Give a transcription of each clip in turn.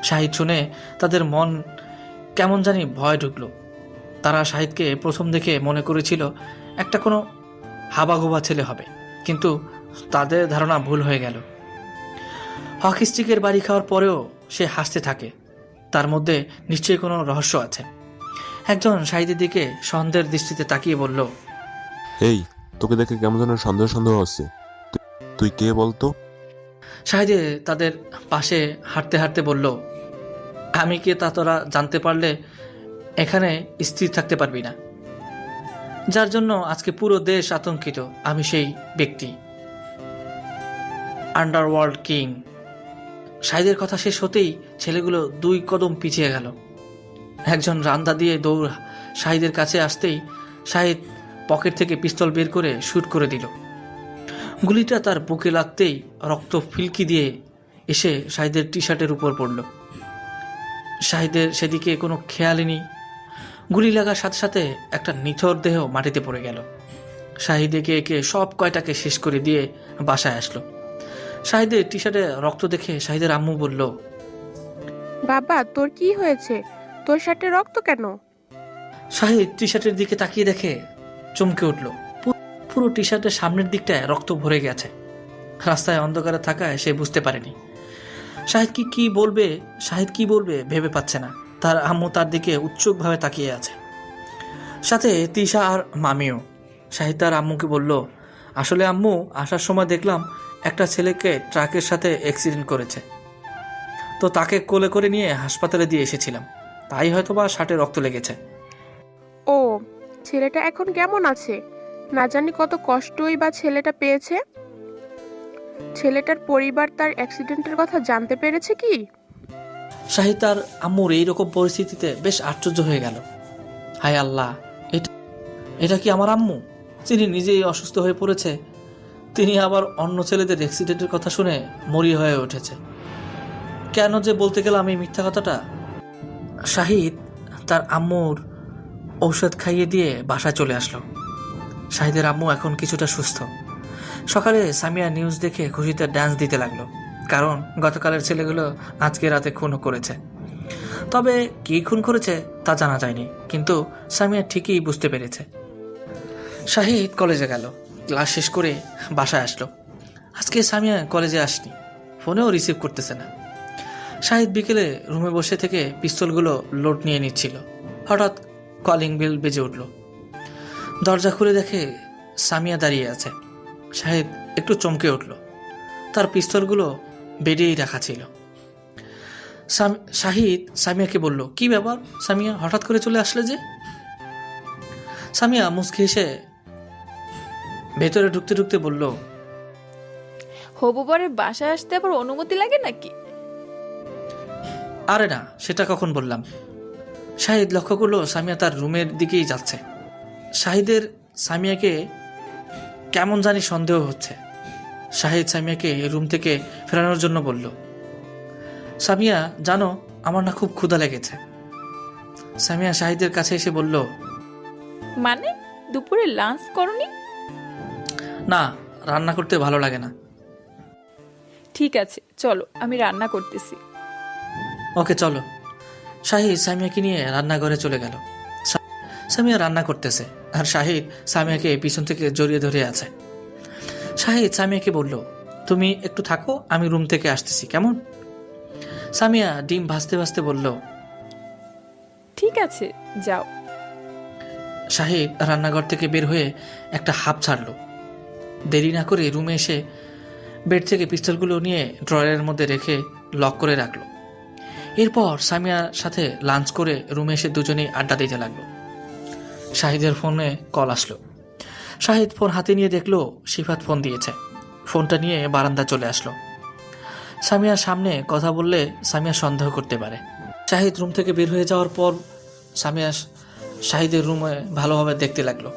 শাহিদ শুনে তাদের মন কেমন জানি ভয় ঢুকল। তারা শাহিদকে প্রথম দেখে মনে করেছিল একটা কোনো হাবাগোবা ছেলে হবে, কিন্তু তাদের ধারণা ভুল হয়ে গেল। হকি স্টিকের বাড়ি খাওয়ার পরেও সে হাসতে থাকে, তার মধ্যে নিশ্চয়ই কোনো রহস্য আছে। একজন শাহিদের দিকে সন্দেহের দৃষ্টিতে তাকিয়ে বলল, এই, তোকে দেখে কেমন যেন সন্দেহ সন্দেহ হচ্ছে, তুই কে বলতো? শাহিদে তাদের পাশে হাঁটতে হাঁটতে বলল, আমি কে তা তোরা জানতে পারলে এখানে স্থির থাকতে পারবি না। যার জন্য আজকে পুরো দেশ আতঙ্কিত, আমি সেই ব্যক্তি, আন্ডারওয়ার্ল্ড কিং। শাহিদের কথা শেষ হতেই ছেলেগুলো 2 কদম পিছিয়ে গেল। একজন রান্দা দিয়ে দৌড় শাহিদের কাছে আসতেই শাহিদ পকেট থেকে পিস্তল বের করে শুট করে দিল। গুলিটা তার বুকে লাগতেই রক্ত ফিলকি দিয়ে এসে শাহিদের টি শার্টের উপর পড়ল। শাহিদের সেদিকে কোনো খেয়ালই নেই। গুলি লাগার সাথে সাথে একটা নিথর দেহ মাটিতে পড়ে গেল। শাহিদ একে একে সব কয়টাকে শেষ করে দিয়ে বাসায় আসলো। শাহিদের টি শার্টে রক্ত দেখে শাহিদের আম্মু বলল, বাবা, তোর কি হয়েছে? তোর শার্টে রক্ত কেন? শাহিদ টি শার্টের দিকে তাকিয়ে দেখে চমকে উঠল। পুরো টি শার্টের সামনের দিকটায় রক্ত ভরে গেছে। রাস্তায় অন্ধকারে থাকায় সে বুঝতে পারেনি। শাহিদ কি বলবে ভেবে পাচ্ছে না। তার আম্মু তার দিকে উৎসুকভাবে তাকিয়ে আছে, সাথে তিশা আর মামিও। শাহিদ তার আম্মুকে বলল, আসলে আম্মু, আসার সময় দেখলাম একটা ছেলেকে ট্রাকের সাথে অ্যাক্সিডেন্ট করেছে, তো তাকে কোলে করে নিয়ে হাসপাতালে দিয়ে এসেছিলাম, তাই হয়তো বা শার্টে রক্ত লেগেছে। ও, ছেলেটা এখন কেমন আছে? না জানি কত কষ্টই বা ছেলেটা পেয়েছে। ছেলেটার পরিবার তার অ্যাক্সিডেন্টের কথা জানতে পেরেছে কি? শাহিদ তার আম্মুর এইরকম পরিস্থিতিতে বেশ আশ্চর্য হয়ে গেল। হায় আল্লাহ, এটা কি আমার আম্মু? যিনি নিজেই অসুস্থ হয়ে পড়েছে, তিনি আবার অন্য ছেলেদের অ্যাক্সিডেন্টের কথা শুনে মরিয়া হয়ে উঠেছে। কেন যে বলতে গেলাম এই মিথ্যা কথাটা? শাহিদ তার আম্মুর ঔষধ খাইয়ে দিয়ে বাসায় চলে আসলো। শাহিদের আম্মু এখন কিছুটা সুস্থ। সকালে সামিয়া নিউজ দেখে খুশিতে ডান্স দিতে লাগলো, কারণ গতকালের ছেলেগুলো আজকে রাতে খুনও করেছে। তবে কি খুন করেছে তা জানা যায়নি, কিন্তু সামিয়া ঠিকই বুঝতে পেরেছে। শাহিদ কলেজে গেল, ক্লাস শেষ করে বাসায় আসলো। আজকে সামিয়া কলেজে আসনি, ফোনেও রিসিভ করতেছে না। শাহিদ বিকেলে রুমে বসে থেকে পিস্তলগুলো লোড নিয়ে নিচ্ছিল। হঠাৎ কলিং বেল বেজে উঠল। দরজা খুলে দেখে সামিয়া দাঁড়িয়ে আছে। শাহিদ একটু চমকে উঠল। তার পিস্তলগুলো বেডেই রাখা ছিল। শাহিদ সামিয়াকে বলল, কি ব্যাপার সামিয়া, হঠাৎ করে চলে আসলে যে? সামিয়া মুচকি হেসে ভেতরে ঢুকতে ঢুকতে বলল, হবু বরের বাসায় আসতে আবার অনুমতি লাগে নাকি? আরে না, সেটা কখন বললাম। শাহিদ লক্ষ্য করলো সামিয়া তার রুমের দিকেই যাচ্ছে। শাহিদের সামিয়াকে কেমন জানি সন্দেহ হচ্ছে। শাহিদ সামিয়াকে রুম থেকে ফেরানোর জন্য বলল, সামিয়া জানো, আমার না খুব ক্ষুধা লেগেছে। সামিয়া শাহিদের কাছে এসে বলল, মানে দুপুরে লাঞ্চ করনি? না, রান্না করতে ভালো লাগে না। ঠিক আছে, চলো আমি রান্না করতেছি। ওকে চলো। শাহিদ সামিয়াকে নিয়ে রান্নাঘরে চলে গেল। সামিয়া রান্না করতেছে আর শাহিদ সামিয়াকে পিছন থেকে জড়িয়ে ধরে আছে। শাহিদ সামিয়াকে বলল, তুমি একটু থাকো, আমি রুম থেকে আসতেছি, কেমন? সামিয়া ডিম ভাজতে ভাজতে বলল, ঠিক আছে, যাও। শাহিদ রান্নাঘর থেকে বের হয়ে একটা হাঁপ ছাড়ল। দেরি না করে রুমে এসে বেড থেকে পিস্তলগুলো নিয়ে ড্রয়ারের মধ্যে রেখে লক করে রাখলো। এরপর সামিয়ার সাথে লাঞ্চ করে রুমে এসে দুজনেই আড্ডা দিতে লাগলো। শাহিদের ফোনে কল আসলো। শাহিদ ফোন হাতে নিয়ে দেখলো সিফাত ফোন দিয়েছে। ফোনটা নিয়ে বারান্দা চলে আসলো। সামিয়ার সামনে কথা বললে সামিয়া সন্দেহ করতে পারে। শাহিদ রুম থেকে বের হয়ে যাওয়ার পর সামিয়া শাহিদের রুমে ভালোভাবে দেখতে লাগলো।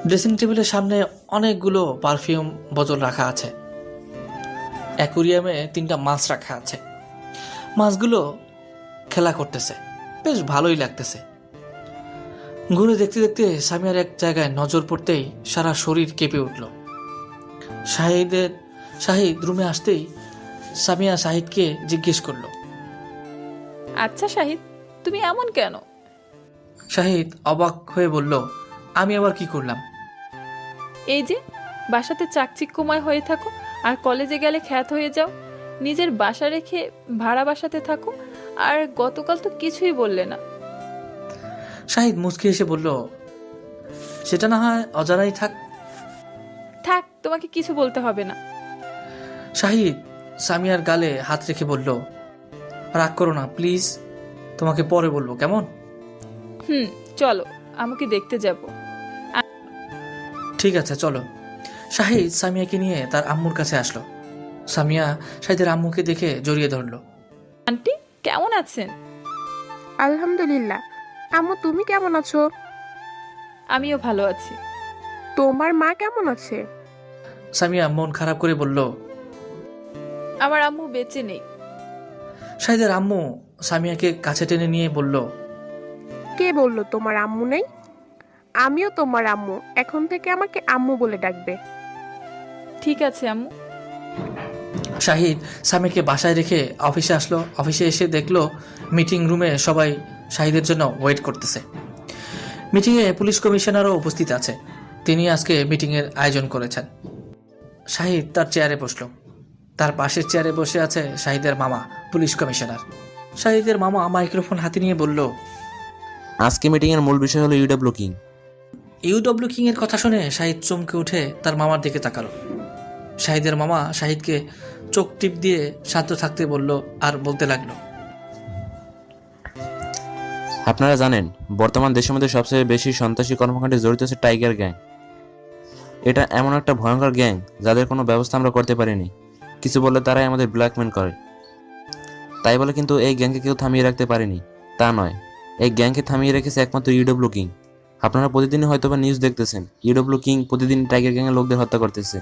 ড্রেসিং টেবিলের সামনে অনেকগুলো পারফিউম বোতল রাখা আছে। অ্যাকুরিয়ামে 3টা মাছ রাখা আছে। মাছগুলো খেলা করতেছে, বেশ ভালোই লাগতেছে। ঘুরে দেখতে দেখতে সামিয়ার এক জায়গায় নজর পড়তেই সারা শরীর কেঁপে উঠল। শাহিদ রুমে আসতেই সামিয়া শাহিদকে জিজ্ঞেস করলো, আচ্ছা শাহিদ, তুমি এমন কেন? শাহিদ অবাক হয়ে বলল, আমি আবার কি করলাম? এই যে বাসাতে চাকচিক্যময় হয়ে থাকো আর কলেজে গেলে খ্যাত হয়ে যাও, নিজের বাসা রেখে ভাড়া বাসাতে থাকো, আর গতকাল তো কিছুই বললে না। শাহিদ মুচকি এসে বলল, সেটা না হয় অজানাই থাক। থাক, তোমাকে কিছু বলতে হবে না। শাহিদ সামিয়ার গালে হাত রেখে বলল, রাগ করো না প্লিজ, তোমাকে পরে বলবো, কেমন? চলো, আমাকে দেখতে যাব। ঠিক আছে চলো। শাহিদ সামিয়াকে নিয়ে তার আম্মুর কাছে আসলো। সামিয়া শাহিদের আম্মুকে দেখে জড়িয়ে ধরলো। আন্টি কেমন আছেন? আলহামদুলিল্লাহ। আম্মু, তুমি কেমন আছো? আমিও ভালো আছি। তোমার মা কেমন আছে? সামিয়া মন খারাপ করে বলল। আমার আম্মু বেঁচে নেই। শাহিদের আম্মু সামিয়াকে কাছে টেনে নিয়ে বলল, কে বললো তোমার আম্মু নেই? আমিও তোমার আম্মু, এখন থেকে আমাকে আম্মু বলে ডাকবে। ঠিক আছে আম্মু। শাহিদ সামিয়াকে বাসায় রেখে অফিসে আসলো। অফিসে এসে দেখলো মিটিং রুমে সবাই শাহিদের জন্য ওয়েট করতেছে। মিটিংয়ে পুলিশ কমিশনারও উপস্থিত আছে। তিনি আজকে মিটিংয়ের আয়োজন করেছেন। শাহিদ তার চেয়ারে বসলো। তার পাশের চেয়ারে বসে আছে শাহিদের মামা, পুলিশ কমিশনার। শাহিদের মামা মাইক্রোফোন হাতে নিয়ে বলল, আজকে মিটিংয়ের মূল বিষয় হলো ইউডব্লিউ কিং। ইউডব্লিউ কিং এর কথা শুনে শাহিদ চমকে উঠে তার মামার দিকে তাকালো। শাহিদের মামা শাহিদকে চোখ টিপ দিয়ে শান্ত থাকতে বলল আর বলতে লাগলো, আপনারা জানেন বর্তমান দেশের মধ্যে সবচেয়ে বেশি সন্ত্রাসী কর্মকাণ্ডে জড়িত আছে টাইগার গ্যাং। এটা এমন একটা ভয়ঙ্কর গ্যাং যাদের কোনো ব্যবস্থা আমরা করতে পারিনি। কিছু বললে তারাই আমাদের ব্ল্যাকমেল করে। তাই বলে কিন্তু এই গ্যাংকে কেউ থামিয়ে রাখতে পারেনি তা নয়, এই গ্যাংকে থামিয়ে রেখেছে একমাত্র ইউডব্লিউ কিং। আপনারা প্রতিদিনই হয়তোবা নিউজ দেখতেছেন, ইউডব্লিউ কিং প্রতিদিন টাইগার গ্যাংয়ের লোকদের হত্যা করতেছে।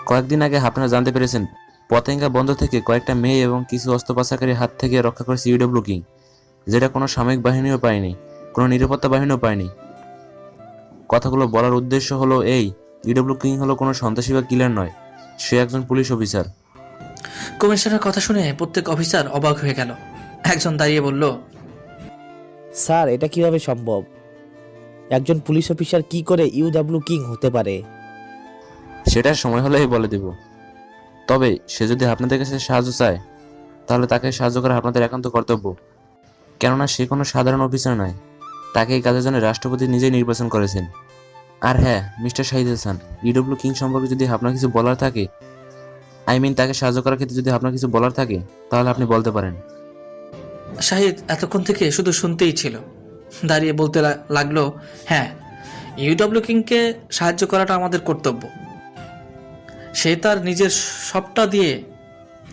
কয়েকদিন আগে আপনারা জানতে পেরেছেন পতেঙ্গা বন্দর থেকে কয়েকটা মেয়ে এবং কিছু অস্ত্র পাচারকারীর হাত থেকে রক্ষা করেছে ইউডব্লিউ কিং, যেটা কোনো সামরিক বাহিনীও পায়নি, কোনো নিরাপত্তা বাহিনীও পায়নি। কথাগুলো বলার উদ্দেশ্য হলো এই, ইউডব্লিউ কিং হলো কোনো সন্ত্রাসী বা কিলার নয়, সে একজন পুলিশ অফিসার। কমিশনার কথা শুনে প্রত্যেক অফিসার অবাক হয়ে গেল। একজন দাঁড়িয়ে বলল, স্যার, এটা কিভাবে সম্ভব? একজন পুলিশ অফিসার কি করে ইউডব্লিউ কিং হতে পারে? সেটার সময় হলেই বলে দেব। তবে সে যদি আপনাদের কাছে সাহায্য চায় তাহলে তাকে সাহায্য করা আপনাদের একান্ত কর্তব্য, কেননা সে কোনো সাধারণ অফিসার নয়, তাকে এই কাজের জন্য রাষ্ট্রপতি নিজেই নির্বাচন করেছেন। আর হ্যাঁ মিস্টার শাহিদ হাসান, ইউডব্লিউ কিং সম্পর্কে যদি আপনার কিছু বলার থাকে, তাকে সাহায্য করার ক্ষেত্রে যদি আপনার কিছু বলার থাকে তাহলে আপনি বলতে পারেন। শাহিদ এতক্ষণ থেকে শুধু শুনতেই ছিল। দাঁড়িয়ে বলতে লাগলো, হ্যাঁ, ইউডব্লিউ কিংকে সাহায্য করাটা আমাদের কর্তব্য। সে তার নিজের সবটা দিয়ে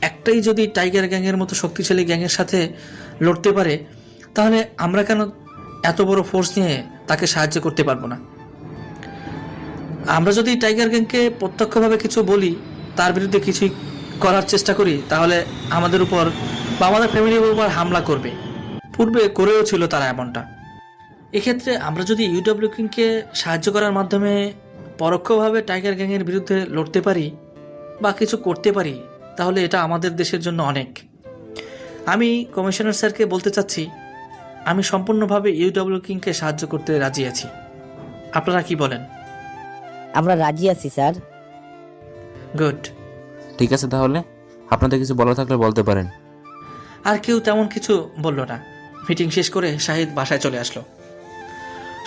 একটাই যদি টাইগার গ্যাংয়ের মতো শক্তিশালী গ্যাংয়ের সাথে লড়তে পারে, তাহলে আমরা কেন এত বড় ফোর্স নিয়ে তাকে সাহায্য করতে পারবো না? আমরা যদি টাইগার গ্যাংকে প্রত্যক্ষভাবে কিছু বলি, তার বিরুদ্ধে কিছুই করার চেষ্টা করি, তাহলে আমাদের উপর বা আমাদের ফ্যামিলির উপর হামলা করবে। পূর্বে করেও ছিল তারা এমনটা। এক্ষেত্রে আমরা যদি ইউডব্লিউ কিংকে সাহায্য করার মাধ্যমে পরোক্ষভাবে টাইগার গ্যাংয়ের বিরুদ্ধে লড়তে পারি বা কিছু করতে পারি, তাহলে এটা আমাদের দেশের জন্য অনেক। আমি কমিশনার স্যারকে বলতে চাচ্ছি, আমি সম্পূর্ণভাবে ইউডব্লিউ কিংকে সাহায্য করতে রাজি আছি। আপনারা কি বলেন? আমরা রাজি আছি স্যার। গুড। ঠিক আছে, তাহলে আপনাদের কিছু বলা থাকলে বলতে পারেন। আর কেউ তেমন কিছু বলল না। মিটিং শেষ করে শাহিদ বাসায় চলে আসলো।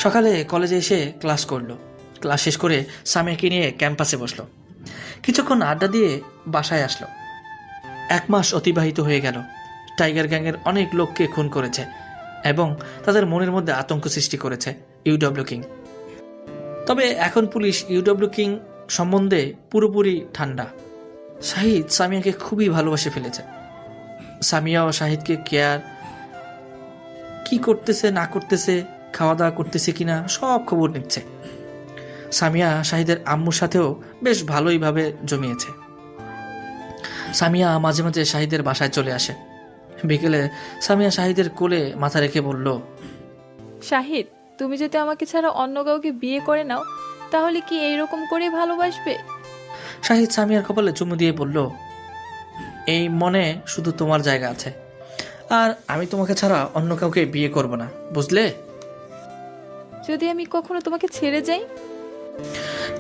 সকালে কলেজে এসে ক্লাস করলো। ক্লাস শেষ করে সামিয়াকে নিয়ে ক্যাম্পাসে বসলো। কিছুক্ষণ আড্ডা দিয়ে বাসায় আসলো। 1 মাস অতিবাহিত হয়ে গেল। টাইগার গ্যাংয়ের অনেক লোককে খুন করেছে এবং তাদের মনের মধ্যে আতঙ্ক সৃষ্টি করেছে ইউডব্লিউ কিং। তবে এখন পুলিশ ইউডব্লিউ কিং সম্বন্ধে পুরোপুরি ঠান্ডা। শাহিদ সামিয়াকে খুবই ভালোবাসে ফেলেছে। সামিয়াও শাহিদকে কেয়ার, কি করতেছে না করতেছে, খাওয়া দাওয়া করতেছে কিনা, সব খবর নিচ্ছে। সামিয়া শাহিদের আম্মুর সাথেও বেশ ভালোইভাবে জমিয়েছে। সামিয়া মাঝে মাঝে শাহিদের বাসায় চলে আসে। বিকেলে সামিয়া শাহিদের কোলে মাথা রেখে বলল, শাহিদ, তুমি যদি আমাকে ছাড়া অন্য কাউকে বিয়ে করে নাও, তাহলে কি এইরকম করে ভালোবাসবে? শাহিদ সামিয়ার কপালে চুমু দিয়ে বলল, এই মনে শুধু তোমার জায়গা আছে, আর আমি তোমাকে ছাড়া অন্য কাউকে বিয়ে করব না, বুঝলে? যদি আমি কখনো তোমাকে ছেড়ে যাই?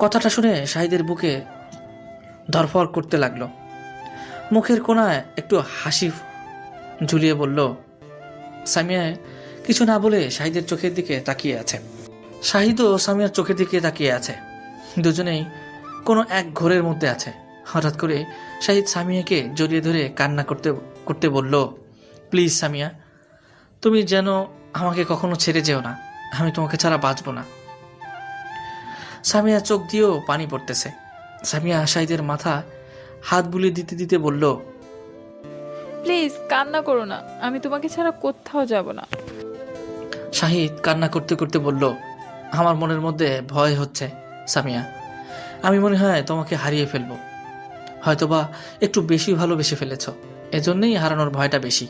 কথাটা শুনে শাহিদের বুকে ধরফর করতে লাগলো। মুখের কোণায় একটু হাসি ঝুলিয়ে বলল। সামিয়া কিছু না বলে শাহিদের চোখের দিকে তাকিয়ে আছে। শাহিদও সামিয়ার চোখের দিকে তাকিয়ে আছে। দুজনেই কোনো এক ঘোরের মধ্যে আছে। হঠাৎ করে শাহিদ সামিয়াকে জড়িয়ে ধরে কান্না করতে করতে বলল, প্লিজ সামিয়া, তুমি যেন আমাকে কখনো ছেড়ে যেও না, আমি তোমাকে ছাড়া বাঁচব না। সামিয়া চোখ দিয়েও পানি পড়তেছে। সামিয়া শাহিদের মাথা হাত বুলিয়ে দিতে দিতে বলল, প্লিজ কান্না করো না, আমি তোমাকে ছাড়া কোথাও যাব না। শাহিদ কান্না করতে করতে বলল, আমার মনের মধ্যে ভয় হচ্ছে সামিয়া, আমি মনে হয় তোমাকে হারিয়ে ফেলবো। হয়তোবা একটু বেশি ভালোবেসে ফেলেছ, এজন্যই হারানোর ভয়টা বেশি।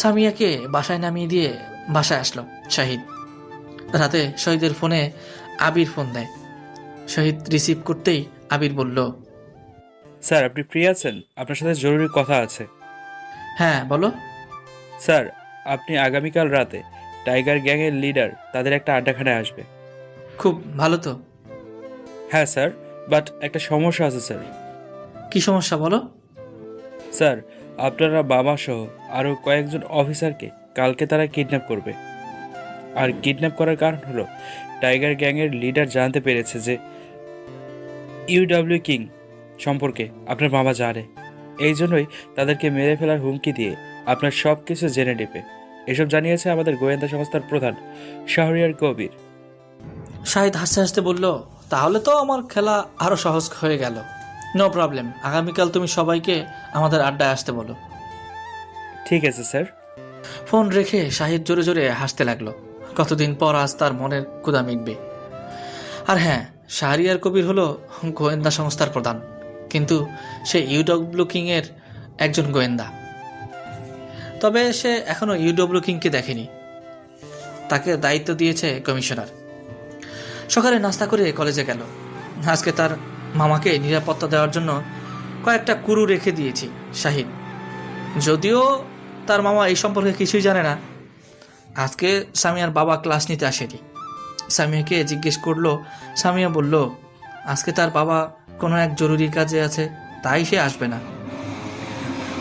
সামিয়াকে বাসায় নামিয়ে দিয়ে বাসায় আসলো শাহিদ। রাতে শহীদের ফোনে আবির ফোন দেয়। শহীদ রিসিভ করতেই আবির বলল, স্যার আপনি ফ্রি আছেন? আপনার সাথে জরুরি কথা আছে। হ্যাঁ বলো। স্যার আপনি আগামীকাল রাতে টাইগার গ্যাংয়ের লিডার তাদের একটা আড্ডাখানায় আসবে। খুব ভালো তো। হ্যাঁ স্যার, বাট একটা সমস্যা আছে স্যার। কি সমস্যা বলো? স্যার আপনারা বাবা সহ আরও কয়েকজন অফিসারকে কালকে তারা কিডন্যাপ করবে। আর কিডন্যাপ করার কারণ হলো টাইগার গ্যাংয়ের লিডার জানতে পেরেছে যে ইউডব্লিউ কিং সম্পর্কে আপনার বাবা জানে। এই জন্যই তাদেরকে মেরে ফেলার হুমকি দিয়ে আপনার সব কিছু জেনে নেবে। এসব জানিয়েছে আমাদের গোয়েন্দা সংস্থার প্রধান শাহরিয়ার কবির। শাহিদ হাসতে হাসতে বলল, তাহলে তো আমার খেলা আরো সহজ হয়ে গেল। নো প্রবলেম, আগামীকাল তুমি সবাইকে আমাদের আড্ডায় আসতে বলো। ঠিক আছে স্যার। ফোন রেখে শাহিদ জোরে জোরে হাসতে লাগলো। কতদিন পর আজ তার মনের ক্ষুধা মিটবে। আর হ্যাঁ, শাহরিয়ার কবির হলো গোয়েন্দা সংস্থার প্রধান, কিন্তু সে ইউডব্লিউ কিং এর একজন গোয়েন্দা। তবে সে এখনো ইউডব্লিউ কিংকে দেখেনি। তাকে দায়িত্ব দিয়েছে কমিশনার। সকালে নাস্তা করে কলেজে গেল। আজকে তার মামাকে নিরাপত্তা দেওয়ার জন্য কয়েকটা কুরু রেখে দিয়েছি শাহিদ। যদিও তার মামা এই সম্পর্কে কিছুই জানে না। আজকে সামিয়ার বাবা ক্লাস নিতে আসেনি। সামিয়াকে জিজ্ঞেস করলো, সামিয়া বলল আজকে তার বাবা কোনো এক জরুরি কাজে আছে, তাই সে আসবে না।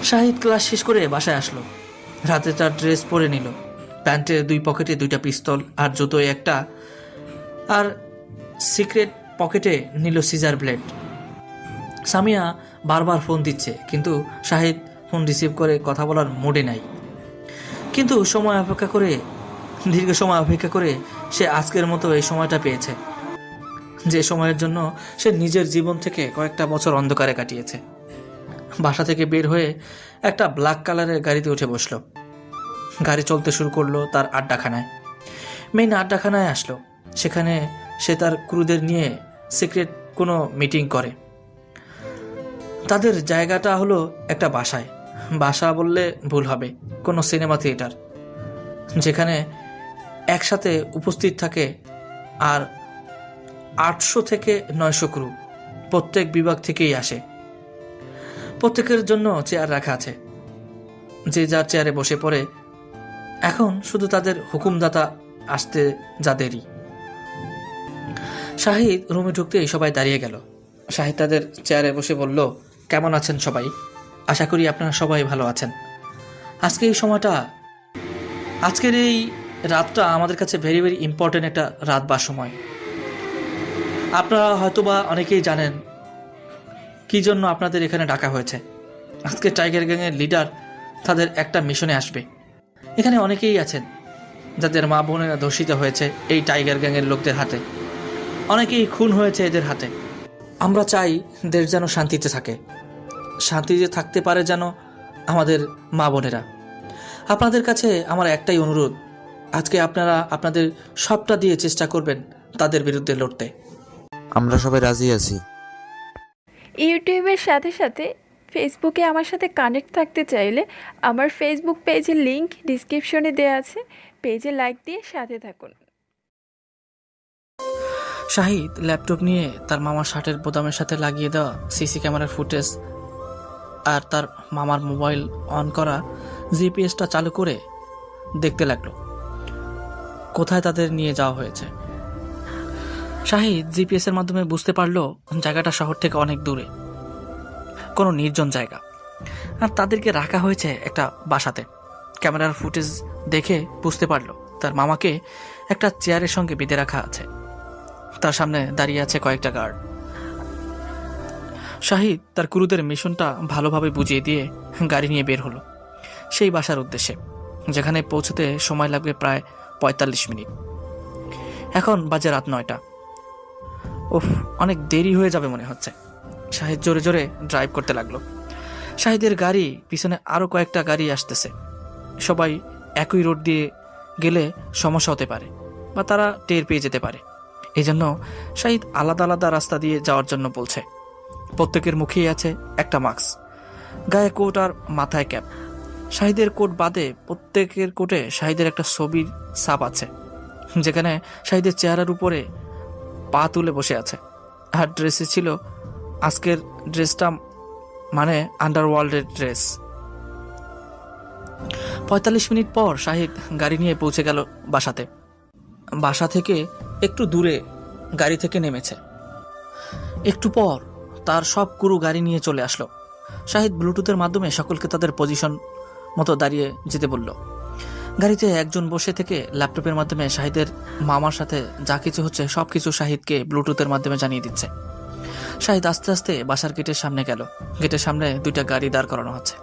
শাহিদ ক্লাস শেষ করে বাসায় আসলো। রাতে তার ড্রেস পরে নিল। প্যান্টের দুই পকেটে দুইটা পিস্তল আর জুতোয় একটা, আর সিক্রেট পকেটে নিল সিজার ব্লেড। সামিয়া বারবার ফোন দিচ্ছে, কিন্তু শাহিদ ফোন রিসিভ করে কথা বলার মুডে নাই। কিন্তু দীর্ঘ সময় অপেক্ষা করে সে আজকের মতো এই সময়টা পেয়েছে, যে সময়ের জন্য সে নিজের জীবন থেকে কয়েকটা বছর অন্ধকারে কাটিয়েছে। বাসা থেকে বের হয়ে একটা ব্ল্যাক কালারের গাড়িতে উঠে বসলো। গাড়ি চলতে শুরু করলো তার আড্ডাখানায়। মেইন আড্ডাখানায় আসলো। সেখানে সে তার ক্রুদের নিয়ে সিক্রেট কোনো মিটিং করে। তাদের জায়গাটা হলো একটা বাসায়। বাসা বললে ভুল হবে, কোনো সিনেমা থিয়েটার, যেখানে একসাথে উপস্থিত থাকে আর 800 থেকে 900 ক্রু। প্রত্যেক বিভাগ থেকেই আসে। প্রত্যেকের জন্য চেয়ার রাখা আছে। যে যার চেয়ারে বসে পড়ে। এখন শুধু তাদের হুকুমদাতা আসতে যা দেরি। শাহিদ রুমে ঢুকতেই সবাই দাঁড়িয়ে গেল। শাহিদ তাদের চেয়ারে বসে বলল, কেমন আছেন সবাই? আশা করি আপনারা সবাই ভালো আছেন। আজকের এই রাতটা আমাদের কাছে ভেরি ভেরি ইম্পর্টেন্ট একটা রাত বা সময়। আপনারা হয়তোবা অনেকেই জানেন কি জন্য আপনাদের এখানে ডাকা হয়েছে। আজকে টাইগার গ্যাংয়ের লিডার তাদের একটা মিশনে আসবে। এখানে অনেকেই আছেন যাদের মা বোনেরা ধর্ষিত হয়েছে এই টাইগার গ্যাংয়ের লোকদের হাতে। অনেকেই খুন হয়েছে এদের হাতে। আমরা চাই দেশ যেন শান্তিতে থাকে, শান্তিতে থাকতে পারে যেন আমাদের মা বোনেরা। আপনাদের কাছে আমার একটাই অনুরোধ, আজকে আপনারা আপনাদের সবটা দিয়ে চেষ্টা করবেন তাদের বিরুদ্ধে লড়তে। আমরা সবাই রাজি আছি। ইউটিউবের সাথে সাথে ফেসবুকে আমার সাথে কানেক্ট থাকতে চাইলে আমার ফেসবুক পেজের লিংক ডিসক্রিপশনে দেওয়া আছে, পেজে লাইক দিয়ে সাথে থাকুন। শাহিদ ল্যাপটপ নিয়ে তার মামার শার্টের বোতামের সাথে লাগিয়ে দেওয়া সিসি ক্যামেরার ফুটেজ আর তার মামার মোবাইল অন করা জিপিএসটা চালু করে দেখতে লাগলো কোথায় তাদের নিয়ে যাওয়া হয়েছে। শাহিদ জিপিএস এর মাধ্যমে বুঝতে পারলো জায়গাটা শহর থেকে অনেক দূরে, কোনো নির্জন জায়গা, আর তাদেরকে রাখা হয়েছে একটা বাসাতে। ক্যামেরার ফুটেজ দেখে বুঝতে পারলো তার মামাকে একটা চেয়ারের সঙ্গে বেঁধে রাখা আছে, তার সামনে দাঁড়িয়ে আছে কয়েকটা গার্ড। শাহিদ তার ক্রুদের মিশনটা ভালোভাবে বুঝিয়ে দিয়ে গাড়ি নিয়ে বের হলো সেই বাসার উদ্দেশ্যে, যেখানে পৌঁছতে সময় লাগবে প্রায় 45 মিনিট। এখন বাজে রাত 9টা। উফ, অনেক দেরি হয়ে যাবে মনে হচ্ছে। শাহিদ জোরে জোরে ড্রাইভ করতে লাগলো। শাহিদের গাড়ি পিছনে আরো কয়েকটা গাড়ি আসতেছে। সবাই একই রোড দিয়ে গেলে সমস্যা হতে পারে বা তারা টের পেয়ে যেতে পারে। এই জন্য শাহিদ আলাদা আলাদা রাস্তা দিয়ে যাওয়ার জন্য বলছে। প্রত্যেকের মুখেই আছে একটা মাস্ক, গায়ে কোট আর মাথায় ক্যাপ। শাহিদের কোট বাদে প্রত্যেকের কোটে শাহিদের একটা ছবির ছাপ আছে, যেখানে শাহিদের চেহারার উপরে পা তুলে বসে আছে। আর ড্রেসে ছিল আজকের ড্রেসটা, মানে আন্ডারওয়ার্ল্ডের ড্রেস। 45 মিনিট পর শাহিদ গাড়ি নিয়ে পৌঁছে গেল বাসাতে। বাসা থেকে একটু দূরে গাড়ি থেকে নেমেছে। একটু পর তার সব ক্রু গাড়ি নিয়ে চলে আসলো। শাহিদ ব্লুটুথের মাধ্যমে সকলকে তাদের পজিশন মতো দাঁড়িয়ে যেতে বলল। গাড়িতে একজন বসে থেকে ল্যাপটপের মাধ্যমে শাহিদের মামার সাথে যা কিছু হচ্ছে সবকিছু শাহিদকে ব্লুটুথের মাধ্যমে জানিয়ে দিচ্ছে। শাহিদ আস্তে আস্তে বাসার গেটের সামনে গেল। গেটের সামনে 2টা গাড়ি দাঁড় করানো হচ্ছে।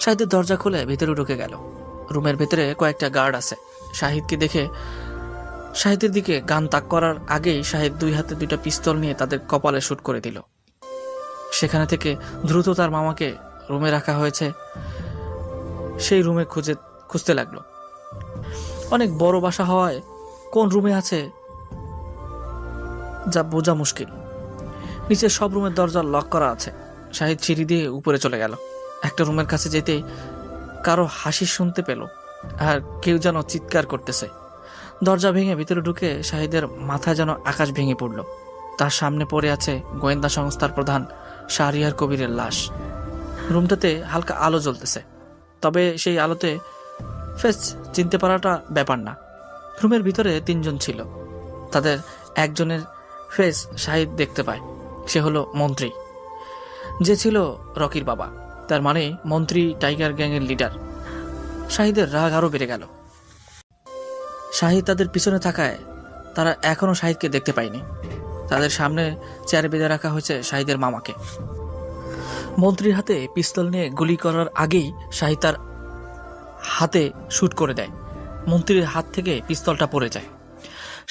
শাহিদের দরজা খুলে ভেতরে ঢুকে গেল। রুমের ভেতরে কয়েকটা গার্ড আছে। শাহিদকে দেখে শাহিদের দিকে গান তাক করার আগেই শাহিদ 2 হাতে 2টা পিস্তল নিয়ে তাদের কপালে শুট করে দিল। সেখানে থেকে দ্রুত তার মামাকে রুমে রাখা হয়েছে সেই রুমে খুঁজতে লাগলো। অনেক বড় বাসা হওয়ায় কোন রুমে আছে যা বোঝা মুশকিল। নিচে সব রুমের দরজা লক করা আছে। শাহিদ সিঁড়ি দিয়ে উপরে চলে গেল। একটা রুমের কাছে যেতেই কারো হাসি শুনতে পেল, আর কেউ যেন চিৎকার করতেছে। দরজা ভেঙে ভিতরে ঢুকে শাহিদের মাথায় যেন আকাশ ভেঙে পড়ল। তার সামনে পড়ে আছে গোয়েন্দা সংস্থার প্রধান শাহরিয়ার কবিরের লাশ। রুমটাতে হালকা আলো জ্বলতেছে, তবে সেই আলোতে ফেস চিনতে পারাটা ব্যাপার না। রুমের ভিতরে 3 জন ছিল। তাদের একজনের ফেস শাহিদ দেখতে পায়। সে হলো মন্ত্রী, যে ছিল রকির বাবা। তার মানে মন্ত্রী টাইগার গ্যাংয়ের লিডার। শাহিদের রাগ আরো বেড়ে গেল। শাহিদ তাদের পিছনে থাকায় তারা এখনো শাহিদকে দেখতে পায়নি। তাদের সামনে চেয়ারে বেঁধে রাখা হয়েছে শাহিদের মামাকে। মন্ত্রীর হাতে পিস্তল নিয়ে গুলি করার আগেই শাহিদ তার হাতে শুট করে দেয়। মন্ত্রীর হাত থেকে পিস্তলটা পড়ে যায়।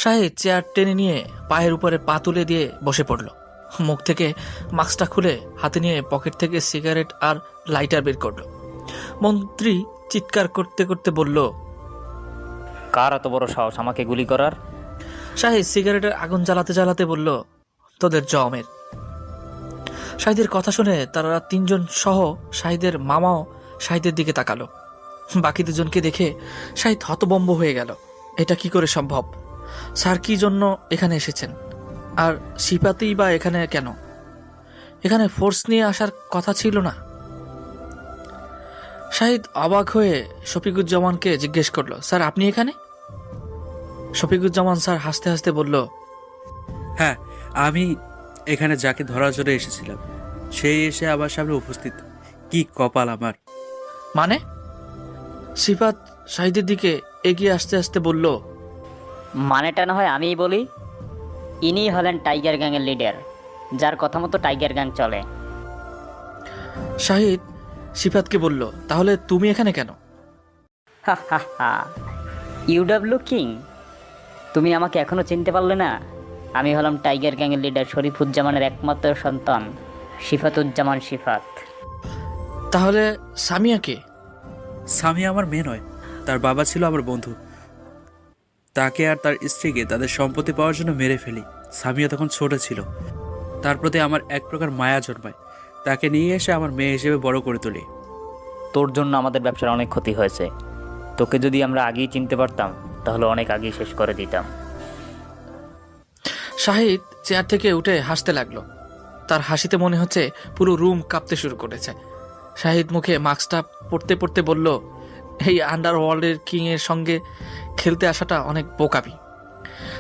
শাহিদ চেয়ার টেনে নিয়ে পায়ের উপরে পা তুলে দিয়ে বসে পড়ল। মুখ থেকে মাস্কটা খুলে হাতে নিয়ে পকেট থেকে সিগারেট আর লাইটার বের করল। মন্ত্রী চিৎকার করতে করতে বলল, কার এত বড় সাহস আমাকে গুলি করার? শাহিদ সিগারেটের আগুন জ্বালাতে জ্বালাতে বলল, তোদের জমের। শাহিদের কথা শুনে তারা 3 জন সহ শাহিদের মামাও শাহিদের দিকে তাকালো। বাকি 2 জনকে দেখে শাহিদ হতবম্ব হয়ে গেল। এটা কি করে সম্ভব? স্যার কি জন্য এখানে এসেছেন? আর সিপাতেই বা এখানে কেন? এখানে ফোর্স নিয়ে আসার কথা ছিল না। শাহিদ অবাক হয়ে শফিকুজ্জামানকে জিজ্ঞেস করলো, স্যার আপনি এখানে? শফিকুজ্জামান স্যার হাসতে হাসতে বলল, হ্যাঁ, আমি এখানে যাকে ধরার জন্য এসেছিলাম সেই এসে আমার সামনে উপস্থিত। কি কপাল আমার! মানে? সিফাত শাহিদের দিকে এগিয়ে আসতে আসতে বলল, মানেটা না হয় আমিই বলি। ইনি হলেন টাইগার গ্যাংয়ের লিডার, যার কথা মতো টাইগার গ্যাং চলে। শাহিদ সিফাতকে বলল, তাহলে তুমি এখানে কেন? হা হা হা, ইউডাব্লিউ কিং, তুমি আমাকে এখনো চিনতে পারলে না? আমি হলাম টাইগার গ্যাংয়ের লিডার শরীফুজ্জামানের একমাত্র সন্তান সিফাতুজ্জামান সিফাত। তাহলে সামিয়া কে? সামিয়া আমার মেয়ে নয়, তার বাবা ছিল আমার বন্ধু। তাকে আর তার স্ত্রীকে তাদের সম্পত্তি পাওয়ার জন্য মেরে ফেলি। সামিয়া তখন ছোট ছিল। তার প্রতি আমার এক প্রকার মায়া জন্মায়। তাকে নিয়ে এসে আমার মেয়ে হিসেবে বড় করে তুলি। তোর জন্য আমাদের ব্যবসার অনেক ক্ষতি হয়েছে। তোকে যদি আমরা আগেই চিনতে পারতাম তাহলে অনেক আগেই শেষ করে দিতাম। শাহিদ চেয়ার থেকে উঠে হাসতে লাগলো। তার হাসিতে মনে হচ্ছে পুরো রুম কাঁপতে শুরু করেছে। শাহিদ মুখে মাস্কটা পড়তে পড়তে বলল, এই আন্ডারওয়ার্ল্ডের কিং এর সঙ্গে খেলতে আসাটা অনেক বোকামি।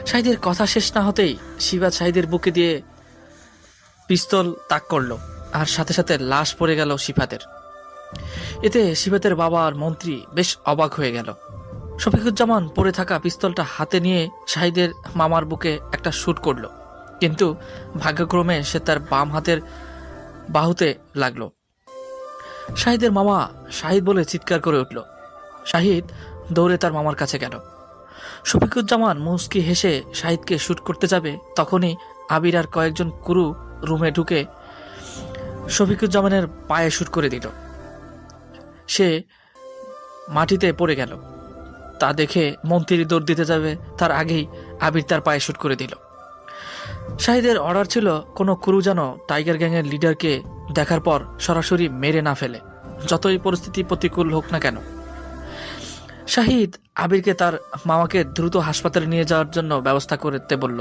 শাহিদের কথা শেষ না হতেই শিবাত শাহিদের বুকে দিয়ে পিস্তল তাক করলো, আর সাথে সাথে লাশ পড়ে গেল শিফাতের। এতে শিফাতের বাবা আর মন্ত্রী বেশ অবাক হয়ে গেল। শফিকুজ্জামান পড়ে থাকা পিস্তলটা হাতে নিয়ে শাহিদের মামার বুকে একটা শুট করলো, কিন্তু ভাগ্যক্রমে সে তার বাম হাতের বাহুতে লাগলো। শাহিদের মামা শাহিদ বলে চিৎকার করে উঠল। শাহিদ দৌড়ে তার মামার কাছে গেল। শফিকুজ্জামান মুস্কি হেসে শাহিদকে শুট করতে যাবে, তখনই আবির আর কয়েকজন কুরু রুমে ঢুকে শফিকুজ্জামানের পায়ে শুট করে দিল। সে মাটিতে পড়ে গেল। তা দেখে মন্ত্রী দৌড় দিতে যাবে, তার আগেই আবির তার পায়ে শুট করে দিল। শাহিদের অর্ডার ছিল কোনো ক্রু যেন টাইগার গ্যাংয়ের লিডারকে দেখার পর সরাসরি মেরে না ফেলে, যতই পরিস্থিতি প্রতিকূল হোক না কেন। শাহিদ আবিরকে তার মামাকে দ্রুত হাসপাতালে নিয়ে যাওয়ার জন্য ব্যবস্থা করতে বলল।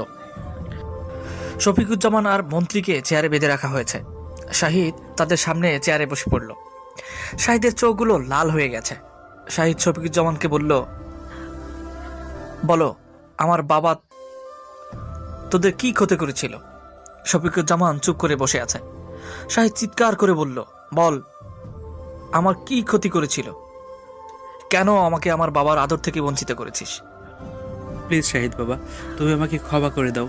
শফিকুজ্জামান আর মন্ত্রীকে চেয়ারে বেঁধে রাখা হয়েছে। শাহিদ তাদের সামনে চেয়ারে বসে পড়ল। শাহিদের চোখগুলো লাল হয়ে গেছে। শাহিদ শফিকুজ্জামানকে বলল, বলো আমার বাবা তোদের কি ক্ষতি করেছিল? শফিকুজ্জামান চুপ করে বসে আছে। শাহিদ চিৎকার করে বলল, বল আমার কি ক্ষতি করেছিল? কেন আমাকে আমার বাবার আদর থেকে বঞ্চিত করেছিস? প্লিজ শাহিদ বাবা, তুমি আমাকে ক্ষমা করে দাও।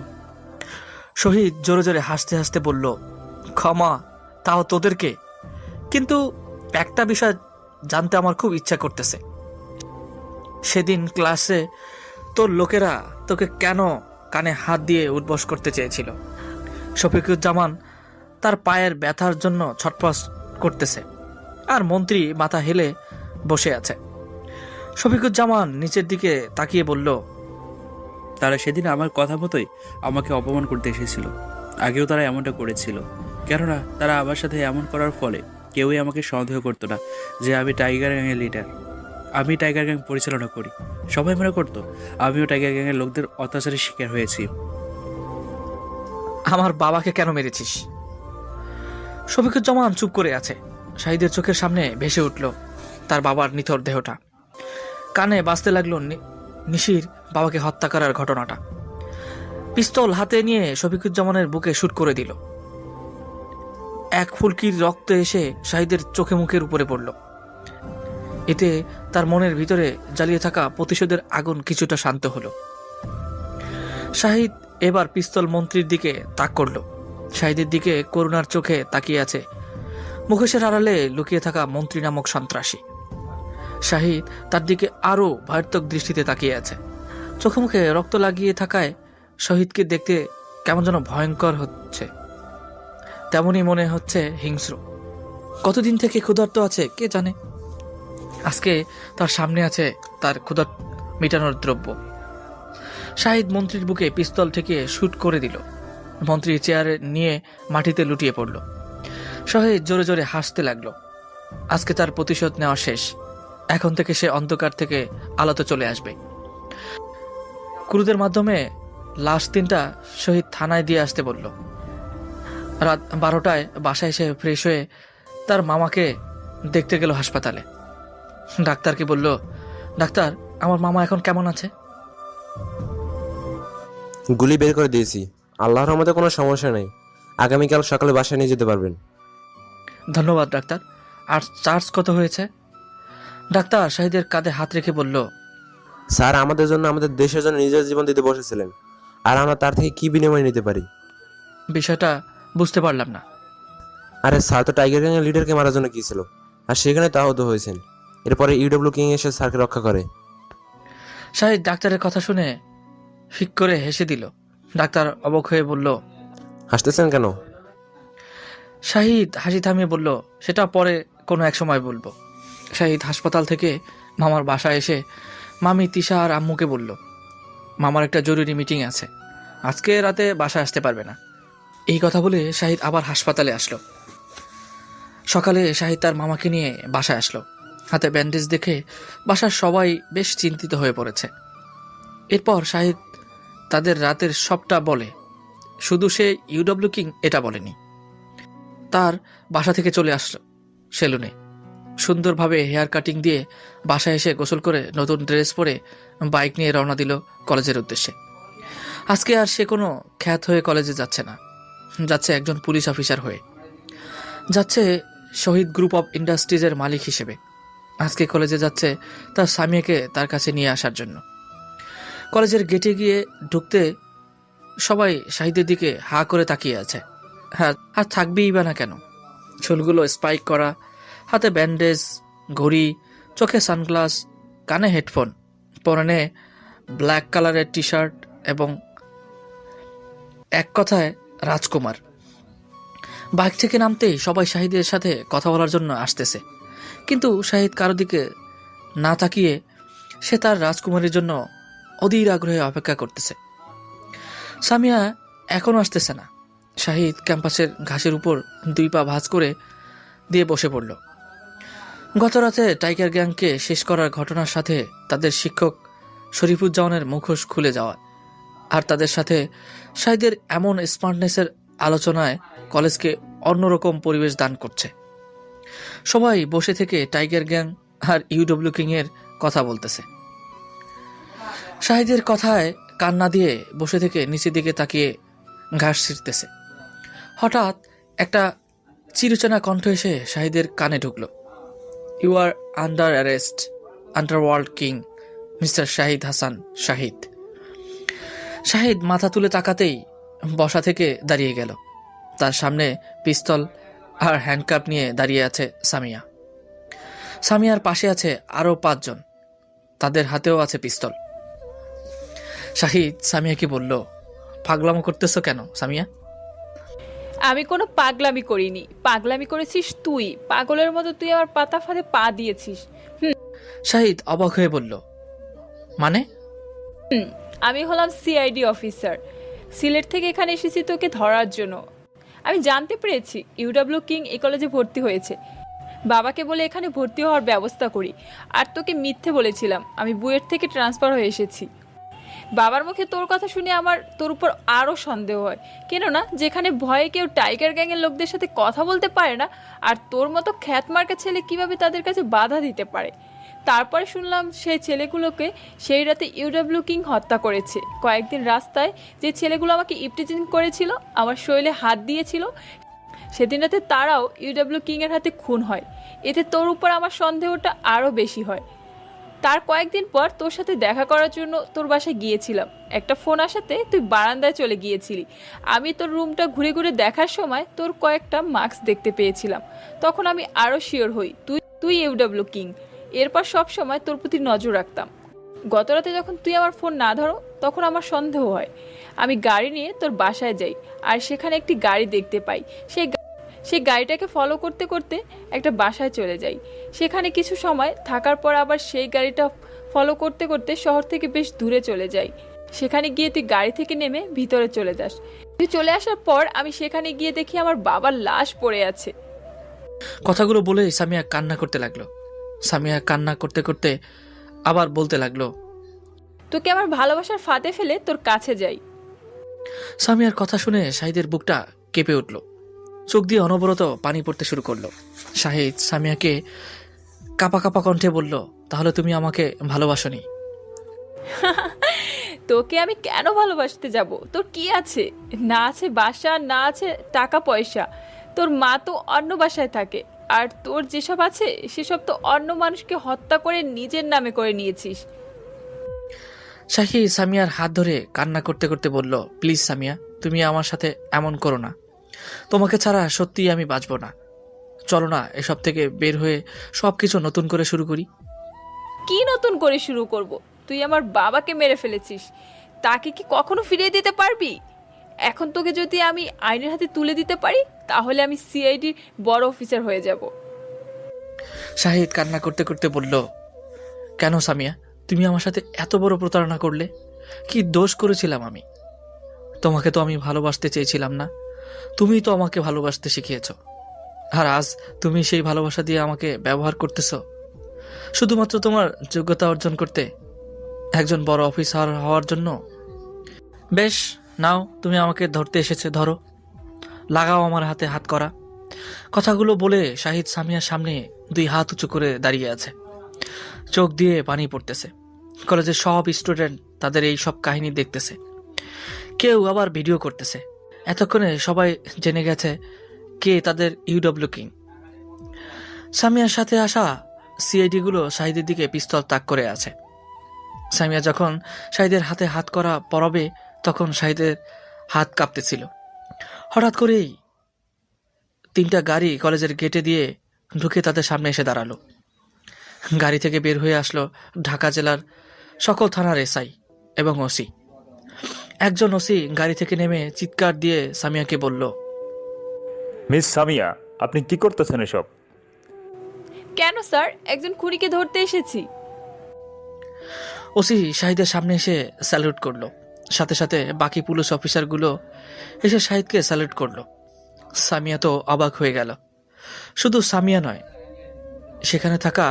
শহীদ জোরে জোরে হাসতে হাসতে বলল, ক্ষমা? তাও তোদেরকে? কিন্তু একটা বিষয় জানতে আমার খুব ইচ্ছা করতেছে। সেদিন ক্লাসে তোর লোকেরা তোকে কেন কানে হাত দিয়ে উঠবস করতে চেয়েছিল? শফিকুজ্জামান তার পায়ের ব্যথার জন্য ছটফট করতেছে, আর মন্ত্রী মাথা হেলে বসে আছে। শফিকুজ্জামান নিচের দিকে তাকিয়ে বলল, তারা সেদিন আমার কথা মতোই আমাকে অপমান করতে এসেছিল। আগেও তারা এমনটা করেছিল, কেননা তারা আমার সাথে এমন করার ফলে কেউই আমাকে সন্দেহ করতো না যে আমি টাইগার গ্যাংয়ের লিডার। আমি টাইগার গ্যাং পরিচালনা করি। সবাই মনে করতো আমিও টাইগার গ্যাংয়ের লোকদের অত্যাচারের শিকার হয়েছি। আমার বাবাকে কেন মেরেছিস? শফিকুজ্জামান চুপ করে আছে। শাহিদের চোখের সামনে ভেসে উঠল তার বাবার নিথর দেহটা। কানে বাজতে লাগলো নিশির বাবাকে হত্যা করার ঘটনাটা। পিস্তল হাতে নিয়ে শফিকুজ্জামানের বুকে শুট করে দিল। এক ফুলকির রক্ত এসে শাহিদের চোখে মুখের উপরে পড়ল। এতে তার মনের ভিতরে জ্বালিয়ে থাকা প্রতিশোধের আগুন কিছুটা শান্ত হলো। শাহিদ এবার পিস্তল মন্ত্রীর দিকে তাক করল। শাহিদের দিকে করুণার চোখে তাকিয়ে আছে মুখোশের আড়ালে লুকিয়ে থাকা মন্ত্রী নামক সন্ত্রাসী। শাহিদ তার দিকে আরো ভয়ার্থক দৃষ্টিতে তাকিয়ে আছে। চোখে মুখে রক্ত লাগিয়ে থাকায় শহীদকে দেখতে কেমন যেন ভয়ঙ্কর হচ্ছে, তেমনই মনে হচ্ছে হিংস্র। কতদিন থেকে ক্ষুধার্ত আছে কে জানে। আজকে তার সামনে আছে তার ক্ষুধা মেটানোর দ্রব্য। শাহিদ মন্ত্রীর বুকে পিস্তল থেকে শুট করে দিল। মন্ত্রী চেয়ারে নিয়ে মাটিতে লুটিয়ে পড়ল। শাহিদ জোরে জোরে হাসতে লাগলো। আজকে তার প্রতিশোধ নেওয়া শেষ। এখন থেকে সে অন্ধকার থেকে আলোতে চলে আসবে। ক্রুদের মাধ্যমে লাশ 3টা শহীদ থানায় দিয়ে আসতে বলল। রাত 12টায় বাসায় এসে ফ্রেশ হয়ে তার মামাকে দেখতে গেল হাসপাতালে। ডাক্তারকে বলল, ডাক্তার আমার মামা এখন কেমন আছে? গুলি বের করে দিয়েছি, আল্লাহর রহমতে কোনো সমস্যা নেই। আগামীকাল সকালে বাসায় নিয়ে যেতে পারবেন। ধন্যবাদ ডাক্তার। আর চার্জ কত হয়েছে? ডাক্তার শাহিদের কাঁধে হাত রেখে বলল, স্যার আমাদের জন্য, আমাদের দেশের জন্য নিজের জীবন দিতে বসেছিলেন, আর আমরা তার থেকে কি বিনিময় নিতে পারি? বিষয়টা বুঝতে পারলাম না। আরে স্যার তো টাইগার গ্যাংয়ের লিডারকে মারার জন্য গিয়েছিল, আর সেখানে তো আহত হয়েছেন। এরপরে ইউডব্লিউ কিং এসে স্যারকে রক্ষা করে। শাহিদ ডাক্তারের কথা শুনে ফিক করে হেসে দিল। ডাক্তার অবাক হয়ে বলল, হাসতেছেন কেন? শাহিদ হাসি থামিয়ে বলল, সেটা পরে কোনো এক সময় বলবো। শাহিদ হাসপাতাল থেকে মামার বাসায় এসে মামি তিশা আর আম্মুকে বলল, মামার একটা জরুরি মিটিং আছে, আজকে রাতে বাসায় আসতে পারবে না। এই কথা বলে শাহিদ আবার হাসপাতালে আসলো। সকালে শাহিদ তার মামাকে নিয়ে বাসায় আসলো। হাতে ব্যান্ডেজ দেখে বাসার সবাই বেশ চিন্তিত হয়ে পড়েছে। এরপর শাহিদ তাদের রাতের সবটা বলে, শুধু সে ইউডব্লিউ কিং এটা বলেনি। তার বাসা থেকে চলে আসলো সেলুনে। সুন্দরভাবে হেয়ার কাটিং দিয়ে বাসায় এসে গোসল করে নতুন ড্রেস পরে বাইক নিয়ে রওনা দিল কলেজের উদ্দেশ্যে। আজকে আর সে কোনো খ্যাত হয়ে কলেজে যাচ্ছে না, যাচ্ছে একজন পুলিশ অফিসার হয়ে, যাচ্ছে শহীদ গ্রুপ অফ ইন্ডাস্ট্রিজের মালিক হিসেবে। আজকে কলেজে যাচ্ছে তার স্বামীকে তার কাছে নিয়ে আসার জন্য। কলেজের গেটে গিয়ে ঢুকতে সবাই শাহিদের দিকে হা করে তাকিয়ে আছে। হ্যাঁ, আর থাকবেই বা না কেন? চুলগুলো স্পাইক করা, হাতে ব্যান্ডেজ, ঘড়ি, চোখে সানগ্লাস, কানে হেডফোন, পরনে ব্ল্যাক কালারের টি শার্ট এবং এক কথায় রাজকুমার। বাইক থেকে নামতেই সবাই শাহিদের সাথে কথা বলার জন্য আসতেছে, কিন্তু শাহিদ কারো দিকে না তাকিয়ে সে তার রাজকুমারীর জন্য অধীর আগ্রহে অপেক্ষা করতেছে। সামিয়া এখনও আসতেছে না। শাহিদ ক্যাম্পাসের ঘাসের উপর 2 পা ভাঁজ করে দিয়ে বসে পড়ল। গত রাতে টাইগার গ্যাংকে শেষ করার ঘটনার সাথে তাদের শিক্ষক শরীফুজ্জামানের মুখোশ খুলে যাওয়া আর তাদের সাথে শাহিদের এমন স্মার্টনেসের আলোচনায় কলেজকে অন্যরকম পরিবেশ দান করছে। সবাই বসে থেকে টাইগার গ্যাং আর ইউডব্লিউ কিং এর কথা বলতেছে। শাহিদের কথায় কান না দিয়ে বসে থেকে নিচের দিকে তাকিয়ে ঘাস ছিঁড়তেছে। হঠাৎ একটা চিরচেনা কণ্ঠ এসে শাহিদের কানে ঢুকল। You are under arrest, underworld king mister Shahid Hasan Shahid. Shahid মাথা তুলে তাকাতেই বসা থেকে দাঁড়িয়ে গেল। তার সামনে পিস্তল আর হ্যান্ডকাপ নিয়ে দাঁড়িয়ে আছে সামিয়া। সামিয়ার পাশে আছে আরও 5 জন, তাদের হাতেও আছে পিস্তল। শাহিদ সামিয়াকে বলল, পাগলামো করতেছো কেন সামিয়া? আমি কোনো পাগলামি করিনি, পাগলামি করেছিস তুই। পাগলের মতো তুই আমার পাতা ফাঁদে পা দিয়েছিস। শাহিদ অবাক হয়ে বলল, মানে? আমি হলাম সিআইডি অফিসার, সিলেট থেকে এখানে এসেছি তোকে ধরার জন্য। আমি জানতে পেরেছি ইউডব্লিউ কিং এই কলেজে ভর্তি হয়েছে। বাবাকে বলে এখানে ভর্তি হওয়ার ব্যবস্থা করি, আর তোকে মিথ্যে বলেছিলাম আমি বুয়েট থেকে ট্রান্সফার হয়ে এসেছি। বাবার মুখে তোর কথা শুনে আমার তোর উপর আরও সন্দেহ হয়, কেননা যেখানে ভয়ে কেউ টাইগার গ্যাংয়ের লোকদের সাথে কথা বলতে পারে না, আর তোর মতো খ্যাতমার্কা ছেলে কিভাবে তাদের কাছে বাধা দিতে পারে। তারপরে শুনলাম সেই ছেলেগুলোকে সেই রাতে ইউডব্লিউ কিং হত্যা করেছে। কয়েকদিন রাস্তায় যে ছেলেগুলো আমাকে ইপটিজিং করেছিল, আমার শরীরে হাত দিয়েছিল, সেদিন রাতে তারাও ইউডব্লিউ কিংয়ের হাতে খুন হয়। এতে তোর উপর আমার সন্দেহটা আরও বেশি হয়। তার কয়েকদিন পর তোর সাথে দেখা করার জন্য তোর বাসায় গিয়েছিলাম। একটা ফোন আসাতে তুই বারান্দায় চলে গিয়েছিলি। আমি তোর রুমটা ঘুরে ঘুরে দেখার সময় তোর কয়েকটা মাস্ক দেখতে পেয়েছিলাম। তখন আমি আরও শিওর হই তুই ইউডব্লিউ কিং। এরপর সব সময় তোর প্রতি নজর রাখতাম। গতরাতে যখন তুই আমার ফোন না ধরো তখন আমার সন্দেহ হয়। আমি গাড়ি নিয়ে তোর বাসায় যাই, আর সেখানে একটি গাড়ি দেখতে পাই। সেই গাড়িটাকে ফলো করতে করতে একটা বাসায় চলে যাই। সেখানে কিছু সময় থাকার পর আবার সেই গাড়িটা ফলো করতে করতে শহর থেকে বেশ দূরে চলে যাই। সেখানে গিয়ে তুই গাড়ি থেকে নেমে ভিতরে চলে যাস। তুই চলে আসার পর আমি সেখানে গিয়ে দেখি আমার বাবার লাশ পড়ে আছে। কথাগুলো বলে সামিয়া কান্না করতে লাগলো। সামিয়া কান্না করতে করতে আবার বলতে লাগলো, তোকে আমার ভালোবাসার ফাঁদে ফেলে তোর কাছে যাই। সামিয়ার কথা শুনে শাহিদের বুকটা কেঁপে উঠল, চোখ দিয়ে অনবরত পানি পড়তে শুরু করলো। শাহিদ সামিয়াকে কাপা কাপা কণ্ঠে বলল, তাহলে তুমি আমাকে ভালোবাসোনি? তোকে আমি কেন ভালোবাসতে যাব? তোর কি আছে? না আছে বাসা, না আছে টাকা পয়সা। তোর মা তো অন্য বাসায় থাকে, আর তোর যেসব আছে সেসব তো অন্য মানুষকে হত্যা করে নিজের নামে করে নিয়েছিস। শাহিদ সামিয়ার হাত ধরে কান্না করতে করতে বলল, প্লিজ সামিয়া, তুমি আমার সাথে এমন করো না। তোমাকে ছাড়া সত্যিই আমি বাঁচব না। চলো না এসব থেকে বের হয়ে সবকিছু নতুন করে শুরু করি। কি নতুন করে শুরু করব? তুই আমার বাবাকে মেরে ফেলেছিস, তাকে কি কখনো ফিরিয়ে দিতে পারবি? এখন তোকে যদি আমি আইনের হাতে তুলে দিতে পারি তাহলে আমি সিআইডির বড় অফিসার হয়ে যাব। শাহিদ কান্না করতে করতে বলল, কেন সামিয়া, তুমি আমার সাথে এত বড় প্রতারণা করলে? কি দোষ করেছিলাম আমি? তোমাকে তো আমি ভালোবাসতে চেয়েছিলাম না, তুমি তো আমাকে ভালোবাসতে শিখিয়েছ। আর আজ তুমি সেই ভালোবাসা দিয়ে আমাকে ব্যবহার করতেছ শুধুমাত্র তোমার যোগ্যতা অর্জন করতে, একজন বড় অফিসার হওয়ার জন্য। বেশ, নাও, তুমি আমাকে ধরতে এসেছে, ধরো, লাগাও আমার হাতে হাত করা। কথাগুলো বলে শাহিদ সামিয়ার সামনে 2 হাত উঁচু করে দাঁড়িয়ে আছে। চোখ দিয়ে পানি পড়তেছে। কলেজের সব স্টুডেন্ট তাদের এই সব কাহিনী দেখতেছে, কেউ আবার ভিডিও করতেছে। এতক্ষণে সবাই জেনে গেছে কে তাদের ইউডব্লিউ কিং। সামিয়ার সাথে আসা সিআইডি গুলো শাহিদের দিকে পিস্তল তাক করে আছে। সামিয়া যখন শাহিদের হাতে হাত করা পরাবে তখন শাহিদের হাত কাঁপতেছিল। হঠাৎ করেই 3টা গাড়ি কলেজের গেটে দিয়ে ঢুকে তাদের সামনে এসে দাঁড়ালো। গাড়ি থেকে বের হয়ে আসলো ঢাকা জেলার সকল থানার এসআই এবং ওসি। একজন ওসি গাড়ি থেকে নেমে চিৎকার দিয়ে সামিয়াকে বলল, মিস সামিয়া, আপনি কি করতেছেন এসব? কেন স্যার, একজন খুনিকে ধরতে এসেছি। ওসি শাহিদের সামনে এসে স্যালুট করলো। সাথে সাথে বাকি পুলিশ অফিসারগুলো এসে শাহিদকে স্যালুট করলো। সামিয়া তো অবাক হয়ে গেল। শুধু সামিয়া নয়, সেখানে থাকা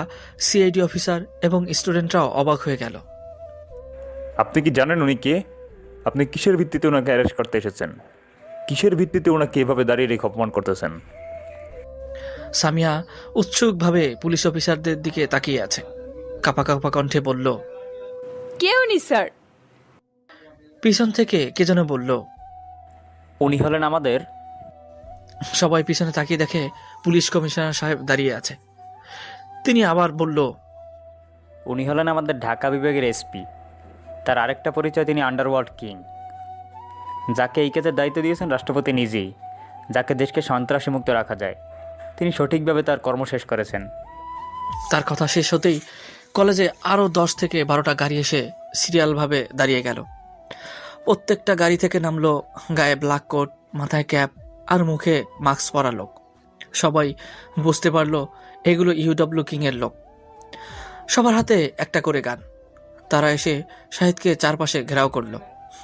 সিআইডি অফিসার এবং স্টুডেন্টরাও অবাক হয়ে গেল। আপনি কি জানেন উনি কে? আপনি কিসের ভিত্তিতে ওনাকে অ্যারেস্ট করতে এসেছেন? কিসের ভিত্তিতে ওনাকে এভাবে দাঁড়িয়ে রেখে অপমান করতেছেন? সামিয়া উৎসুকভাবে পুলিশ অফিসারদের দিকে তাকিয়ে আছে। কাঁপা কাঁপা কণ্ঠে বলল, কেউ নি স্যার। পিছন থেকে কে যেন বলল। উনি হলেন আমাদের। সবাই পিছনে তাকিয়ে দেখে পুলিশ কমিশনার সাহেব দাঁড়িয়ে আছে। তিনি আবার বলল, উনি হলেন আমাদের ঢাকা বিভাগের এসপি। তার আরেকটা পরিচয়, তিনি আন্ডারওয়ার্ল্ড কিং, যাকে এই কাজের দায়িত্ব দিয়েছেন রাষ্ট্রপতি নিজেই, যাকে দেশকে সন্ত্রাসী মুক্ত রাখা যায়। তিনি সঠিকভাবে তার কর্ম শেষ করেছেন। তার কথা শেষ হতেই কলেজে আরও 10 থেকে 12টা গাড়ি এসে সিরিয়ালভাবে দাঁড়িয়ে গেল। প্রত্যেকটা গাড়ি থেকে নামলো গায়ে ব্ল্যাক কোট, মাথায় ক্যাপ আর মুখে মাস্ক পরা লোক। সবাই বুঝতে পারলো এগুলো ইউডব্লিউ কিং এর লোক। সবার হাতে একটা করে গান। তারা এসে শাহিদকে চারপাশে ঘেরাও করলো,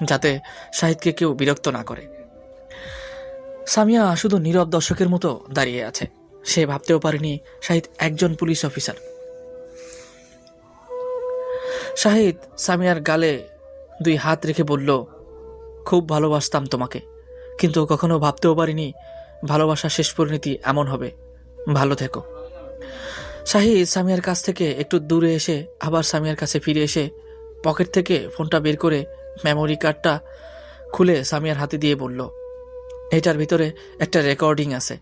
যাতে শাহিদকে কেউ বিরক্ত না করে। সামিয়া শুধু নীরব দর্শকের মতো দাঁড়িয়ে আছে। সে ভাবতেও পারেনি শাহিদ একজন পুলিশ অফিসার। শাহিদ সামিয়ার গালে 2 হাত রেখে বলল, খুব ভালোবাসতাম তোমাকে, কিন্তু কখনো ভাবতেও পারিনি ভালোবাসার শেষ পরিণতি এমন হবে। ভালো থেকো। শাহিদ সামিয়ার কাছ থেকে একটু দূরে এসে আবার সামিয়ার কাছে ফিরে এসে পকেট থেকে ফোনটা বের করে মেমোরি কার্ডটা খুলে সামিয়ার হাতে দিয়ে বলল, এটার ভিতরে একটা রেকর্ডিং আছে,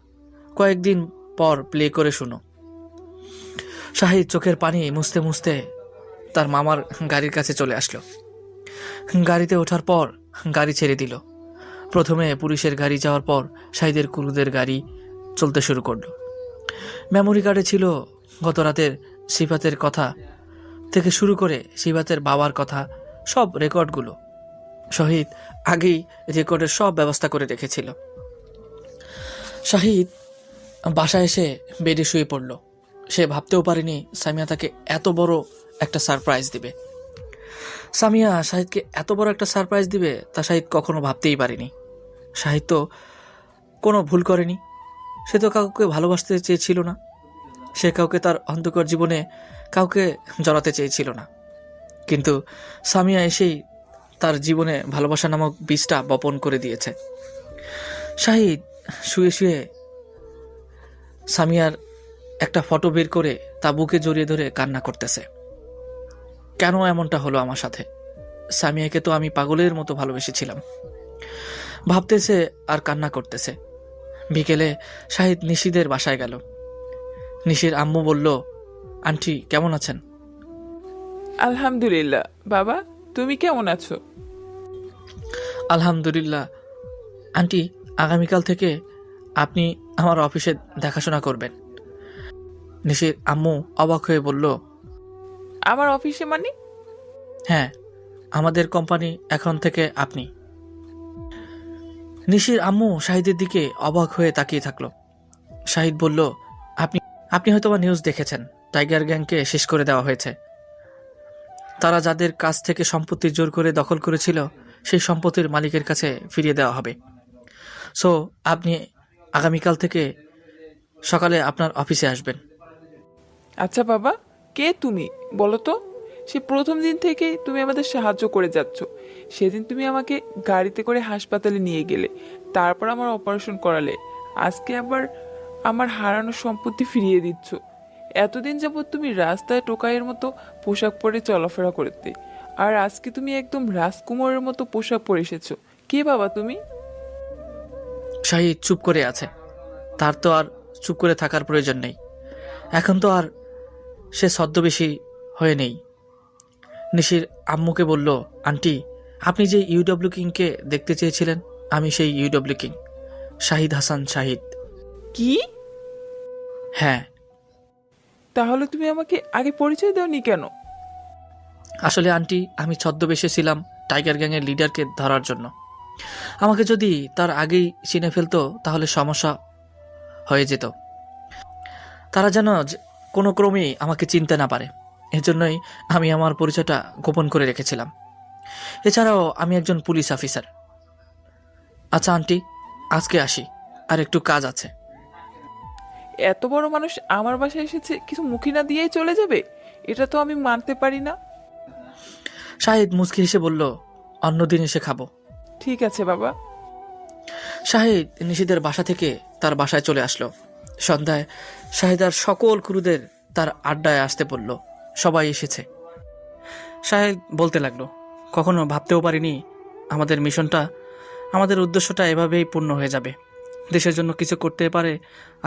কয়েকদিন পর প্লে করে শুনো। শাহিদ চোখের পানি মুছতে মুছতে তার মামার গাড়ির কাছে চলে আসলো। গাড়িতে ওঠার পর গাড়ি ছেড়ে দিল। প্রথমে পুলিশের গাড়ি যাওয়ার পর শাহিদের কুরুদের গাড়ি চলতে শুরু করলো। মেমোরি কার্ডে ছিল গত রাতের সিফাতের কথা থেকে শুরু করে সিফাতের বাবার কথা, সব রেকর্ডগুলো। শহীদ আগেই রেকর্ডের সব ব্যবস্থা করে রেখেছিল। শাহিদ বাসায় এসে বেডে শুয়ে পড়ল। সে ভাবতেও পারেনি সামিয়া তাকে এত বড় একটা সারপ্রাইজ দিবে। সামিয়া শাহিদকে এত বড় একটা সারপ্রাইজ দিবে তা শাহিদ কখনো ভাবতেই পারেনি। শাহিদ তো কোনো ভুল করেনি। সে তো কাউকে ভালোবাসতে চেয়েছিল না। সে কাউকে তার অন্ধকার জীবনে কাউকে জড়াতে চেয়েছিল না। কিন্তু সামিয়া এসেই তার জীবনে ভালোবাসা নামক বীজটা বপন করে দিয়েছে। শাহিদ শুয়ে শুয়ে সামিয়ার একটা ফটো বের করে তা বুকে জড়িয়ে ধরে কান্না করতেছে। কেন এমনটা হলো আমার সাথে? সামিয়াকে তো আমি পাগলের মতো ভালোবেসেছিলাম ভাবতেছে আর কান্না করতেছে। বিকেলে শাহিদ নিশিদের বাসায় গেল। নিশির আম্মু বলল, আন্টি কেমন আছেন? আলহামদুলিল্লাহ। বাবা, তুমি কেমন আছো? আলহামদুলিল্লাহ। আন্টি, আগামীকাল থেকে আপনি আমার অফিসে দেখাশোনা করবেন। নিশির আম্মু অবাক হয়ে বলল, আমার অফিসে মানে? হ্যাঁ, আমাদের কোম্পানি এখন থেকে আপনি। নিশির আম্মু শাহিদের দিকে অবাক হয়ে তাকিয়ে থাকলো। শাহিদ বলল, আপনি হয়তো বা নিউজ দেখেছেন, টাইগার গ্যাংকে শেষ করে দেওয়া হয়েছে। তারা যাদের কাছ থেকে সম্পত্তি জোর করে দখল করেছিল সেই সম্পত্তির মালিকের কাছে ফিরিয়ে দেওয়া হবে। সো আপনি আগামীকাল থেকে সকালে আপনার অফিসে আসবেন। আচ্ছা বাবা, কে তুমি বলো তো? সে প্রথম দিন থেকে তুমি আমাদের সাহায্য করে যাচ্ছ। সেদিন তুমি আমাকে গাড়িতে করে হাসপাতালে নিয়ে গেলে, তারপর আমার অপারেশন করালে, আজকে আবার আমার হারানো সম্পত্তি ফিরিয়ে দিচ্ছ। এতদিন যাবৎ তুমি রাস্তায় টোকাইয়ের মতো পোশাক পরে চলাফেরা করতে, আর আজকে তুমি একদম রাজকুমারের মতো পোশাক পরে এসেছো। কে বাবা তুমি? শাহিদ চুপ করে আছে। তার তো আর চুপ করে থাকার প্রয়োজন নেই। এখন তো আর সে ছদ্মবেশী হয়ে নেই। নিশির আম্মুকে বলল, আন্টি, আপনি যে ইউডব্লিউ কিংকে দেখতে চেয়েছিলেন, আমি সেই ইউডব্লিউ কিং, শাহিদ হাসান শাহিদ। কি? হ্যাঁ। তাহলে তুমি আমাকে আগে পরিচয় দাওনি কেন? আসলে আন্টি, আমি ছদ্মবেশে ছিলাম টাইগার গ্যাংয়ের লিডারকে ধরার জন্য। আমাকে যদি তার আগেই চিনে ফেলতো তাহলে সমস্যা হয়ে যেত। তারা যেন কোনো ক্রমেই আমাকে চিনতে না পারে, এজন্যই আমি আমার পরিচয়টা গোপন করে রেখেছিলাম। এছাড়াও আমি একজন পুলিশ অফিসার। আচ্ছা আন্টি, আজকে আসি, আর একটু কাজ আছে। এত বড় মানুষ আমার বাসায় এসেছে, কিছু মুখি না দিয়েই চলে যাবে? এটা তো আমি মানতে পারি না। শাহিদ মুচকি হেসে বলল, অন্যদিন এসে খাবো। ঠিক আছে বাবা। শাহিদ নিশিদের বাসা থেকে তার বাসায় চলে আসলো। সন্ধ্যায় শাহিদার সকল ক্রুদের তার আড্ডায় আসতে বলল। সবাই এসেছে। শাহিদ বলতে লাগলো, কখনো ভাবতেও পারিনি আমাদের মিশনটা, আমাদের উদ্দেশ্যটা এভাবেই পূর্ণ হয়ে যাবে। দেশের জন্য কিছু করতে পারে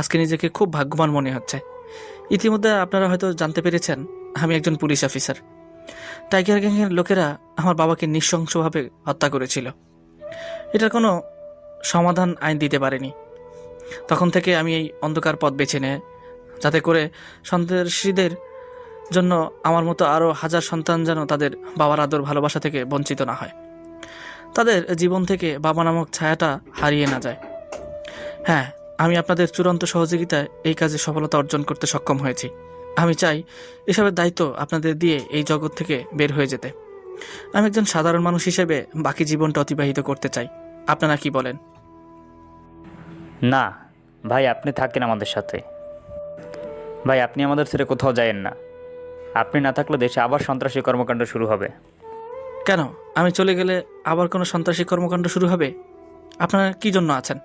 আজকে নিজেকে খুব ভাগ্যবান মনে হচ্ছে। ইতিমধ্যে আপনারা হয়তো জানতে পেরেছেন আমি একজন পুলিশ অফিসার। টাইগার গ্যাংয়ের লোকেরা আমার বাবাকে নৃশংসভাবে হত্যা করেছিল। এটার কোনো সমাধান আইন দিতে পারেনি। তখন থেকে আমি এই অন্ধকার পথ বেছে নেয়, যাতে করে সন্ত্রাসীদের জন্য আমার মতো আরও হাজার সন্তান যেন তাদের বাবার আদর ভালোবাসা থেকে বঞ্চিত না হয়, তাদের জীবন থেকে বাবা নামক ছায়াটা হারিয়ে না যায়। হ্যাঁ, আমি আপনাদের চূড়ান্ত সহযোগিতায় এই কাজে সফলতা অর্জন করতে সক্ষম হয়েছি। আমি চাই এসবের দায়িত্ব আপনাদের দিয়ে এই জগৎ থেকে বের হয়ে যেতে। আমি একজন সাধারণ মানুষ হিসেবে বাকি জীবনটা অতিবাহিত করতে চাই। আপনারা কি বলেন? না ভাই, আপনি থাকেন আমাদের সাথে। ভাই, আপনি আমাদের ছেড়ে কোথাও যায়েন না। আপনি না থাকলে দেশে আবার সন্ত্রাসী কর্মকাণ্ড শুরু হবে। কেন? আমি চলে গেলে আবার কোনো সন্ত্রাসী কর্মকাণ্ড শুরু হবে? আপনারা কি জন্য আছেন?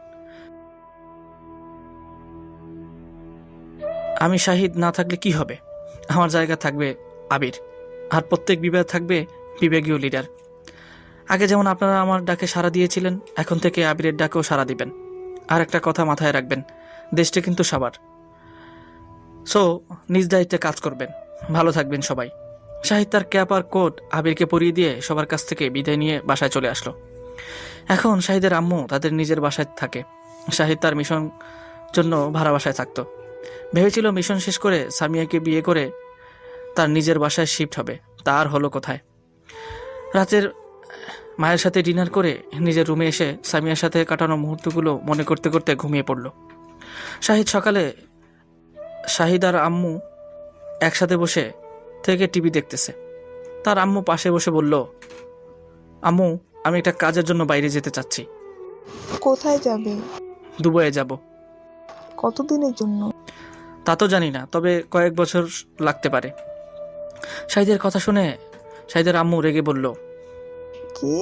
আমি শাহিদ না থাকলে কি হবে? আমার জায়গা থাকবে আবির, আর প্রত্যেক বিভাগে থাকবে বিভাগীয় লিডার। আগে যেমন আপনারা আমার ডাকে সাড়া দিয়েছিলেন, এখন থেকে আবিরের ডাকেও সাড়া দিবেন। আর একটা কথা মাথায় রাখবেন, দেশটা কিন্তু সবার। সো নিজ দায়িত্বে কাজ করবেন। ভালো থাকবেন সবাই। শাহিদ তার ক্যাপ আর কোট আবিরকে পরিয়ে দিয়ে সবার কাছ থেকে বিদায় নিয়ে বাসায় চলে আসলো। এখন শাহিদের আম্মু তাদের নিজের বাসায় থাকে। শাহিদ তার মিশন জন্য ভাড়া বাসায় থাকতো। ভেবেছিল মিশন শেষ করে সামিয়াকে বিয়ে করে তার নিজের বাসায় শিফট হবে। তার হলো কোথায়? রাতের মায়ের সাথে ডিনার করে নিজের রুমে এসে সামিয়ার সাথে কাটানো মুহূর্তগুলো মনে করতে করতে ঘুমিয়ে পড়ল। শাহিদ সকালে শাহিদ আর আম্মু একসাথে বসে থেকে টিভি দেখতেছে। তার আম্মু পাশে বসে বলল, আম্মু, আমি একটা কাজের জন্য বাইরে যেতে চাচ্ছি। কোথায় যাবে? দুবাইয়ে যাব। কতদিনের জন্য? তা তো জানি না, তবে কয়েক বছর লাগতে পারে। শাহিদের কথা শুনে শাহিদের আম্মু রেগে বলল, কি?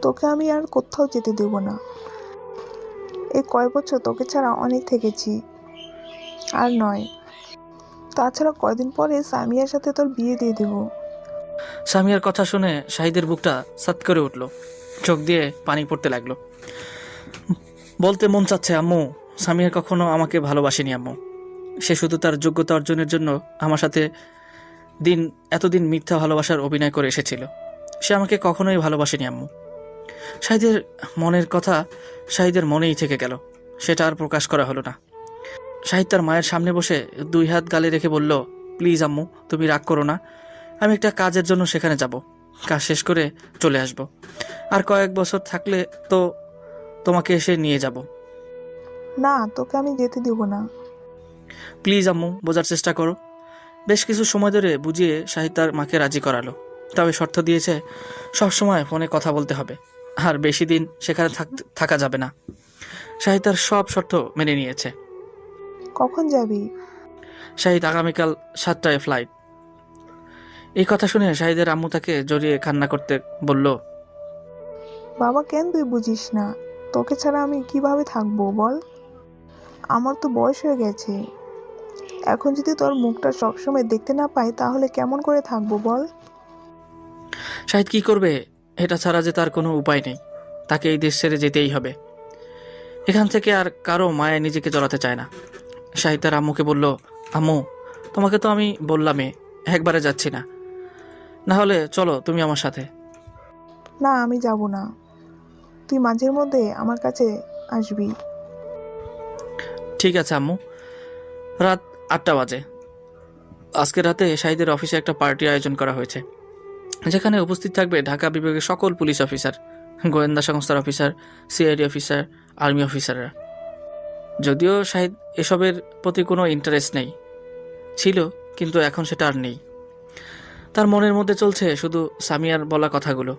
তোকে আমি আর কোথাও যেতে দেব না। এই কয় বছর তোকে ছাড়া অনেক থেকেছি, আর নয়। তাছাড়া কয়দিন পরে সামিয়ার সাথে তোর বিয়ে দিয়ে দেব। সামিয়ার কথা শুনে শাহিদের বুকটা সাত করে উঠল, চোখ দিয়ে পানি পড়তে লাগলো। বলতে মন চাচ্ছে, আম্মু, সামিয়ার কখনো আমাকে ভালোবাসেনি আম্মু। সে শুধু তার যোগ্যতা অর্জনের জন্য আমার সাথে এতদিন মিথ্যা ভালোবাসার অভিনয় করে এসেছিল। সে আমাকে কখনোই ভালোবাসেনি আম্মু। শাহিদের মনের কথা শাহিদের মনেই থেকে গেল, সেটা আর প্রকাশ করা হলো না। শাহিদ তার মায়ের সামনে বসে দুই হাত গালে রেখে বলল, প্লিজ আম্মু, তুমি রাগ করো না। আমি একটা কাজের জন্য সেখানে যাব, কাজ শেষ করে চলে আসব। আর কয়েক বছর থাকলে তো তোমাকে এসে নিয়ে যাব। না, তোকে আমি যেতে দেব না। প্লিজ আম্মু, বোঝার চেষ্টা করো। বেশ কিছু সময় ধরে বুঝিয়ে শাহিদ তার মাকে রাজি করালো, তবে শর্ত দিয়েছে সবসময় ফোনে কথা বলতে হবে, আর বেশি দিন সেখানে থাকা যাবে না। শাহিদ তার সব শর্ত মেনে নিয়েছে। কখন যাবি? শাহিদ আগামীকাল 7টায় ফ্লাইট। এই কথা শুনে শাহিদের আম্মু তাকে জড়িয়ে কান্না করতে বলল, বাবা, কেন তুই বুঝিস না? তোকে ছাড়া আমি কিভাবে থাকবো বল? আমার তো বয়স হয়ে গেছে। এখন যদি তোর মুখটা সবসময় দেখতে না পাই তাহলে কেমন করে থাকবো বল? শাহিদ কি করবে? এটা ছাড়া যে তার কোনো উপায় নেই। তাকে এই দেশ ছেড়ে যেতেই হবে। এখান থেকে আর কারো মায়ায় নিজেকে জড়াতে চায় না। শাহিদ তার আম্মুকে বলল, আম্মু, তোমাকে তো আমি বললামই, একবারে যাচ্ছি না, না হলে চলো তুমি আমার সাথে। না, আমি যাব না। তুই মাঝের মধ্যে আমার কাছে আসবি। ঠিক আছে আম্মু। রাত 8টা বাজে। আজকে রাতে শাহিদের অফিসে একটা পার্টির আয়োজন করা হয়েছে, যেখানে উপস্থিত থাকবে ঢাকা বিভাগের সকল পুলিশ অফিসার, গোয়েন্দা সংস্থার অফিসার, সিআইডি অফিসার, আর্মি অফিসাররা। যদিও শাহিদ এসবের প্রতি কোনো ইন্টারেস্ট নেই, ছিল, কিন্তু এখন সেটা আর নেই। তার মনের মধ্যে চলছে শুধু সামিয়ার বলা কথাগুলো,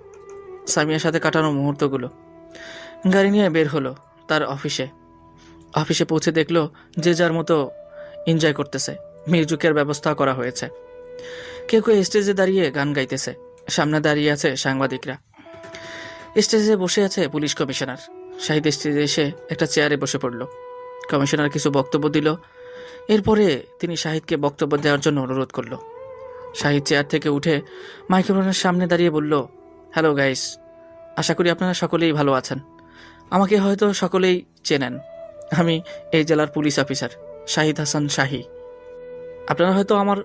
সামিয়ার সাথে কাটানো মুহূর্তগুলো। গাড়ি নিয়ে বের হলো তার অফিসে পৌঁছে দেখলো যে যার মতো এনজয় করতেছে। মিউজিকের ব্যবস্থা করা হয়েছে। কেউ কেউ স্টেজে দাঁড়িয়ে গান গাইতেছে। সামনে দাঁড়িয়ে আছে সাংবাদিকরা। স্টেজে বসে আছে পুলিশ কমিশনার। শাহিদ স্টেজে এসে একটা চেয়ারে বসে পড়ল। কমিশনার কিছু বক্তব্য দিল। এরপরে তিনি শাহিদকে বক্তব্য দেওয়ার জন্য অনুরোধ করল। শাহিদ চেয়ার থেকে উঠে মাইক্রোফোনের সামনে দাঁড়িয়ে বলল, হ্যালো গাইস, আশা করি আপনারা সকলেই ভালো আছেন। আমাকে হয়তো সকলেই চেনেন। আমি এই জেলার পুলিশ অফিসার শাহিদ হাসান শাহী। আপনারা হয়তো আমার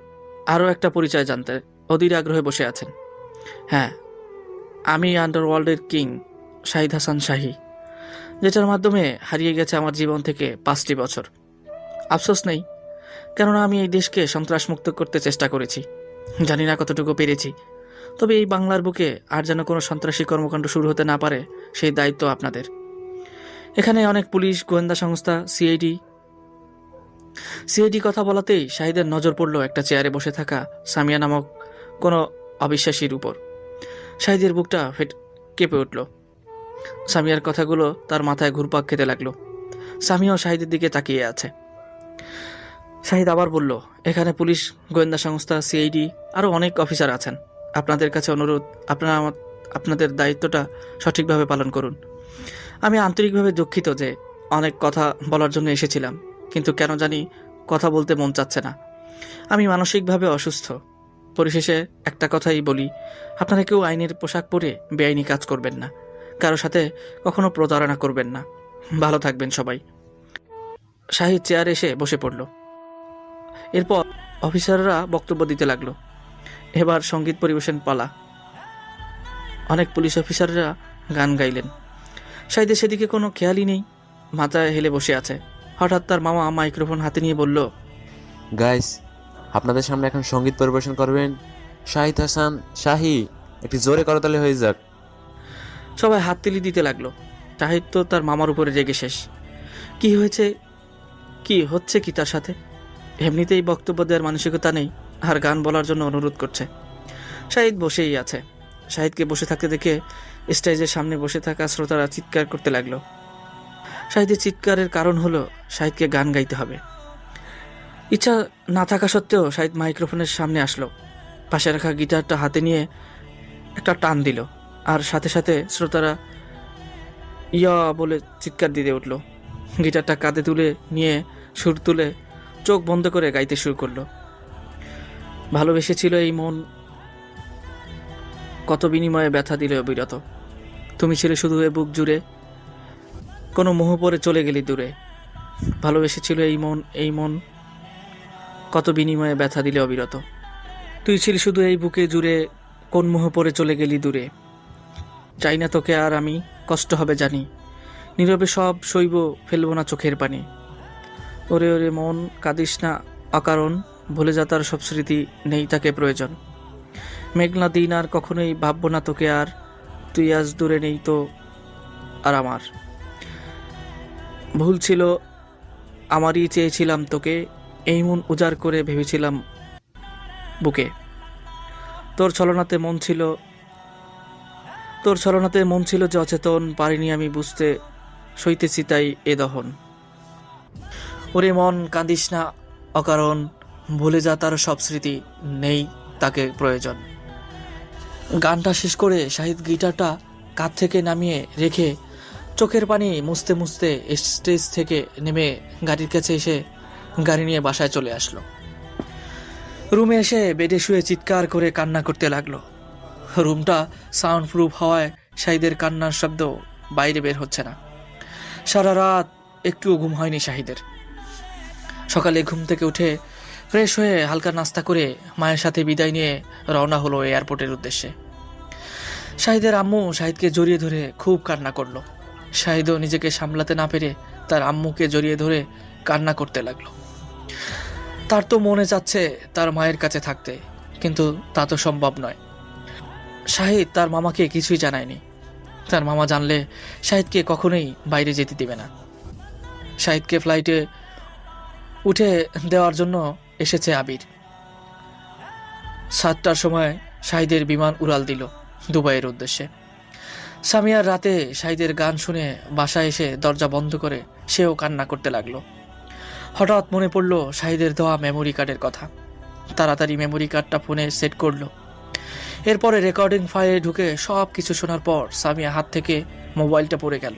আরও একটা পরিচয় জানতে অধীর আগ্রহে বসে আছেন। হ্যাঁ, আমি আন্ডারওয়ার্ল্ডের কিং শাহিদ হাসান শাহী, যেটার মাধ্যমে হারিয়ে গেছে আমার জীবন থেকে 5টি বছর। আফসোস নেই, কেননা আমি এই দেশকে সন্ত্রাসমুক্ত করতে চেষ্টা করেছি। জানি না কতটুকু পেরেছি, তবে এই বাংলার বুকে আর যেন কোনো সন্ত্রাসী কর্মকাণ্ড শুরু হতে না পারে, সেই দায়িত্ব আপনাদের। এখানে অনেক পুলিশ, গোয়েন্দা সংস্থা, সিআইডি কথা বলাতেই শাহিদের নজর পড়ল একটা চেয়ারে বসে থাকা সামিয়া নামক কোনো অবিশ্বাসীর উপর। শাহিদের বুকটা কেঁপে উঠল। সামিয়ার কথাগুলো তার মাথায় ঘুরপাক খেতে লাগলো। সামিয়াও শাহিদের দিকে তাকিয়ে আছে। শাহিদ আবার বলল, এখানে পুলিশ, গোয়েন্দা সংস্থা, সিআইডি আরও অনেক অফিসার আছেন। আপনাদের কাছে অনুরোধ, আপনারা আপনাদের দায়িত্বটা সঠিকভাবে পালন করুন। আমি আন্তরিকভাবে দুঃখিত যে অনেক কথা বলার জন্য এসেছিলাম, কিন্তু কেন জানি কথা বলতে মন চাচ্ছে না। আমি মানসিকভাবে অসুস্থ। পরিশেষে একটা কথাই বলি, আপনারা কেউ আইনের পোশাক পরে বেআইনি কাজ করবেন না, কারো সাথে কখনো প্রতারণা করবেন না। ভালো থাকবেন সবাই। শাহিদ চেয়ারে এসে বসে পড়ল। এরপর অফিসাররা বক্তব্য দিতে লাগলো। এবার সঙ্গীত পরিবেশন পালা। অনেক পুলিশ অফিসাররা গান গাইলেন। শাহিদের সেদিকে কোনো খেয়ালই নেই, মাথায় হেলে বসে আছে। হঠাৎ তার মামা মাইক্রোফোন হাতে নিয়ে বলল, গাইস, আপনাদের সামনে এখন সঙ্গীত পরিবেশন করবেন শাহিদ হাসান শাহী। একটি জোরে করতালি হয়ে যাক। সবাই হাততালি দিতে লাগলো। শাহিদ তো তার মামার উপরে জেগে শেষ। কি হয়েছে, কি হচ্ছে কি তার সাথে? এমনিতেই বক্তব্য দেওয়ার মানসিকতা নেই, আর গান বলার জন্য অনুরোধ করছে। শাহিদ বসেই আছে। শাহিদকে বসে থাকতে দেখে স্টেজের সামনে বসে থাকা শ্রোতারা চিৎকার করতে লাগলো। শাহিদের চিৎকারের কারণ হলো শাহিদকে গান গাইতে হবে। ইচ্ছা না থাকা সত্ত্বেও শাহিদ মাইক্রোফোনের সামনে আসলো। পাশে রাখা গিটারটা হাতে নিয়ে একটা টান দিল, আর সাথে সাথে শ্রোতারা ইয়া বলে চিৎকার দিতে উঠল। গিটারটা কাঁধে তুলে নিয়ে সুর তুলে চোখ বন্ধ করে গাইতে শুরু করলো। ভালোবেসেছিল এই মন, কত বিনিময়ে ব্যথা দিলে অবিরত। তুমি ছিলে শুধু এ বুক জুড়ে, কোনো মোহ পরে চলে গেলি দূরে। ভালোবেসেছিল এই মন কত বিনিময়ে ব্যথা দিলে অবিরত। তুই ছিলি শুধু এই বুকে জুড়ে, কোন মোহ পরে চলে গেলি দূরে। চাই না তোকে আর আমি, কষ্ট হবে জানি, নীরবে সব সইব, ফেলবো না চোখের পানি। ওরে ওরে মন, কাঁদিস না অকারণ, ভুলে যা তার সব স্মৃতি, নেই তাকে প্রয়োজন। মেঘনা দিন আর কখনোই ভাববো না তোকে আর, তুই আজ দূরে নেই তো আর আমার। ভুল ছিল আমারই, চেয়েছিলাম তোকে, এই মন উজাড় করে ভেবেছিলাম বুকে। তোর ছলনাতে মন ছিল যে অচেতন, পারিনি আমি বুঝতে, সইতেছি তাই এ দহন। ওরে মন, কাঁদিস না অকারণ, ভুলে যা তার সব স্মৃতি, নেই তাকে প্রয়োজন। গানটা শেষ করে শাহিদ গিটারটা কাঁধ থেকে নামিয়ে রেখে চোখের পানি মুছতে মুছতে স্টেজ থেকে নেমে গাড়ির কাছে এসে গাড়ি নিয়ে বাসায় চলে আসলো। রুমে এসে বেডে শুয়ে চিৎকার করে কান্না করতে লাগলো। রুমটা সাউন্ড প্রুফ হওয়ায় শাহিদের কান্নার শব্দ বাইরে বের হচ্ছে না। সারা রাত একটুও ঘুম হয়নি শাহিদের। সকালে ঘুম থেকে উঠে ফ্রেশ হয়ে হালকা নাস্তা করে মায়ের সাথে বিদায় নিয়ে রওনা হলো এয়ারপোর্টের উদ্দেশ্যে। শাহিদের আম্মু শাহিদকে জড়িয়ে ধরে খুব কান্না করলো। শাহিদও নিজেকে সামলাতে না পেরে তার আম্মুকে জড়িয়ে ধরে কান্না করতে লাগলো। তার তো মনে চাচ্ছে তার মায়ের কাছে থাকতে, কিন্তু তা তো সম্ভব নয়। শাহিদ তার মামাকে কিছুই জানায়নি। তার মামা জানলে শাহিদকে কখনোই বাইরে যেতে দেবে না। শাহিদকে ফ্লাইটে উঠে দেওয়ার জন্য এসেছে আবির। 7টার সময় শাহিদের বিমান উড়াল দিল দুবাইয়ের উদ্দেশ্যে। সামিয়ার রাতে শাহিদের গান শুনে বাসায় এসে দরজা বন্ধ করে সেও কান্না করতে লাগলো। হঠাৎ মনে পড়ল শাহিদের দেওয়া মেমোরি কার্ডের কথা। তাড়াতাড়ি মেমোরি কার্ডটা ফোনে সেট করলো। এরপরে রেকর্ডিং ফাইলে ঢুকে সব কিছু শোনার পর সামিয়া হাত থেকে মোবাইলটা পড়ে গেল।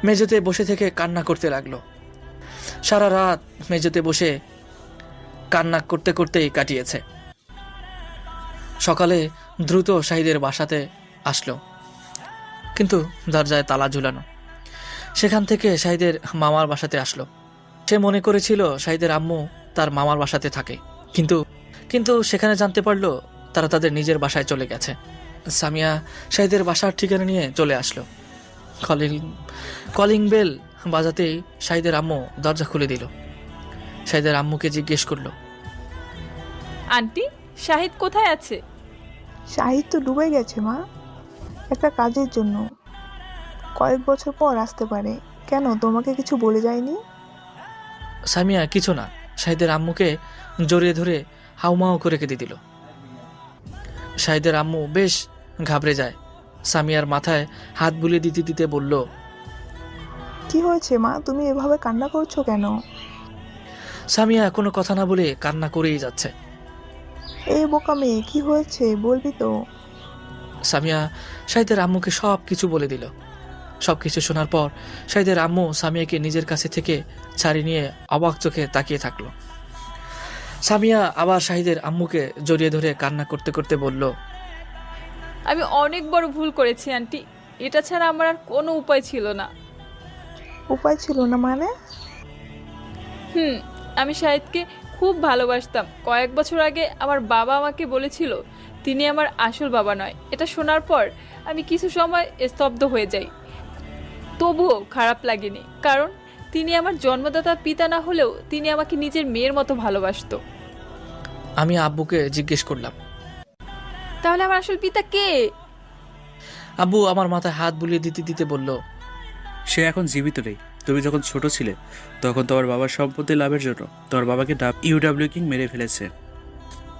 মেঝেতে বসে থেকে কান্না করতে লাগলো। সারা রাত মেঝেতে বসে কান্না করতে করতেই কাটিয়েছে। সকালে দ্রুত শাহিদের বাসাতে আসলো, কিন্তু দরজায় তালা ঝুলানো। সেখান থেকে শাহিদের মামার বাসাতে আসলো। সে মনে করেছিল শাহিদের আম্মু তার মামার বাসাতে থাকে, কিন্তু সেখানে জানতে পারলো তারা তাদের নিজের বাসায় চলে গেছে। সামিয়া শাহিদের বাসার ঠিকানা নিয়ে চলে আসলো। কলিং বেল বাজাতেই শাহিদের আম্মু দরজা খুলে দিল। শাহিদের আম্মুকে জিজ্ঞেস করলো, আন্টি, শাহিদ কোথায় আছে? শাহিদ তো ডুবে গেছে মা, একটা কাজের জন্য। কয়েক বছর পর আসতে পারে। কেন, তোমাকে কিছু বলে যায়নি? সামিয়া কিছু না, শাহিদের আম্মুকে জড়িয়ে ধরে হাউমাউ করে কেঁদে দিল। শাহিদের আম্মু বেশ ঘাবড়ে যায়। সামিয়ার মাথায় হাত বুলিয়ে দিতে দিতে বলল, কি হয়েছে মা, তুমি এভাবে কান্না করছো কেন? সামিয়া কোনো কথা না বলে কান্না করেই যাচ্ছে। এই বোকা মেয়ে, কি হয়েছে বলবি তো? সামিয়া শাহিদের আম্মুকে সব কিছু বলে দিল। সব কিছু শোনার পর শাহিদের আম্মু সামিয়াকে নিজের কাছে থেকে ছাড়িয়ে নিয়ে অবাক চোখে তাকিয়ে থাকলো। সামিয়া আবার শাহিদের আম্মুকে জড়িয়ে ধরে কান্না করতে করতে বলল, আমি অনেক বড় ভুল করেছি আন্টি। এটা ছাড়া আমার আর কোনো উপায় ছিল না। উপায় ছিল না মানে? আমি শাহিদকে খুব ভালোবাসতাম। কয়েক বছর আগে আমার বাবা আমাকে বলেছিল তিনি আমার আসল বাবা নয়। এটা শোনার পর আমি কিছু সময় স্তব্ধ হয়ে যাই। তবুও খারাপ লাগেনি, কারণ তিনি আমার জন্মদাতা পিতা না হলেও তিনি আমাকে নিজের মেয়ের মতো ভালোবাসতো। আমি আব্বুকে জিজ্ঞেস করলাম, তাহলে আমার আসল পিতা কে? আব্বু আমার মাথায় হাত বুলিয়ে দিতে দিতে বলল, সে এখন জীবিত নেই। তুমি যখন ছোট ছিলে তখন তোমার বাবার সম্পত্তি লাভের জন্য তোমার বাবাকে ইউডাব্লিউ কিং মেরে ফেলেছে।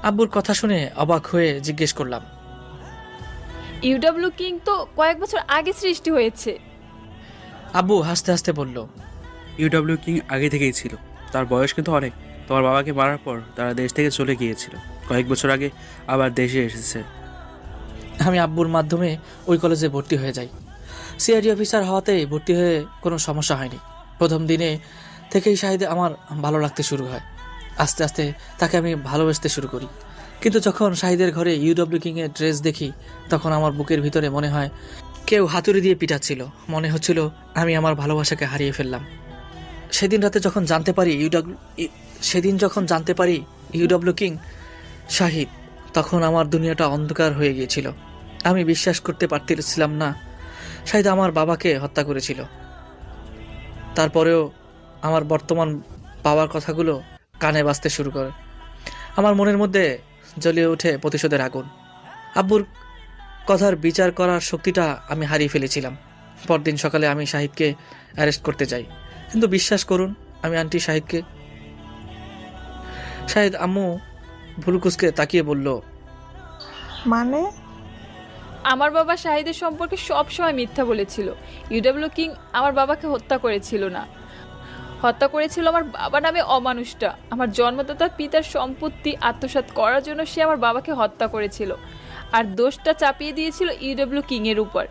আব্বুর কথা শুনে অবাক হয়ে জিজ্ঞেস করলাম, ইউডাব্লিউ কিং তো কয়েক বছর আগে সৃষ্টি হয়েছে। আব্বু হাসতে হাসতে বলল, ইউডাব্লিউ কিং আগে থেকেই ছিল। তার বয়স কিন্তু অনেক। তোমার বাবাকে মারার পর তারা দেশ থেকে চলে গিয়েছিল। কয়েক বছর আগে আবার দেশে এসেছে। আমি আব্বুর মাধ্যমে ওই কলেজে ভর্তি হয়ে যাই। সিআইডি অফিসার হওয়াতেই ভর্তি হয়ে কোনো সমস্যা হয়নি। প্রথম দিনে থেকেই শাহিদে আমার ভালো লাগতে শুরু হয়। আস্তে আস্তে তাকে আমি ভালোবাসতে শুরু করি। কিন্তু যখন শাহিদের ঘরে ইউডাব্লিউ কিংয়ের ড্রেস দেখি, তখন আমার বুকের ভিতরে মনে হয় কেউ হাতুড়ি দিয়ে পিটাচ্ছিল। মনে হচ্ছিল আমি আমার ভালোবাসাকে হারিয়ে ফেললাম। সেদিন যখন জানতে পারি ইউডাব্লিউ কিং শাহিদ, তখন আমার দুনিয়াটা অন্ধকার হয়ে গিয়েছিল। আমি বিশ্বাস করতে পারছিলাম না শাহিদ আমার বাবাকে হত্যা করেছিল। তারপরেও আমার বর্তমান বাবার কথাগুলো কানে বাজতে শুরু করে। আমার মনের মধ্যে জ্বলিয়ে ওঠে প্রতিশোধের আগুন। আব্বুর কথার বিচার করার শক্তিটা আমি হারিয়ে ফেলেছিলাম। পরদিন সকালে আমি শাহিদকে অ্যারেস্ট করতে যাই, কিন্তু বিশ্বাস করুন আমি আন্টি শাহিদ আম্মু ভুলকুসকে তাকিয়ে বলল, মানে? আমার বাবা শাহিদের সম্পর্কে সবসময় মিথ্যা বলেছিল। ইউডাব্লিউ কিং আমার বাবাকে হত্যা করেছিল না, হত্যা করেছিল আমার বাবা নামে অমানুষটা। আমার জন্মদাতা পিতার সম্পত্তি আত্মসাৎ করার জন্য সে আমার বাবাকে হত্যা করেছিল, আর দোষটা চাপিয়ে দিয়েছিল ইউডাব্লিউ কিং এর উপর,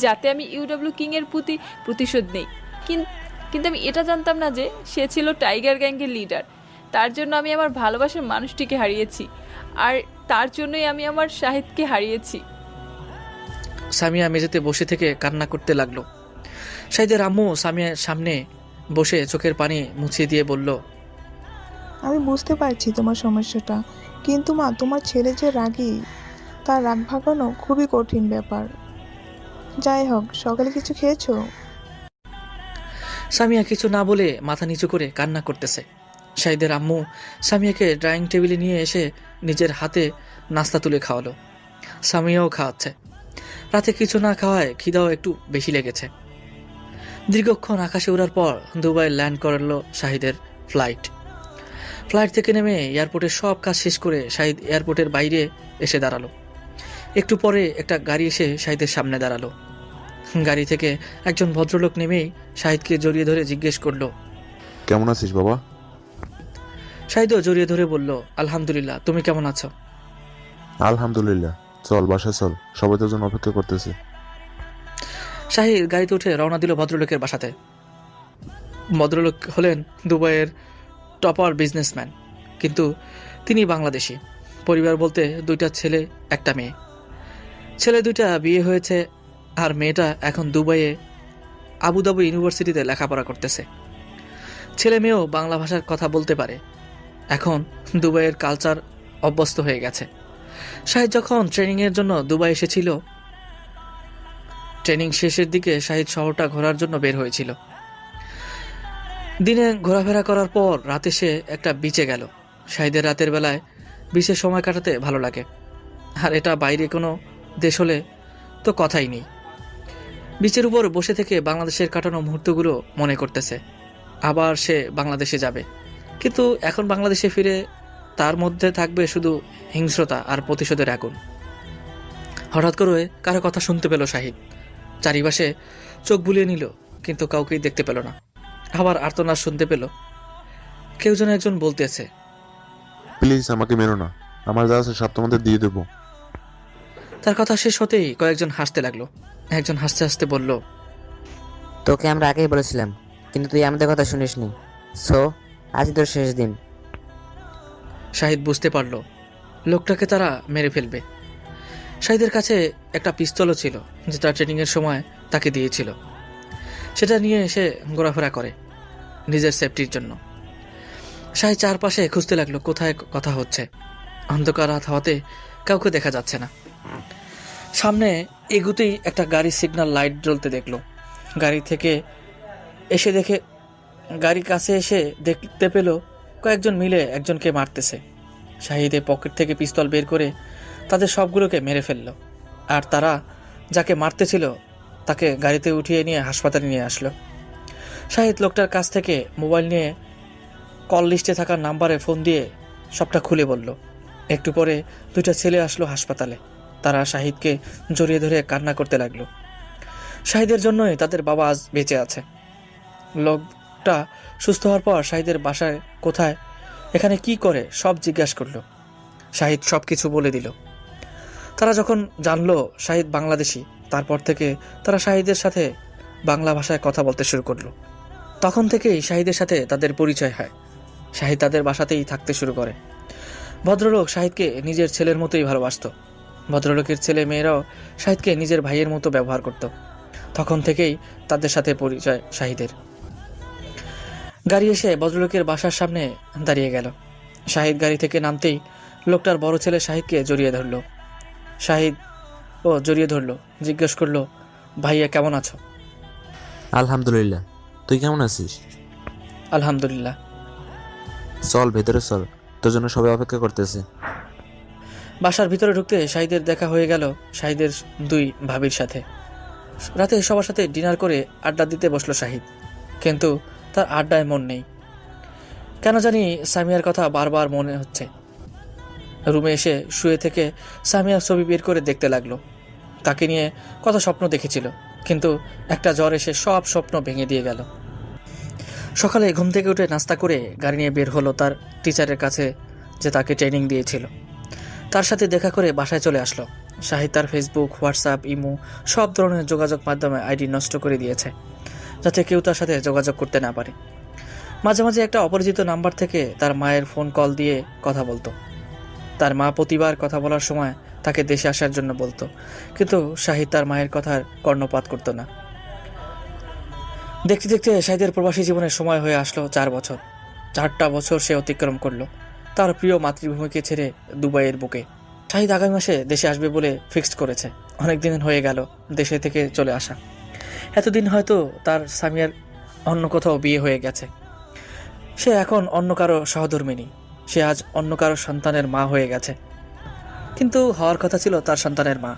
যাতে আমি ইউডব্লিউ কিংয়ের প্রতি প্রতিশোধ নেই। কিন্তু আমি এটা জানতাম না যে সে ছিল টাইগার গ্যাংয়ের লিডার। তার জন্য আমি আমার ভালোবাসার মানুষটিকে হারিয়েছি, আর তার জন্যই আমি আমার শাহিদকে হারিয়েছি। সামিয়া মেঝেতে বসে থেকে কান্না করতে লাগলো। শাহিদের আম্মু সামিয়ার সামনে বসে চোখের পানি মুছিয়ে দিয়ে বলল, আমি বুঝতে পারছি তোমার সমস্যাটা, কিন্তু মা, তোমার ছেলে যে রাগী, তার রাগ ভাগানো খুবই কঠিন ব্যাপার। যাই হোক, সকালে কিছু খেয়েছো? সামিয়া কিছু না বলে মাথা নিচু করে কান্না করতেছে। শাহিদের আম্মু সামিয়াকে ড্রাইং টেবিলে নিয়ে এসে নিজের হাতে নাস্তা তুলে খাওয়ালো। সামিয়াও খাওয়াচ্ছে। রাতে কিছু না খাওয়ায় খিদাও একটু বেশি লেগেছে। দীর্ঘক্ষণ আকাশে ওড়ার পর দুবাই ল্যান্ড করলো শাহিদের ফ্লাইট থেকে নেমে এয়ারপোর্টের সব কাজ শেষ করে শাহিদ এয়ারপোর্টের বাইরে এসে দাঁড়ালো। একটু পরে একটা গাড়ি এসে শাহিদের সামনে দাঁড়ালো। গাড়ি থেকে একজন ভদ্রলোক নেমেই শাহিদকে জড়িয়ে ধরে জিজ্ঞেস করলো, কেমন আছিস বাবা? শাহিদও জড়িয়ে ধরে বলল, আলহামদুলিল্লাহ, তুমি কেমন আছো? আলহামদুলিল্লাহ। চল বাসায় চল, সবাই তোর জন্য অপেক্ষা করতেছে। শাহিদ গাড়িতে উঠে রওনা দিল ভদ্রলোকের বাসাতে। ভদ্রলোক হলেন দুবাইয়ের টপার বিজনেসম্যান, কিন্তু তিনি বাংলাদেশি। পরিবার বলতে 2টা ছেলে, 1টা মেয়ে। ছেলে 2টা বিয়ে হয়েছে, আর মেয়েটা এখন দুবাইয়ে আবুধাবি ইউনিভার্সিটিতে লেখাপড়া করতেছে। ছেলে মেয়েও বাংলা ভাষার কথা বলতে পারে। এখন দুবাইয়ের কালচার অভ্যস্ত হয়ে গেছে। শাহিদ যখন ট্রেনিংয়ের জন্য দুবাই এসেছিল, ট্রেনিং শেষের দিকে শাহিদ শহরটা ঘোরার জন্য বের হয়েছিল। দিনে ঘোরাফেরা করার পর রাতে সে একটা বিচে গেল। শাহিদের রাতের বেলায় বিচে সময় কাটাতে ভালো লাগে, আর এটা বাইরে কোনো দেশ হলে তো কথাই নেই। বিচের উপর বসে থেকে বাংলাদেশের কাটানো মুহূর্তগুলো মনে করতেছে। আবার সে বাংলাদেশে যাবে, কিন্তু এখন বাংলাদেশে ফিরে তার মধ্যে থাকবে শুধু হিংস্রতা আর প্রতিশোধের আগুন। হঠাৎ করে কারো কথা শুনতে পেল শাহিদ। চারিপাশে চোখ বুলিয়ে নিল, কিন্তু কাউকেই দেখতে পেল না। আবার আর্তনাদ শুনতে পেল। কেউ যেন একজন বলতেছে, প্লিজ আমাকে মেরো না, আমার যা আছে সব তোমাদের দিয়ে দেবো। তার কথা শেষ হতেই কয়েকজন হাসতে লাগলো। একজন হাসতে হাসতে বলল, তোকে আমরা আগেই বলেছিলাম, কিন্তু তুই আমাদের কথা শুনিসনি। সো আজ তোর শেষ দিন। শাহিদ বুঝতে পারল লোকটাকে তারা মেরে ফেলবে। শাহিদের কাছে একটা পিস্তলও ছিল, যেটা ট্রেনিংয়ের সময় তাকে দিয়েছিল। সেটা নিয়ে এসে ঘোরাফেরা করে নিজের সেফটির জন্য। শাহিদ চারপাশে খুঁজতে লাগলো কোথায় কথা হচ্ছে। অন্ধকার রাত হওয়াতে কাউকে দেখা যাচ্ছে না। সামনে এগুতেই একটা গাড়ির সিগন্যাল লাইট জ্বলতে দেখলো। গাড়ির কাছে এসে দেখতে পেল কয়েকজন মিলে একজনকে মারতেছে। শাহিদের পকেট থেকে পিস্তল বের করে তাদের সবগুলোকে মেরে ফেললো, আর তারা যাকে মারতেছিল তাকে গাড়িতে উঠিয়ে নিয়ে হাসপাতালে নিয়ে আসলো। শাহিদ লোকটার কাছ থেকে মোবাইল নিয়ে কল লিস্টে থাকা নাম্বারে ফোন দিয়ে সবটা খুলে বলল। একটু পরে 2টা ছেলে আসলো হাসপাতালে। তারা শাহিদকে জড়িয়ে ধরে কান্না করতে লাগলো। শাহিদের জন্যই তাদের বাবা আজ বেঁচে আছে। লোকটা সুস্থ হওয়ার পর শাহিদের বাসায় কোথায়, এখানে কি করে সব জিজ্ঞাসা করলো। শাহিদ সব কিছু বলে দিল। তারা যখন জানলো শাহিদ বাংলাদেশি, তারপর থেকে তারা শাহিদের সাথে বাংলা ভাষায় কথা বলতে শুরু করলো। তখন থেকেই শাহিদের সাথে তাদের পরিচয় হয়। শাহিদ তাদের বাসাতেই থাকতে শুরু করে। ভদ্রলোক শাহিদকে নিজের ছেলের মতোই ভালোবাসত। ভদ্রলোকের ছেলে মেয়েরাও শাহিদকে নিজের ভাইয়ের মতো ব্যবহার করত। তখন থেকেই তাদের সাথে পরিচয় শাহিদের। গাড়ি এসে ভদ্রলোকের বাসার সামনে দাঁড়িয়ে গেল। শাহিদ গাড়ি থেকে নামতেই লোকটার বড় ছেলে শাহিদকে জড়িয়ে ধরলো। জিজ্ঞেস করলো, ভাইয়া কেমন আছো? আলহামদুলিল্লাহ, তুই কেমন আছিস? আলহামদুলিল্লাহ। চল ভেতরে চল, তোর জন্য সবাই অপেক্ষা করতেছে। বাসার ভিতরে ঢুকতে শাহিদের দেখা হয়ে গেল শাহিদের 2 ভাবির সাথে। রাতে সবার সাথে ডিনার করে আড্ডা দিতে বসলো শাহিদ, কিন্তু তার আড্ডায় মন নেই। কেন জানি সামিয়ার কথা বারবার মনে হচ্ছে। রুমে এসে শুয়ে থেকে সামিয়ার ছবি বের করে দেখতে লাগলো। তাকে নিয়ে কত স্বপ্ন দেখেছিল, কিন্তু একটা জ্বর এসে সব স্বপ্ন ভেঙে দিয়ে গেল। সকালে ঘুম থেকে উঠে নাস্তা করে গাড়ি নিয়ে বের হলো তার টিচারের কাছে, যে তাকে ট্রেনিং দিয়েছিল। তার সাথে দেখা করে বাসায় চলে আসলো। শাহিদ তার ফেসবুক, হোয়াটসঅ্যাপ, ইমো সব ধরনের যোগাযোগ মাধ্যমে আইডি নষ্ট করে দিয়েছে, যাতে কেউ তার সাথে যোগাযোগ করতে না পারে। মাঝে মাঝে একটা অপরিচিত নাম্বার থেকে তার মায়ের ফোন কল দিয়ে কথা বলতো। তার মা প্রতিবার কথা বলার সময় তাকে দেশে আসার জন্য বলতো, কিন্তু শাহিদ তার মায়ের কথার কর্ণপাত করতো না। দেখতে দেখতে শাহিদের প্রবাসী জীবনের সময় হয়ে আসলো 4 বছর। 4টা বছর সে অতিক্রম করলো তার প্রিয় মাতৃভূমিকে ছেড়ে দুবাইয়ের বুকে। শাহিদ আগামী মাসে দেশে আসবে বলে ফিক্সড করেছে। অনেক দিন হয়ে গেল দেশে থেকে চলে আসা। এতদিন হয়তো তার সামিয়ার অন্য কোথাও বিয়ে হয়ে গেছে। সে এখন অন্য কারো সহধর্মিনী। সে আজ অন্য কারো সন্তানের মা হয়ে গেছে। কিন্তু হওয়ার কথা ছিল তার সন্তানের মা,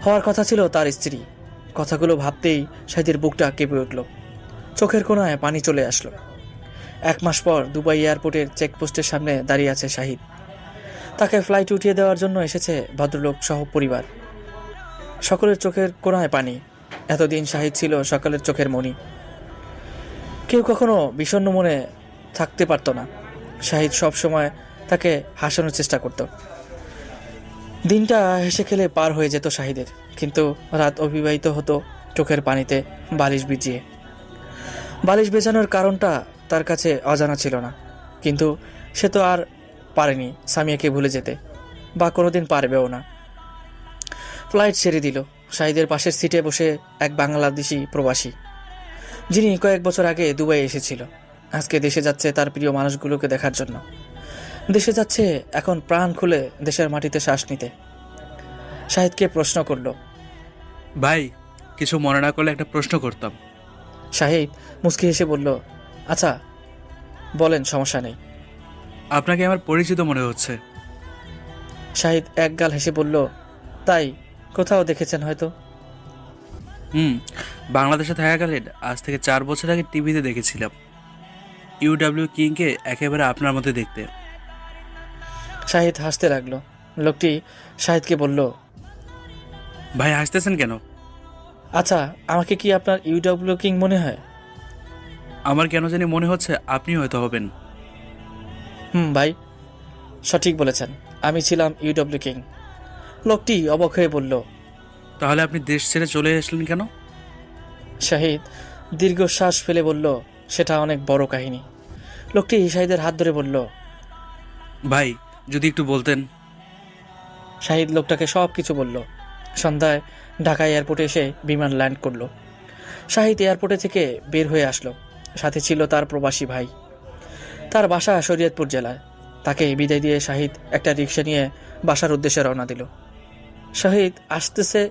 হওয়ার কথা ছিল তার স্ত্রী। কথাগুলো ভাবতেই শাহিদের বুকটা কেঁপে উঠল, চোখের কোণায় পানি চলে আসলো। 1 মাস পর দুবাই এয়ারপোর্টের চেকপোস্টের সামনে দাঁড়িয়ে আছে শাহিদ। তাকে ফ্লাইট উঠিয়ে দেওয়ার জন্য এসেছে ভদ্রলোক সহ পরিবার। সকলের চোখের কোণায় পানি। এতদিন শাহিদ ছিল সকলের চোখের মণি। কেউ কখনো বিষণ্ণ মনে থাকতে পারত না। শাহিদ সব সময় তাকে হাসানোর চেষ্টা করত। দিনটা হেসে খেলে পার হয়ে যেত শাহিদের, কিন্তু রাত অতিবাহিত হতো চোখের পানিতে বালিশ ভিজিয়ে। বালিশ ভেজানোর কারণটা তার কাছে অজানা ছিল না, কিন্তু সে তো আর পারেনি সামিয়াকে ভুলে যেতে, বা কোনোদিন পারবেও না। ফ্লাইট ছেড়ে দিল। শাহিদের পাশের সিটে বসে এক বাংলাদেশি প্রবাসী, যিনি কয়েক বছর আগে দুবাই এসেছিল। আজকে দেশে যাচ্ছে তার প্রিয় মানুষগুলোকে দেখার জন্য। দেশে যাচ্ছে এখন প্রাণ খুলে দেশের মাটিতে শ্বাস নিতে। শাহিদকে প্রশ্ন করল, ভাই কিছু মনে না করলে একটা প্রশ্ন করতাম। শাহিদ মুচকি হেসে বলল, আচ্ছা বলেন, সমস্যা নেই। আপনাকে আমার পরিচিত মনে হচ্ছে। শাহিদ একগাল হেসে বলল, তাই? কোথাও দেখেছেন হয়তো। বাংলাদেশে থাকাকালীন আজ থেকে 4 বছর আগে টিভিতে দেখেছিলাম ইউডাব্লিউ কিংকে একেবারে আপনার মধ্যে দেখতে। শাহিদ হাসতে লাগলো। লোকটি শাহিদকে বলল, ভাই হাসতেছেন কেন? আচ্ছা আমাকে কি আপনার ইউডাব্লিউ কিং মনে হয়? আমার কেন জানি মনে হচ্ছে আপনি হয়তো হবেন। ভাই সঠিক বলেছেন, আমি ছিলাম ইউডাব্লিউ কিং। লোকটি অবাক হয়ে বলল, তাহলে আপনি দেশ ছেড়ে চলে আসলেন কেন? শাহিদ দীর্ঘশ্বাস ফেলে বলল, সেটা অনেক বড় কাহিনী। লোকটি শাহিদের হাত ধরে বলল, ভাই যদি একটু বলতেন। শাহিদ লোকটাকে সব কিছু বলল। সন্ধ্যায় ঢাকা এয়ারপোর্টে এসে বিমান ল্যান্ড করলো। শাহিদ এয়ারপোর্টে থেকে বের হয়ে আসলো। সাথে ছিল তার প্রবাসী ভাই। তার বাসা শরীয়তপুর জেলায়। তাকে বিদায় দিয়ে শাহিদ একটা রিক্সা নিয়ে বাসার উদ্দেশ্যে রওনা দিল। শাহিদ আসতেছে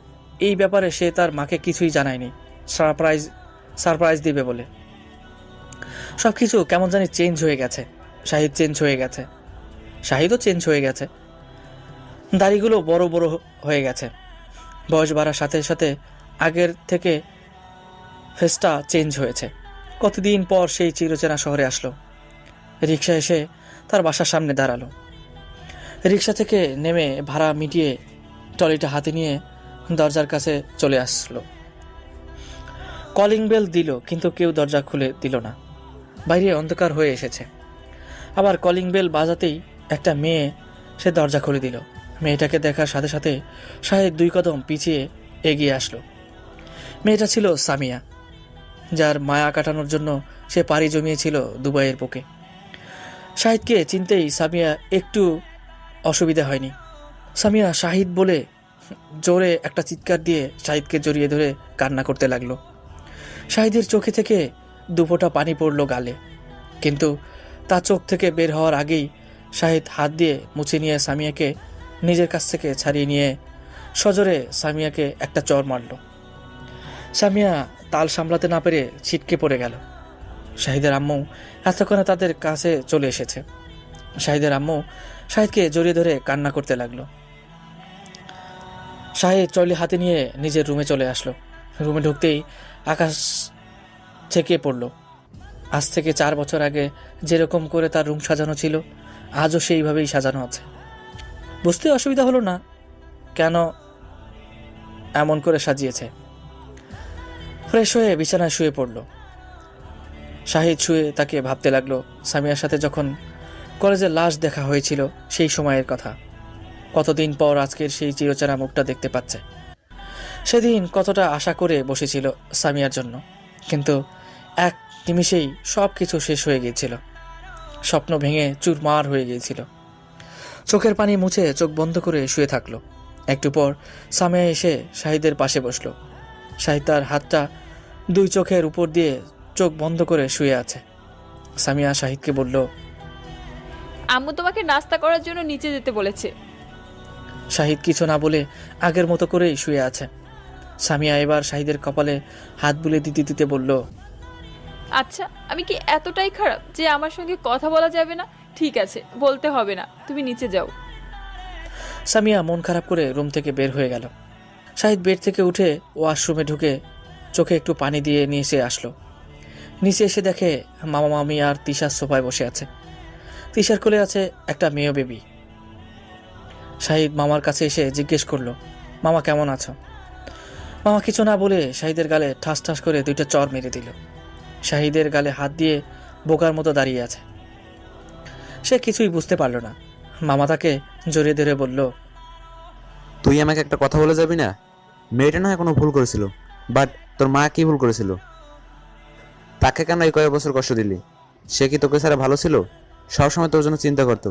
এই ব্যাপারে সে তার মাকে কিছুই জানায়নি, সারপ্রাইজ দিবে বলে। সব কিছু কেমন জানি চেঞ্জ হয়ে গেছে। শাহিদ চেঞ্জ হয়ে গেছে, শাহিদও চেঞ্জ হয়ে গেছে। দাড়িগুলো বড় বড় হয়ে গেছে। বয়স বাড়ার সাথে সাথে আগের থেকে ফেসটা চেঞ্জ হয়েছে। কতদিন পর সেই চিরচেনা শহরে আসলো। রিক্সা এসে তার বাসার সামনে দাঁড়ালো। রিক্সা থেকে নেমে ভাড়া মিটিয়ে ট্রলিটা হাতে নিয়ে দরজার কাছে চলে আসলো। কলিং বেল দিল, কিন্তু কেউ দরজা খুলে দিল না। বাইরে অন্ধকার হয়ে এসেছে। আবার কলিং বেল বাজাতেই একটা মেয়ে সে দরজা খুলে দিল। মেয়েটাকে দেখার সাথে সাথে শাহিদ 2 কদম পিছিয়ে এগিয়ে আসলো। মেয়েটা ছিল সামিয়া, যার মায়া কাটানোর জন্য সে পাড়ি জমিয়েছিল দুবাইয়ের বুকে। শাহিদকে চিনতেই সামিয়া একটু অসুবিধা হয়নি। সামিয়া শাহিদ বলে জোরে একটা চিৎকার দিয়ে শাহিদকে জড়িয়ে ধরে কান্না করতে লাগলো। শাহিদের চোখে থেকে 2 ফোঁটা পানি পড়ল গালে, কিন্তু তা চোখ থেকে বের হওয়ার আগেই শাহিদ হাত দিয়ে মুছে নিয়ে সামিয়াকে নিজের কাছ থেকে ছাড়িয়ে নিয়ে সজোরে সামিয়াকে একটা চড় মারল। সামিয়া তাল সামলাতে না পেরে ছিটকে পড়ে গেল। শাহিদের আম্মু এতক্ষণে তাদের কাছে চলে এসেছে। শাহিদের আম্মু শাহিদকে জড়িয়ে ধরে কান্না করতে লাগলো। শাহিদ ট্রলি হাতে নিয়ে নিজের রুমে চলে আসলো। রুমে ঢুকতেই আকাশ ছেকে পড়ল। আজ থেকে 4 বছর আগে যেরকম করে তার রুম সাজানো ছিল, আজও সেইভাবেই সাজানো আছে। বুঝতে অসুবিধা হলো না কেন এমন করে সাজিয়েছে। ফ্রেশ হয়ে বিছানায় শুয়ে পড়ল। শাহিদ শুয়ে তাকে ভাবতে লাগলো সামিয়ার সাথে যখন কলেজে লাশ দেখা হয়েছিল সেই সময়ের কথা। কতদিন পর আজকের সেই চিরচেনা মুখটা দেখতে পাচ্ছে। সেদিন কতটা আশা করে বসেছিল সামিয়ার জন্য, কিন্তু এক নিমিষেই সব কিছু শেষ হয়ে গিয়েছিল। স্বপ্ন ভেঙে চুরমার হয়ে গিয়েছিল। চোখের পানি মুছে চোখ বন্ধ করে শুয়ে থাকলো। একটু পর সামিয়া এসে শাহিদের পাশে বসলো। শাহিদ তার হাতটা দুই চোখের উপর দিয়ে চোখ বন্ধ করে শুয়ে আছে। সামিয়া শাহিদকে বলল, আম্মু তোমাকে নাস্তা করার জন্য নিচে যেতে বলেছে। শাহিদ কিছু না বলে আগের মতো করেই শুয়ে আছে। সামিয়া এবার শাহিদের কপালে হাত বুলে দিতে দিতে বলল, আচ্ছা, আমি কি এতটাই খারাপ যে আমার সঙ্গে কথা বলা যাবে না? ঠিক আছে, বলতে হবে না, তুমি নিচে যাও। সামিয়া মন খারাপ করে রুম থেকে বের হয়ে গেল। শাহিদ বেড থেকে উঠে ওয়াশরুমে ঢুকে চোখে একটু পানি দিয়ে নিয়ে এসে আসলো। নিচে এসে দেখে মামা মামি আর তিশার সোফায় বসে আছে। তিশার কোলে আছে একটা মেয়ে বেবি। শাহিদ মামার কাছে এসে জিজ্ঞেস করলো, মামা কেমন আছো? মামা কিছু না বলে শাহিদের গালে ঠাস ঠাস করে দুইটা চর মেরে দিল। শাহিদের গালে হাত দিয়ে বোকার মতো দাঁড়িয়ে আছে। সে কিছুই বুঝতে পারল না। মামা তাকে জড়িয়ে ধরে বলল, তুই আমাকে একটা কথা বলে যাবি না? মেয়েটা না কোনো ভুল করেছিল, বাট তোর মা কি ভুল করেছিল? তাকে কেন এই কয়েক বছর কষ্ট দিলি? সে কি তোকে ছাড়া ভালো ছিল? সবসময় তোর জন্য চিন্তা করতো।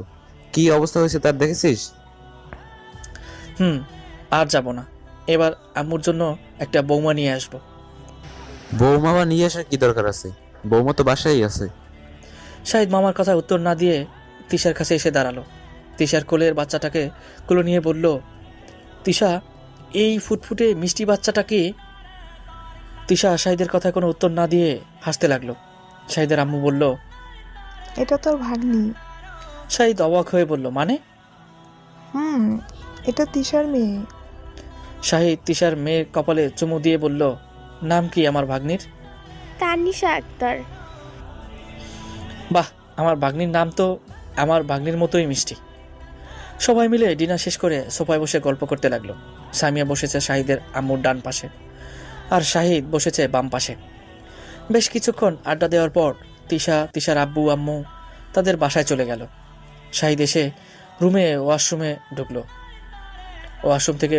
কি অবস্থা হয়েছে তার দেখেছিস? আর যাব না। এবার আম্মুর জন্য একটা বৌমা নিয়ে আসবো। বৌমা বা নিয়ে আসার কি দরকার আছে? বৌমা তো বাসায় আছে। শাহিদ মামার কথা উত্তর না দিয়ে তিশার কাছে এসে দাঁড়ালো। তিশার কোলের বাচ্চাটাকে কোলে নিয়ে বলল, তিশা, এই ফুটফুটে মিষ্টি বাচ্চাটা কি? তিশা শাহিদের কথা কোনো উত্তর না দিয়ে হাসতে লাগলো। শাহিদের আম্মু বলল, এটা তোর ভাগ্নি। শাহিদ অবাক হয়ে বলল, মানে? এটা তিশার মেয়ে। শাহিদ তিশার মেয়ের কপালে চুমু দিয়ে বলল, নাম কি আমার ভাগ্নির? তানিশা আক্তার। বাহ, আমার ভাগ্নির নাম তো আমার ভাগ্নির মতোই মিষ্টি। সবাই মিলে ডিনার শেষ করে সোফায় বসে গল্প করতে লাগলো। সামিয়া বসেছে শাহিদের আম্মুর ডান পাশে, আর শাহিদ বসেছে বাম পাশে। বেশ কিছুক্ষণ আড্ডা দেওয়ার পর তিশার আব্বু আম্মু তাদের বাসায় চলে গেল। শাহিদ এসে ওয়াশরুমে ঢুকলো। ওয়াশরুম থেকে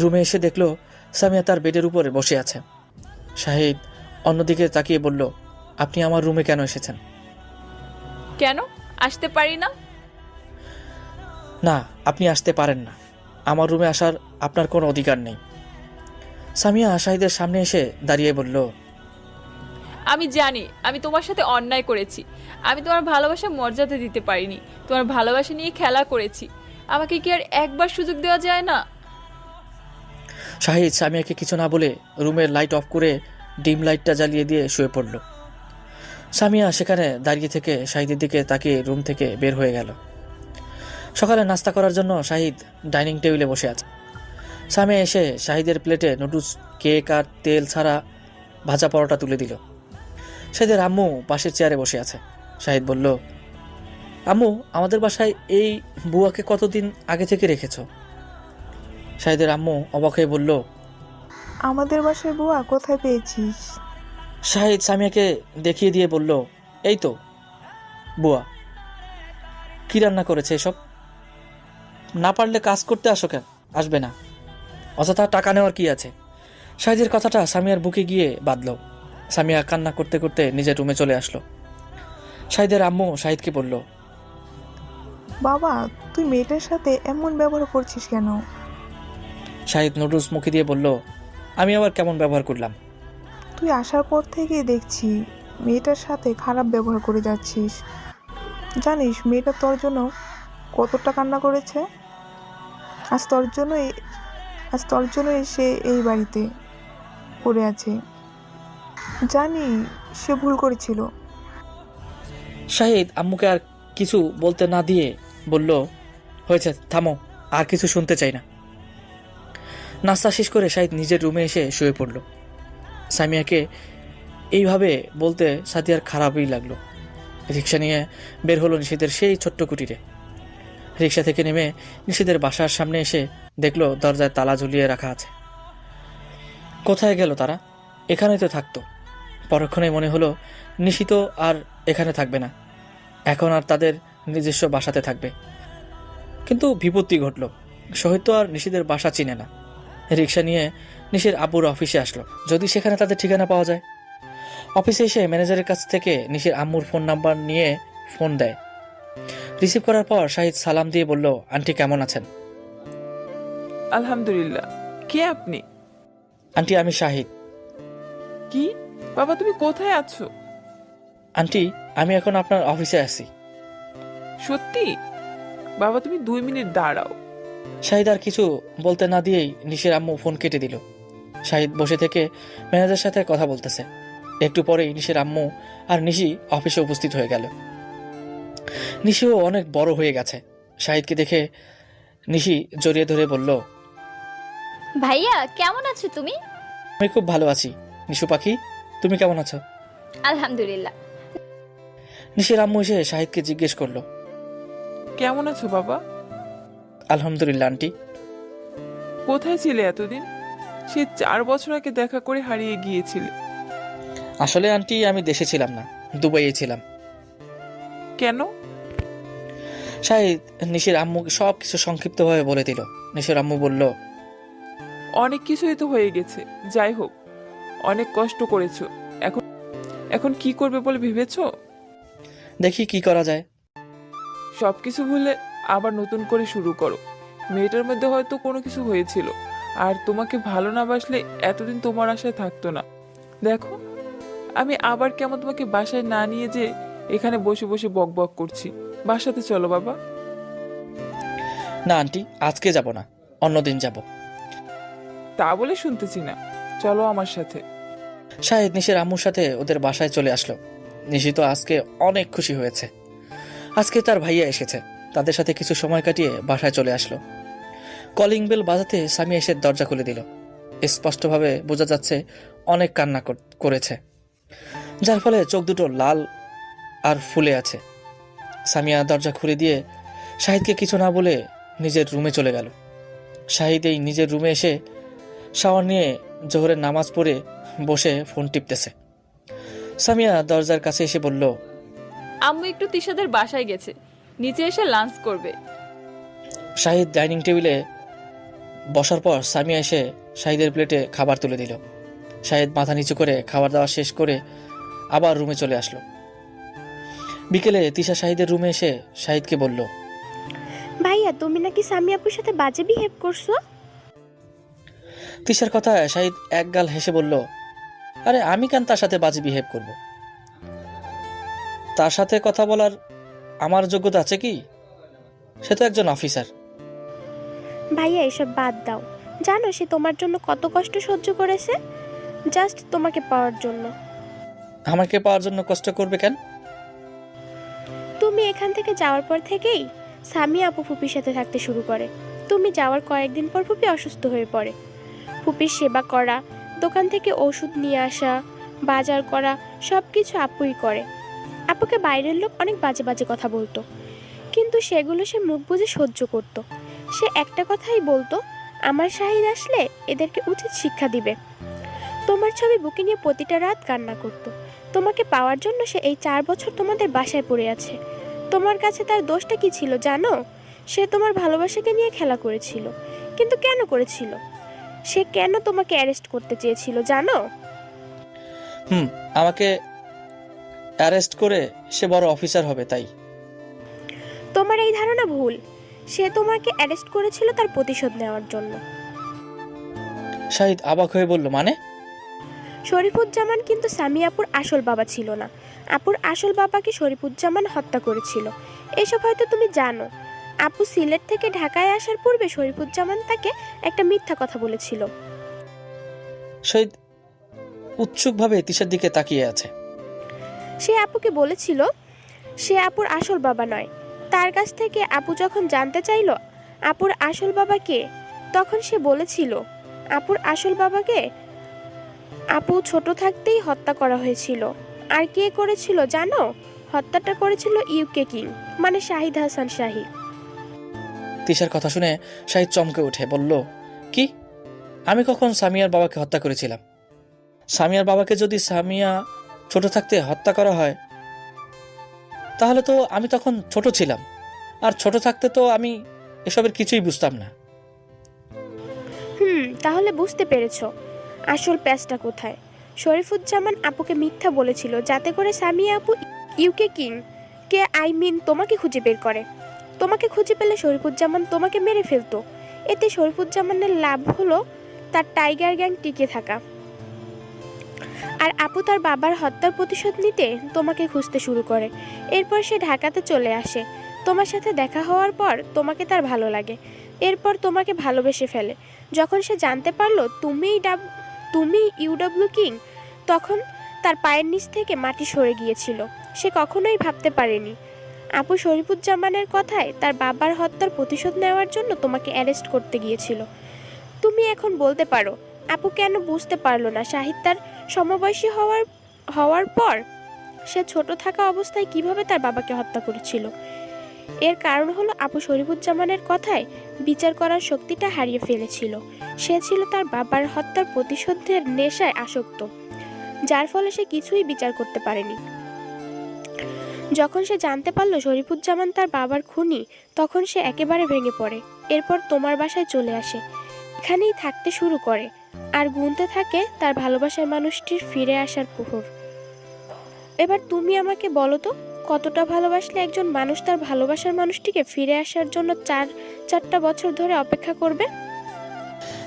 রুমে এসে দেখলো সামিয়া তার বেডের উপরে বসে আছে। শাহিদ অন্যদিকে তাকিয়ে বলল, আপনি আমার রুমে কেন এসেছেন? কেন আসতে পারি না? না, আপনি আসতে পারেন না। আমার রুমে আসার আপনার কোনো অধিকার নেই। সামিয়া শাহিদের সামনে এসে দাঁড়িয়ে বলল, আমি জানি আমি তোমার সাথে অন্যায় করেছি। আমি তোমার ভালোবাসা মর্যাদা দিতে পারিনি, তোমার ভালোবাসা নিয়ে খেলা করেছি। আমাকে কি আর একবার সুযোগ দেওয়া যায় না? শাহিদ সামিয়াকে কিছু না বলে রুমের লাইট অফ করে ডিম লাইটটা জ্বালিয়ে দিয়ে শুয়ে পড়ল। সামিয়া সেখানে দাঁড়িয়ে থেকে শাহিদের দিকে তাকিয়ে রুম থেকে বের হয়ে গেল। সকালে নাস্তা করার জন্য শাহিদ ডাইনিং টেবিলে বসে আছে। সামিয়া এসে শাহিদের প্লেটে নুডলস, কেক আর তেল ছাড়া ভাজা পরোটা তুলে দিল। শাহিদের আম্মু পাশের চেয়ারে বসে আছে। শাহিদ বলল, আম্মু, আমাদের বাসায় এই বুয়াকে কতদিন আগে থেকে রেখেছ? শাহিদের আম্মু অবাক হয়ে বলল, আমাদের বাসায় বুয়া কোথায় পেয়েছিস? শাহিদ সামিয়াকে দেখিয়ে দিয়ে বলল, এই তো বুয়া। কি রান্না করেছে এসব? না পারলে কাজ করতে আসো কেন? আসবে না, অযথা টাকা নেওয়ার কি আছে? শাহিদের কথাটা সামিয়ার বুকে গিয়ে বাঁধল। সামিয়া কান্না করতে করতে নিজের রুমে চলে আসলো। শাহিদের আম্মু শাহিদকে বলল, বাবা, তুই মেয়েটার সাথে এমন ব্যবহার করছিস কেন? শাহিদ নুডলস মুখে দিয়ে বলল, আমি আবার কেমন ব্যবহার করলাম? তুই আসার পর থেকে দেখছি মেয়েটার সাথে খারাপ ব্যবহার করে যাচ্ছিস। জানিস মেয়েটা তোর জন্য কতটা কান্না করেছে? আজ তোর জন্য এসে এই বাড়িতে পড়ে আছে। জানি সে ভুল করেছিল। শাহিদ আম্মুকে আর কিছু বলতে না দিয়ে বলল, হয়েছে, থামো, আর কিছু শুনতে চাই না। নাস্তা শেষ করে শাহিদ নিজের রুমে এসে শুয়ে পড়ল। সামিয়াকে এইভাবে বলতে সাদিয়ার খারাপই লাগলো। রিক্সা নিয়ে বের হলো নিশিদের সেই ছোট্ট কুটিরে। রিক্সা থেকে নেমে নিশিদের বাসার সামনে এসে দেখলো দরজায় তালা ঝুলিয়ে রাখা আছে। কোথায় গেল তারা? এখানেই তো থাকতো। পরক্ষণে মনে হলো নিশিত আর এখানে থাকবে না, এখন আর তাদের নিজস্ব বাসাতে থাকবে। কিন্তু বিপত্তি ঘটল। শহীদ তো আর নিশিদের বাসা চিনে না। রিক্সা নিয়ে নিশির আব্বুর অফিসে আসলো, যদি সেখানে তাদের ঠিকানা পাওয়া যায়। অফিসে এসে ম্যানেজারের কাছ থেকে নিশির আম্মুর ফোন নাম্বার নিয়ে ফোন দেয়। রিসিভ করার পর শাহিদ সালাম দিয়ে বলল, আন্টি কেমন আছেন? আলহামদুলিল্লাহ। কে আপনি? আন্টি আমি শাহিদ। কি বাবা, তুমি কোথায় আছো? আন্টি আমি এখন আপনার অফিসে আছি। সত্যি? বাবা তুমি 2 মিনিট দাঁড়াও। শাহিদ আর কিছু বলতে না দিয়েই নিশির আম্মু ফোন কেটে দিল। শাহিদ বসে থেকে ম্যানেজারের সাথে কথা বলতেছে। একটু পরেই নিশির আম্মু আর নিশি অফিসে উপস্থিত হয়ে গেল। নিশিও অনেক বড় হয়ে গেছে। শাহিদকে দেখে নিশি জড়িয়ে ধরে বলল, ভাইয়া কেমন আছো তুমি? আমি খুব ভালো আছি। নিশু পাখি তুমি কেমন আছো? আলহামদুলিল্লাহ। নিশির আম্মু এসে শাহিদকে জিজ্ঞেস করলো, কেমন আছো বাবা? আলহামদুলিল্লাহ আন্টি। কোথায় ছিলে এতদিন? সে 4 বছর আগে দেখা করে হারিয়ে গিয়েছিলে। আসলে আন্টি আমি দেশে ছিলাম না, দুবাইয়ে ছিলাম। কেন? শাহিদ নিশির আম্মুকে সব কিছু সংক্ষিপ্তভাবে বলে দিল। নিশির আম্মু বলল, অনেক কিছুই তো হয়ে গেছে, যাই হোক অনেক কষ্ট করেছো। এখন এখন কি করবে বলে ভেবেছো? দেখি কি করা যায়। সবকিছু ভুলে আবার নতুন করে শুরু করো। মেয়েটার মধ্যে হয়তো কোনো কিছু হয়েছিল, আর তোমাকে ভালো না বাসলে এতদিন তোমার আশায় থাকতো না। দেখো আমি আবার কেমন তোমাকে বাসায় না নিয়ে যে এখানে বসে বসে বক বক করছি। বাসাতে চলো বাবা। না আন্টি আজকে যাব না, অন্যদিন যাব। তা বলে শুনতেছি না, চলো আমার সাথে। শাহিদ নিশির আম্মুর সাথে ওদের বাসায় চলে আসলো। নিশি তো আজকে অনেক খুশি হয়েছে। আজকে তার ভাইয়া এসেছে। তাদের সাথে কিছু সময় কাটিয়ে বাসায় চলে আসলো। কলিং বেল বাজাতে সামিয়া এসে দরজা খুলে দিল। স্পষ্টভাবে বোঝা যাচ্ছে অনেক কান্না করেছে, যার ফলে চোখ দুটো লাল আর ফুলে আছে। সামিয়া দরজা খুলে দিয়ে শাহিদকে কিছু না বলে নিজের রুমে চলে গেল। শাহিদ এই নিজের রুমে এসে শাওয়ার নিয়ে জোহরের নামাজ পড়ে বসে ফোন টিপতেছে। সামিয়া দরজার কাছে এসে বলল, আম্মু একটু তিশাদের বাসায় গেছে, নিচে এসে লাঞ্চ করবে। শাহিদ ডাইনিং টেবিলে বসার পর সামিয়া এসে শাহিদের প্লেটে খাবার তুলে দিল। শাহিদ মাথা নিচু করে খাবার দাওয়া শেষ করে আবার রুমে চলে আসলো। বিকেলে তিশা শাহিদের রুমে এসে শাহিদকে বলল, ভাইয়া তুমি নাকি সামি আপুর সাথে বাজে বিহেভ করছো? তিশার কথায় শাহিদ একগাল হেসে বলল, আরে আমি কেন তার সাথে বাজে বিহেভ করব? তার সাথে কথা বলার আমার যোগ্যতা আছে কি? সে তো একজন অফিসার। ভাইয়া এসব বাদ দাও। জানো সে তোমার জন্য কত কষ্ট সহ্য করেছে, জাস্ট তোমাকে পাওয়ার জন্য। আমাকে পাওয়ার জন্য কষ্ট করবে কেন? তুমি এখান থেকে যাওয়ার পর থেকেই সামি আপু ফুপির সাথে থাকতে শুরু করে। তুমি যাওয়ার কয়েকদিন পর ফুপি অসুস্থ হয়ে পড়ে। ফুপির সেবা করা, দোকান থেকে ওষুধ নিয়ে আসা, বাজার করা সব কিছু আপুই করে। আপুকে বাইরের লোক অনেক বাজে বাজে কথা বলতো, কিন্তু সেগুলো সে মুখ বুজে সহ্য করত। সে একটা কথাই বলতো, আমার শাহিদ আসলে এদেরকে উচিত শিক্ষা দিবে। তোমার ছবি বুকে নিয়ে প্রতিটা রাত কান্না করত। তোমাকে পাওয়ার জন্য সে এই 4 বছর তোমাদের বাসায় পড়ে আছে। তোমার কাছে তার দোষটা কি ছিল জানো? সে তোমার ভালোবাসাকে নিয়ে খেলা করেছিল। কিন্তু কেন করেছিল? সে কেন তোমাকে অ্যারেস্ট করতে চেয়েছিল জানো? আমাকে অ্যারেস্ট করে সে বড় অফিসার হবে তাই? তোমার এই ধারণা ভুল। সে তোমাকে অ্যারেস্ট করেছিল তার প্রতিশোধ নেওয়ার জন্য। শাহিদ অবাক হয়ে বলল, মানে? শরীফুজ্জামান কিন্তু সামি আপুর আসল বাবা ছিল না। আপুর আসল বাবাকে শরীফুজ্জামান হত্যা করেছিল। এসব হয়তো তুমি জানো। আপু সিলেট থেকে ঢাকায় আসার পূর্বে শরীফুজ্জামান তাকে একটা মিথ্যা কথা বলেছিল। শাহিদ উৎসুকভাবে তিশার দিকে তাকিয়ে আছে। সে আপুকে বলেছিল সে আপুর আসল বাবা নয়। তার কাছ থেকে আপু যখন জানতে চাইল আপুর আসল বাবা কে, তখন সে বলেছিল আপুর আসল বাবাকে আপু ছোট থাকতেই হত্যা করা হয়েছিল। আর কে করেছিল জানো? হত্যাটা করেছিল ইউকে কিং, মানে শাহিদ হাসান শাহিদ। তিশার কথা শুনে শাহিদ চমকে উঠে বলল, কি? আমি কখন সামিয়ার বাবাকে হত্যা করেছিলাম? সামিয়ার বাবাকে যদি সামিয়া ছোট থাকতে হত্যা করা হয়, তাহলে তো আমি তখন ছোট ছিলাম। আর ছোট থাকতে তো আমি এসবের কিছুই বুঝতাম না। তাহলে বুঝতে পেরেছো আসল প্যাচটা কোথায়। শরীফুজ্জামান আপুকে মিথ্যা বলেছিল যাতে করে সামিয়া আপু ইউকে কিং কে তোমাকে খুঁজে বের করে। তোমাকে খুঁজে পেলে শরীফুজ্জামান তোমাকে মেরে ফেলতো। এতে শরীফুজ্জামানের লাভ হলো তার টাইগার গ্যাং টিকে থাকা, আর আপু তার বাবার হত্যার প্রতিশোধ নিতে তোমাকে খুঁজতে শুরু করে। এরপর সে ঢাকাতে চলে আসে। তোমার সাথে দেখা হওয়ার পর তোমাকে তার ভালো লাগে, এরপর তোমাকে ভালোবেসে ফেলে। যখন সে জানতে পারলো তুমি ইউডব্লিউ কিং, তখন তার পায়ের নিচ থেকে মাটি সরে গিয়েছিল। সে কখনোই ভাবতে পারেনি আপু শরীফুজ্জামানের কথায় তার বাবার হত্যার প্রতিশোধ নেওয়ার জন্য তোমাকে অ্যারেস্ট করতে গিয়েছিল। তুমি এখন বলতে পারো আপু কেন বুঝতে পারলো না শাহিদ তার সমবয়সী হওয়ার পর সে ছোট থাকা অবস্থায় কিভাবে তার বাবাকে হত্যা করেছিল। এর কারণ হলো আপু শরীফুজ্জামানের কথায় বিচার করার শক্তিটা হারিয়ে ফেলেছিল। সে ছিল তার বাবার হত্যার প্রতিশোধের নেশায় আসক্ত, যার ফলে সে কিছুই বিচার করতে পারেনি। যখন সে জানতে পারলো শরীফুজ্জামান তার বাবার খুনি, তখন সে একেবারে ভেঙে পড়ে। এরপর তোমার বাসায় চলে আসে, এখানেই থাকতে শুরু করে আর গুনতে থাকে তার ভালোবাসার মানুষটির ফিরে আসার প্রহর। এবার তুমি আমাকে বলো তো, কতটা ভালোবাসলে একজন মানুষ তার ভালোবাসার মানুষটিকে ফিরে আসার জন্য চারটা বছর ধরে অপেক্ষা করবে?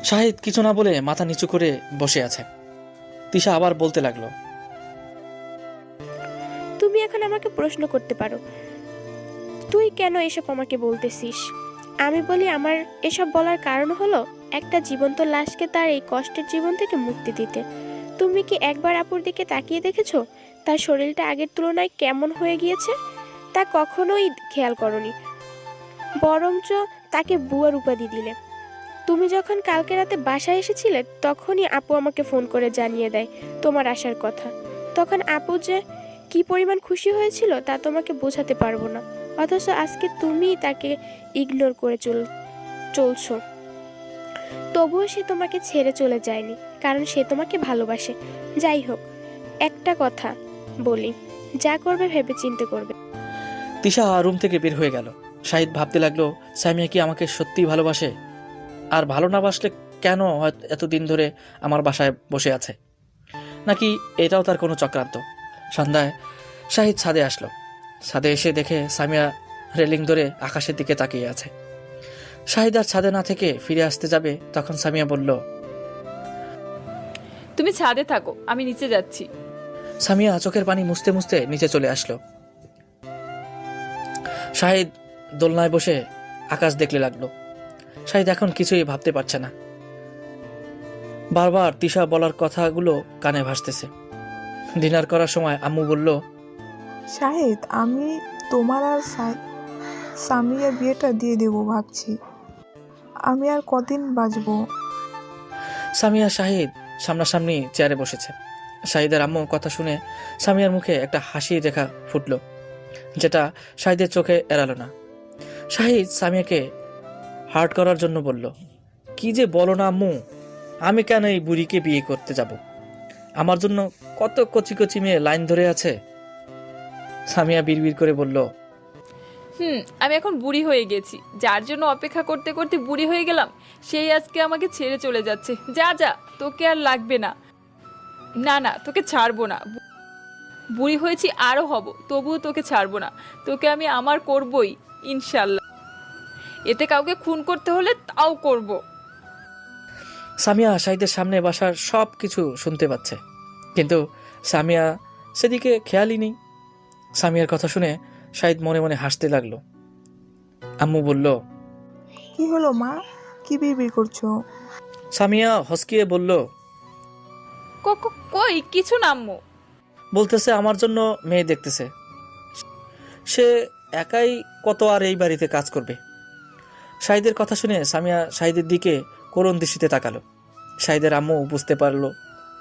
শাহিদ কিছু না বলে মাথা নিচু করে বসে আছে। তিশা আবার বলতে লাগলো, তুমি এখন আমাকে প্রশ্ন করতে পারো, তুই কেন এসব আমাকে বলতেছিস? আমি বলি আমার এসব বলার কারণ হলো একটা জীবন্ত লাশকে তার এই কষ্টের জীবন থেকে মুক্তি দিতে। তুমি কি একবার আপুর দিকে তাকিয়ে দেখেছো তার শরীরটা আগের তুলনায় কেমন হয়ে গিয়েছে? তা কখনোই খেয়াল করনি, বরঞ্চ তাকে বুয়ার উপাধি দিলে। তুমি যখন কালকে রাতে বাসায় এসেছিলে তখনই আপু আমাকে ফোন করে জানিয়ে দেয় তোমার আসার কথা। তখন আপু যে কি পরিমাণ খুশি হয়েছিল তা তোমাকে বোঝাতে পারবো না, অথচ আজকে তুমিই তাকে ইগনোর করে চলছো। তবুও সে তোমাকে ছেড়ে চলে যায়নি, কারণ সে তোমাকে ভালোবাসে। যাই হোক, একটা কথা বলি, যা করবে ভেবে চিন্তে করবে। তিশা রুম থেকে বের হয়ে গেল। শাহিদ ভাবতে লাগলো, সামিয়া কি আমাকে সত্যিই ভালোবাসে? আর ভালো না বাসলে কেন এতদিন ধরে আমার বাসায় বসে আছে? নাকি এটাও তার কোনো চক্রান্ত? সন্ধ্যায় শাহিদ ছাদে আসলো। ছাদে এসে দেখে সামিয়া রেলিং ধরে আকাশের দিকে তাকিয়ে আছে। শাহিদ আর ছাদে না থেকে ফিরে আসতে যাবে, তখন সামিয়া বলল, তুমি ছাদে থাকো, আমি নিচে যাচ্ছি। সামিয়া চোখের পানি মুছতে মুছতে নিচে চলে আসলো। শাহিদ দোলনায় বসে আকাশ দেখলে লাগলো। শাহিদ এখন কিছুই ভাবতে পারছে না। বারবার তিশা বলার কথাগুলো কানে ভাসতেছে। ডিনার করার সময় আম্মু বলল, শাহিদ, আমি তোমার আর সামিয়ার বিয়েটা দিয়ে দেবো ভাবছি। আমি আর কদিন বাঁচবো। সামিয়া শাহিদ সামনাসামনি চেয়ারে বসেছে। শাহিদের আম্মু কথা শুনে সামিয়ার মুখে একটা হাসি রেখা ফুটল, যেটা শাহিদের চোখে এড়ালো না। শাহিদ সামিয়াকে হার্ট করার জন্য বলল, কি যে বলো না আম্মু, আমি কেন এই বুড়িকে বিয়ে করতে যাব? আমার জন্য কত কচি কচি মেয়ে লাইন ধরে আছে। সামিয়া বিড়বিড় করে বলল, আমি এখন বুড়ি হয়ে গেছি, যার জন্য অপেক্ষা করতে করতে বুড়ি হয়ে গেলাম, সেই আজকে আমাকে ছেড়ে চলে যাচ্ছে। যা যা, তোকে আর লাগবে না। না না, তোকে ছাড়বো না। বুড়ি হয়েছি আরও হব, তবুও তোকে ছাড়বো না। তোকে আমি আমার করবই ইনশাল্লাহ। এতে কাউকে খুন করতে হলে তাও করব। সামিয়া শাহিদের সামনে বাসার সব কিছু শুনতে পাচ্ছে, কিন্তু সামিয়া সেদিকে খেয়ালই নেই। সামিয়ার কথা শুনে শাহিদ মনে মনে হাসতে লাগলো। আম্মু বলল, কি হলো মা, কি বিড়বিড় করছো? সামিয়া হসকিয়ে বলল, কই কিছু না আম্মু। বলতেছে আমার জন্য মেয়ে দেখতেছে। সে একাই কত আর এই বাড়িতে কাজ করবে। শাহিদের কথা শুনে সামিয়া শাহিদের দিকে করুণ দৃষ্টিতে তাকালো। শাহিদের আম্মু বুঝতে পারলো,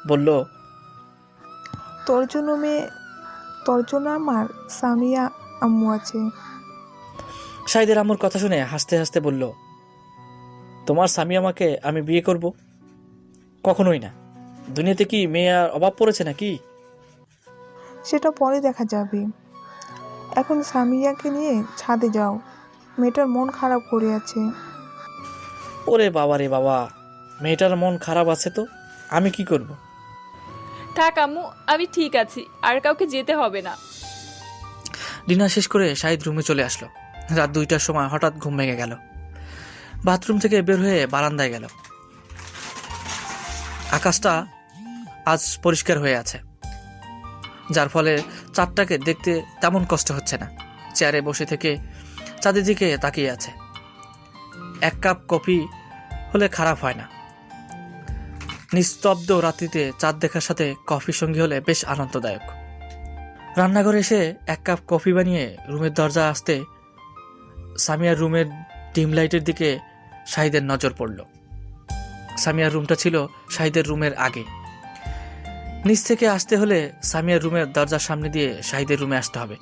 বলল, তোর জন্য আমার সামিয়া আম্মু আছে। শাহিদের আম্মুর কথা শুনে হাসতে হাসতে বলল, তোমার স্বামী আমাকে আমি বিয়ে করব? কখনোই না। দুনিয়াতে কি মেয়ে আর অভাব পড়েছে নাকি? সেটা পরে দেখা যাবে। এখন সামিয়াকে নিয়ে ছাদে যাও, মেয়েটার মন খারাপ করে আছে। ওরে বাবা রে বাবা, মেয়েটার মন খারাপ আছে তো আমি কি করব? থাক আম্মু, আমি ঠিক আছি, আর কাউকে যেতে হবে না। ডিনার শেষ করে শাহিদ রুমে চলে আসলো। রাত 2টার সময় হঠাৎ ঘুম ভেঙে গেল। বাথরুম থেকে বের হয়ে বারান্দায় গেল। আকাশটা আজ পরিষ্কার হয়ে আছে, যার ফলে চাঁদটাকে দেখতে তেমন কষ্ট হচ্ছে না। চেয়ারে বসে থেকে চাঁদের দিকে তাকিয়ে আছে। এক কাপ কফি হলে খারাপ হয় না। নিস্তব্ধ রাত্রিতে চাঁদ দেখার সাথে কফি সঙ্গী হলে বেশ আনন্দদায়ক। রান্নাঘরে এসে এক কাপ কফি বানিয়ে রুমের দরজা আসতে সামিয়ার রুমের ডিম লাইটের দিকে শাহিদের নজর পড়ল। সামিয়ার রুমটা ছিল শাহিদের রুমের আগে। নিচ থেকে আসতে হলে সামিয়ার রুমের দরজার সামনে দিয়ে শাহিদের রুমে আসতে হবে।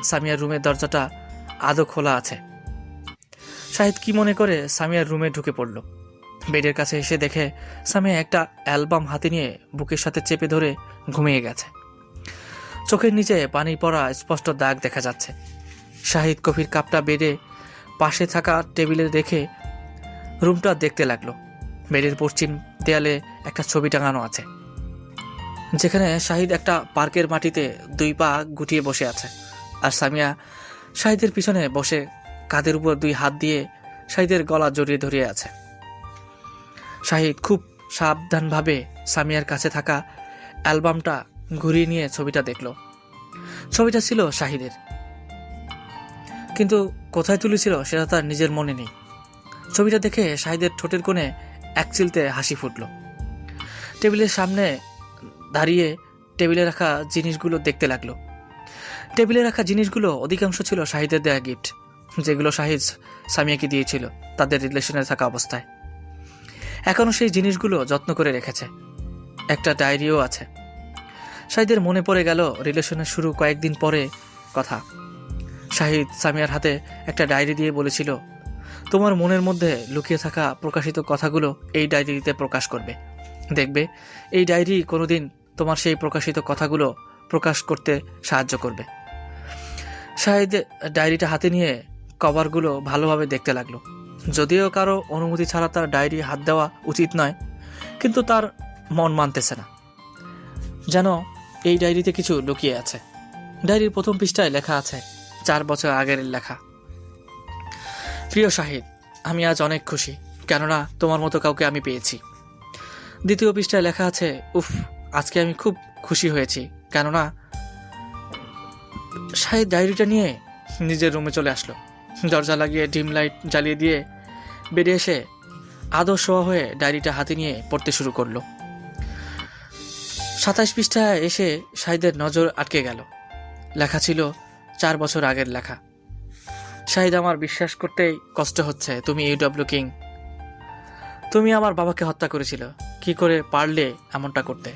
সামিয়ার রুমের দরজাটা আদৌ খোলা আছে। শাহিদ কি মনে করে সামিয়ার রুমে ঢুকে পড়ল। বেডের কাছে এসে দেখে সামিয়া একটা অ্যালবাম হাতে নিয়ে বুকের সাথে চেপে ধরে ঘুমিয়ে গেছে। চোখের নিচে পানি পড়া স্পষ্ট দাগ দেখা যাচ্ছে। শাহিদ কফির কাপটা বেডে পাশে থাকা টেবিলে রেখে রুমটা দেখতে লাগলো। বেডের পশ্চিম দেয়ালে একটা ছবি টাঙানো আছে, যেখানে শাহিদ একটা পার্কের মাটিতে 2 পা গুটিয়ে বসে আছে, আর সামিয়া শাহিদের পিছনে বসে কাঁধের উপর 2 হাত দিয়ে শাহিদের গলা জড়িয়ে ধরিয়ে আছে। শাহিদ খুব সাবধানভাবে সামিয়ার কাছে থাকা অ্যালবামটা ঘুরিয়ে নিয়ে ছবিটা দেখল। ছবিটা ছিল শাহিদের, কিন্তু কোথায় তুলেছিল সেটা তার নিজের মনে নেই। ছবিটা দেখে শাহিদের ঠোঁটের কোণে এক চিলতে হাসি ফুটল। টেবিলের সামনে দাঁড়িয়ে টেবিলে রাখা জিনিসগুলো দেখতে লাগলো। টেবিলে রাখা জিনিসগুলো অধিকাংশ ছিল শাহিদের দেয়া গিফট, যেগুলো শাহিদ সামিয়াকে দিয়েছিল তাদের রিলেশনে থাকা অবস্থায়। এখনও সেই জিনিসগুলো যত্ন করে রেখেছে। একটা ডায়েরিও আছে। শাহিদের মনে পড়ে গেল রিলেশনের শুরু কয়েকদিন পরে কথা। শাহিদ সামিয়ার হাতে একটা ডায়েরি দিয়ে বলেছিল, তোমার মনের মধ্যে লুকিয়ে থাকা প্রকাশিত কথাগুলো এই ডায়েরিতে প্রকাশ করবে। দেখবে এই ডায়েরি কোনোদিন তোমার সেই প্রকাশিত কথাগুলো প্রকাশ করতে সাহায্য করবে। শাহিদ ডায়েরিটা হাতে নিয়ে কভারগুলো ভালোভাবে দেখতে লাগলো। যদিও কারো অনুমতি ছাড়া তার ডায়েরি হাত দেওয়া উচিত নয়, কিন্তু তার মন মানতেছে না, যেন এই ডায়েরিতে কিছু লুকিয়ে আছে। ডায়েরির প্রথম পৃষ্ঠায় লেখা আছে, 4 বছর আগের লেখা। প্রিয় শাহিদ, আমি আজ অনেক খুশি, কেননা তোমার মতো কাউকে আমি পেয়েছি। দ্বিতীয় পৃষ্ঠায় লেখা আছে, উফ, আজকে আমি খুব খুশি হয়েছি, কেননা। শাহিদ ডায়েরিটা নিয়ে নিজের রুমে চলে আসলো। দরজা লাগিয়ে ডিম লাইট জ্বালিয়ে দিয়ে বেডে এসে আদর শোয়া হয়ে ডায়েরিটা হাতে নিয়ে পড়তে শুরু করলো। 27 পৃষ্ঠায় এসে শাহিদের নজর আটকে গেল। লেখা ছিল 4 বছর আগের লেখা। শাহিদ, আমার বিশ্বাস করতেই কষ্ট হচ্ছে তুমি ইউডব্লিউ কিং। তুমি আমার বাবাকে হত্যা করেছিল, কি করে পারলে এমনটা করতে?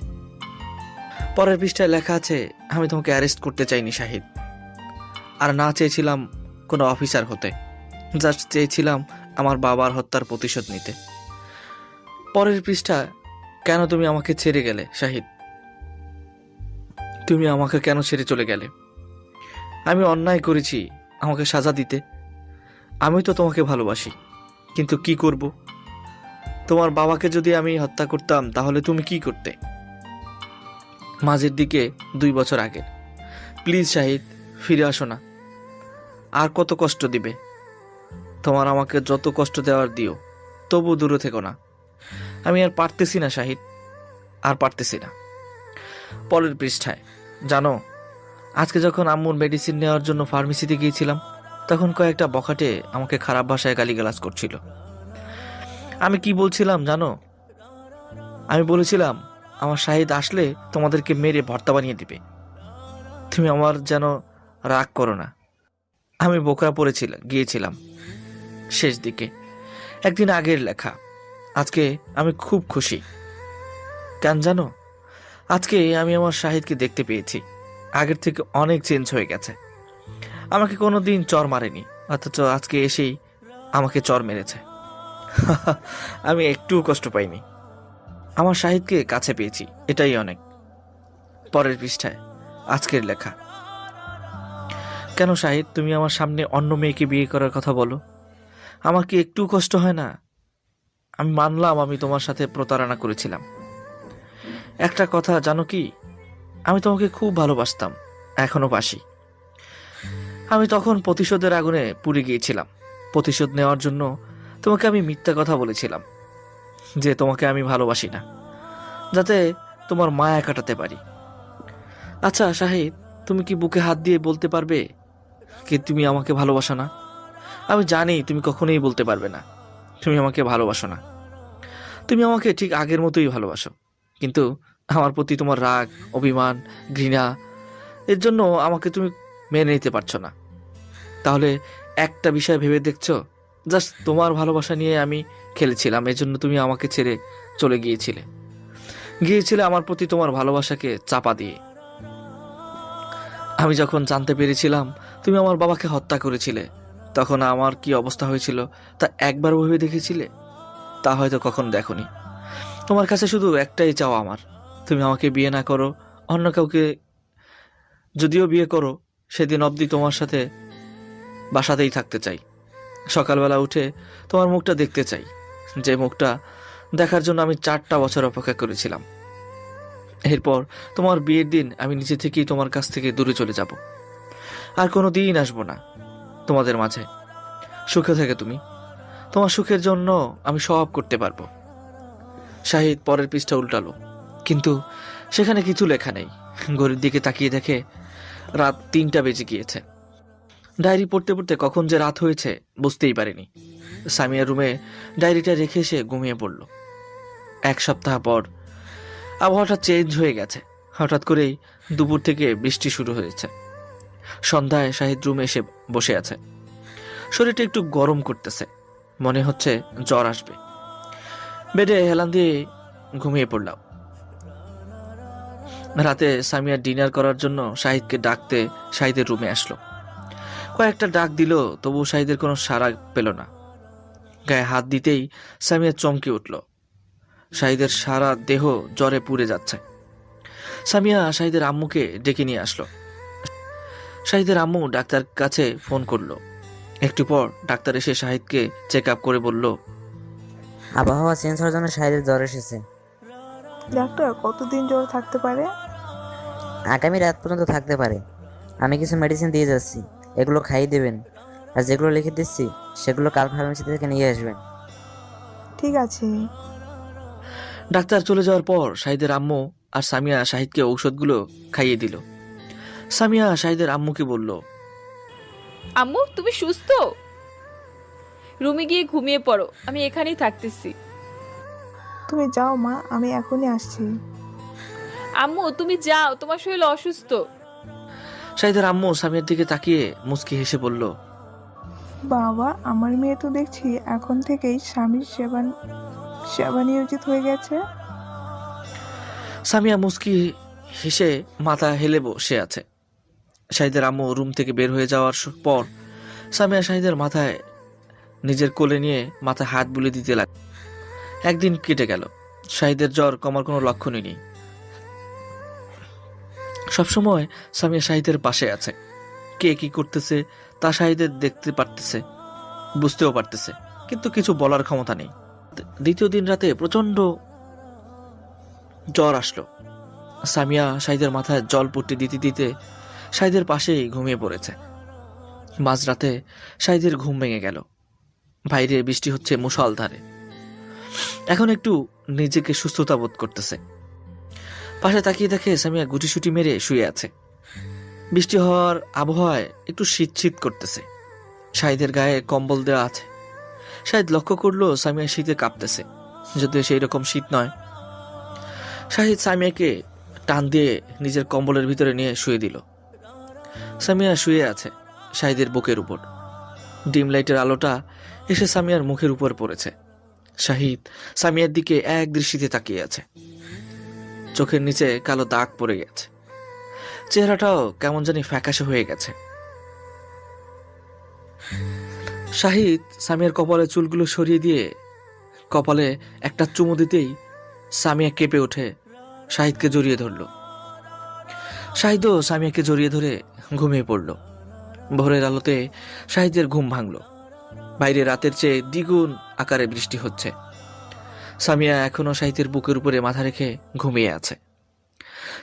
পরের পৃষ্ঠায় লেখা আছে, আমি তোমাকে অ্যারেস্ট করতে চাইনি শাহিদ, আর না চেয়েছিলাম কোনো অফিসার হতে, জাস্ট চেয়েছিলাম আমার বাবার হত্যার প্রতিশোধ নিতে। পরের পৃষ্ঠা, কেন তুমি আমাকে ছেড়ে গেলে শাহিদ? তুমি আমাকে কেন ছেড়ে চলে গেলে? আমি অন্যায় করেছি, আমাকে সাজা দিতে। আমি তো তোমাকে ভালোবাসি, কিন্তু কি করব? তোমার বাবাকে যদি আমি হত্যা করতাম তাহলে তুমি কি করতে? মাঝের দিকে 2 বছর আগের। প্লিজ শাহিদ, ফিরে আসো না। আর কত কষ্ট দিবে? তোমার আমাকে যত কষ্ট দেওয়ার দিও, তবু দূরে থেকো না। আমি আর পারতেছি না শাহিদ, আর পারতেছি না। পরের পৃষ্ঠায়, জানো, আজকে যখন আম্মুর মেডিসিন নেওয়ার জন্য ফার্মেসিতে গিয়েছিলাম, তখন কয়েকটা বখাটে আমাকে খারাপ ভাষায় গালিগালাজ করছিল। আমি কি বলছিলাম জানো? আমি বলেছিলাম, আমার শাহিদ আসলে তোমাদেরকে মেরে ভর্তা বানিয়ে দিবে। তুমি আমার যেন রাগ করো না। আমি বোকরা গিয়েছিলাম শেষ দিকে। একদিন আগের লেখা। আজকে আমি খুব খুশি। কেন জানো? আজকে আমি আমার শাহিদকে দেখতে পেয়েছি। আগের থেকে অনেক চেঞ্জ হয়ে গেছে। আমাকে কোনোদিন চর মারেনি, অথচ আজকে এসেই আমাকে চর মেরেছে। আমি একটুও কষ্ট পাইনি। আমার শাহিদকে কাছে পেয়েছি, এটাই অনেক। পরের পৃষ্ঠায় আজকের লেখা। কেন শাহিদ, তুমি আমার সামনে অন্য মেয়েকে বিয়ে করার কথা বলো? আমার কি একটু কষ্ট হয় না? আমি মানলাম আমি তোমার সাথে প্রতারণা করেছিলাম। একটা কথা জানো কি, আমি তোমাকে খুব ভালোবাসতাম, এখনো বাসি। আমি তখন প্রতিশোধের আগুনে পুড়ে গিয়েছিলাম। প্রতিশোধ নেওয়ার জন্য তোমাকে আমি মিথ্যা কথা বলেছিলাম যে তোমাকে আমি ভালোবাসি না, যাতে তোমার মায়া কাটাতে পারি। আচ্ছা শাহিদ, তুমি কি বুকে হাত দিয়ে বলতে পারবে কি তুমি আমাকে ভালোবাসো না? আমি জানি তুমি কখনোই বলতে পারবে না তুমি আমাকে ভালোবাসো না। তুমি আমাকে ঠিক আগের মতোই ভালোবাসো, কিন্তু আমার প্রতি তোমার রাগ, অভিমান, ঘৃণা, এর জন্য আমাকে তুমি মেনে নিতে পারছো না। তাহলে একটা বিষয় ভেবে দেখছো, জাস্ট তোমার ভালোবাসা নিয়ে আমি খেলেছিলাম, এজন্য তুমি আমাকে ছেড়ে চলে গিয়েছিলে আমার প্রতি তোমার ভালোবাসাকে চাপা দিয়ে। আমি যখন জানতে পেরেছিলাম তুমি আমার বাবাকে হত্যা করেছিলে, তখন আমার কি অবস্থা হয়েছিল তা একবার ভেবে দেখেছিলে? তা হয়তো কখন দেখোনি। তোমার কাছে শুধু একটাই চাওয়া আমার, তুমি আমাকে বিয়ে না করো, অন্য কাউকে যদিও বিয়ে করো, সেদিন অবধি তোমার সাথে বাসাতেই থাকতে চাই। সকালবেলা উঠে তোমার মুখটা দেখতে চাই, যে মুখটা দেখার জন্য আমি 4টা বছর অপেক্ষা করেছিলাম। এরপর তোমার বিয়ের দিন আমি নিজে থেকেই তোমার কাছ থেকে দূরে চলে যাব, আর কোনো দিন আসবো না তোমাদের মাঝে। সুখে থেকে তুমি, তোমার সুখের জন্য আমি সব করতে পারবো। শাহিদ পরের পৃষ্ঠা উল্টালো, কিন্তু সেখানে কিছু লেখা নেই। ঘড়ির দিকে তাকিয়ে দেখে রাত 3টা বেজে গিয়েছে। ডায়েরি পড়তে পড়তে কখন যে রাত হয়েছে বুঝতেই পারিনি। সামিয়ার রুমে ডায়েরিটা রেখে এসে ঘুমিয়ে পড়ল। 1 সপ্তাহ পর আবহাওয়াটা চেঞ্জ হয়ে গেছে। হঠাৎ করেই দুপুর থেকে বৃষ্টি শুরু হয়েছে। সন্ধ্যায় শাহিদ রুমে এসে বসে আছে। শরীরটা একটু গরম করতেছে, মনে হচ্ছে জ্বর আসবে। বেডে হেলান দিয়ে ঘুমিয়ে পড়লাম। রাতে সামিয়া ডিনার করার জন্য শাহিদকে ডাকতে শাহিদের রুমে আসলো। কয়েকটা ডাক দিল, তবু শাহিদের কোনো সাড়া পেল না। গায়ে হাত দিতেই সামিয়া চমকে উঠল। শাহিদের সারা দেহ জ্বরে পুড়ে যাচ্ছে। সামিয়া শাহিদের আম্মুকে ডেকে নিয়ে আসলো। শাহিদের আম্মু ডাক্তার কাছে ফোন করলো। একটু পর ডাক্তার এসে শাহিদকে চেক আপ করে বলল, আবহাওয়া চেঞ্জ হওয়ার জন্য শাহিদের জ্বর এসেছে। ডাক্তার, কতদিন জ্বর থাকতে পারে? আগামী রাত পর্যন্ত থাকতে পারে। আমি কিছু মেডিসিন দিয়ে যাচ্ছি, এগুলো খাইয়ে দেবেন, আর যেগুলো লিখে দিচ্ছি সেগুলো কাল ফার্মেসি থেকে নিয়ে আসবেন। ঠিক আছে। ডাক্তার চলে যাওয়ার পর শাহিদের আম্মু আর সামিয়া শাহিদকে ঔষধগুলো খাইয়ে দিল। সামিয়া শাহিদের আম্মুকে বলল, আম্মু তুমি সুস্থ? রুমে গিয়ে ঘুমিয়ে পড়ো, আমি এখানেই থাকতেছি। তুমি যাও মা, আমি এখনই আসছি। আম্মু তুমি যাও, তোমার শরীর অসুস্থ। শাহিদের আম্মু সামিয়ার দিকে তাকিয়ে মুচকি হেসে বলল, বাবা, আমার মেয়ে তো দেখছি এখন থেকেই স্বামীর সেবা নিয়োজিত হয়ে গেছে। সামিয়া মুচকি হেসে মাথা হেলে বসে আছে। শাহিদের আম্মু রুম থেকে বের হয়ে যাওয়ার পর সামিয়া শাহিদের মাথায় নিজের কোলে নিয়ে মাথায় হাত বুলিয়ে দিতে লাগল। একদিন কেটে গেল। শাহিদের জ্বর কমার কোনো লক্ষণই নেই। সবসময় সামিয়া শাহিদের পাশে আছে। কে কি করতেছে তা শাহিদের দেখতে পারতেছে, বুঝতেও পারতেছে, কিন্তু কিছু বলার ক্ষমতা নেই। দ্বিতীয় দিন রাতে প্রচন্ড জ্বর আসলো। সামিয়া শাহিদের মাথায় জল পট্টি দিতে দিতে শাহিদের পাশেই ঘুমিয়ে পড়েছে। মাঝরাতে শাহিদের ঘুম ভেঙে গেল। বাইরে বৃষ্টি হচ্ছে মুষলধারে। এখন একটু নিজেকে সুস্থতা বোধ করতেছে। পাশে তাকিয়ে দেখে সামিয়া গুটিসুটি মেরে শুয়ে আছে। বৃষ্টি হওয়ার আবহাওয়ায় একটু শীত শীত করতেছে। শাহিদের গায়ে কম্বল দেওয়া আছে। শাহিদ লক্ষ্য করলো সামিয়া শীতে কাঁপতেছে, যদিও সেই রকম শীত নয়। শাহিদ সামিয়াকে টান দিয়ে নিজের কম্বলের ভিতরে নিয়ে শুয়ে দিল। সামিয়া শুয়ে আছে শাহিদের বুকের উপর। ডিম লাইটের আলোটা এসে সামিয়ার মুখের উপর পড়েছে। শাহিদ সামিয়ার দিকে এক দৃষ্টিতে তাকিয়ে আছে। চোখের নিচে কালো দাগ পড়ে গেছে। চেহারাটাও কেমন জানি ফ্যাকাশে হয়ে গেছে। শাহিদ সামিয়ার কপালে চুলগুলো সরিয়ে দিয়ে কপালে একটা চুমু দিতেই সামিয়া কেঁপে ওঠে শাহিদকে জড়িয়ে ধরল। শাহিদও সামিয়াকে জড়িয়ে ধরে ঘুমিয়ে পড়ল। ভোরের আলোতে শাহিদের ঘুম ভাঙল। বাইরে রাতের চেয়ে দ্বিগুণ আকারে বৃষ্টি হচ্ছে। সামিয়া এখনো শাহিদের বুকের উপরে মাথা রেখে ঘুমিয়ে আছে।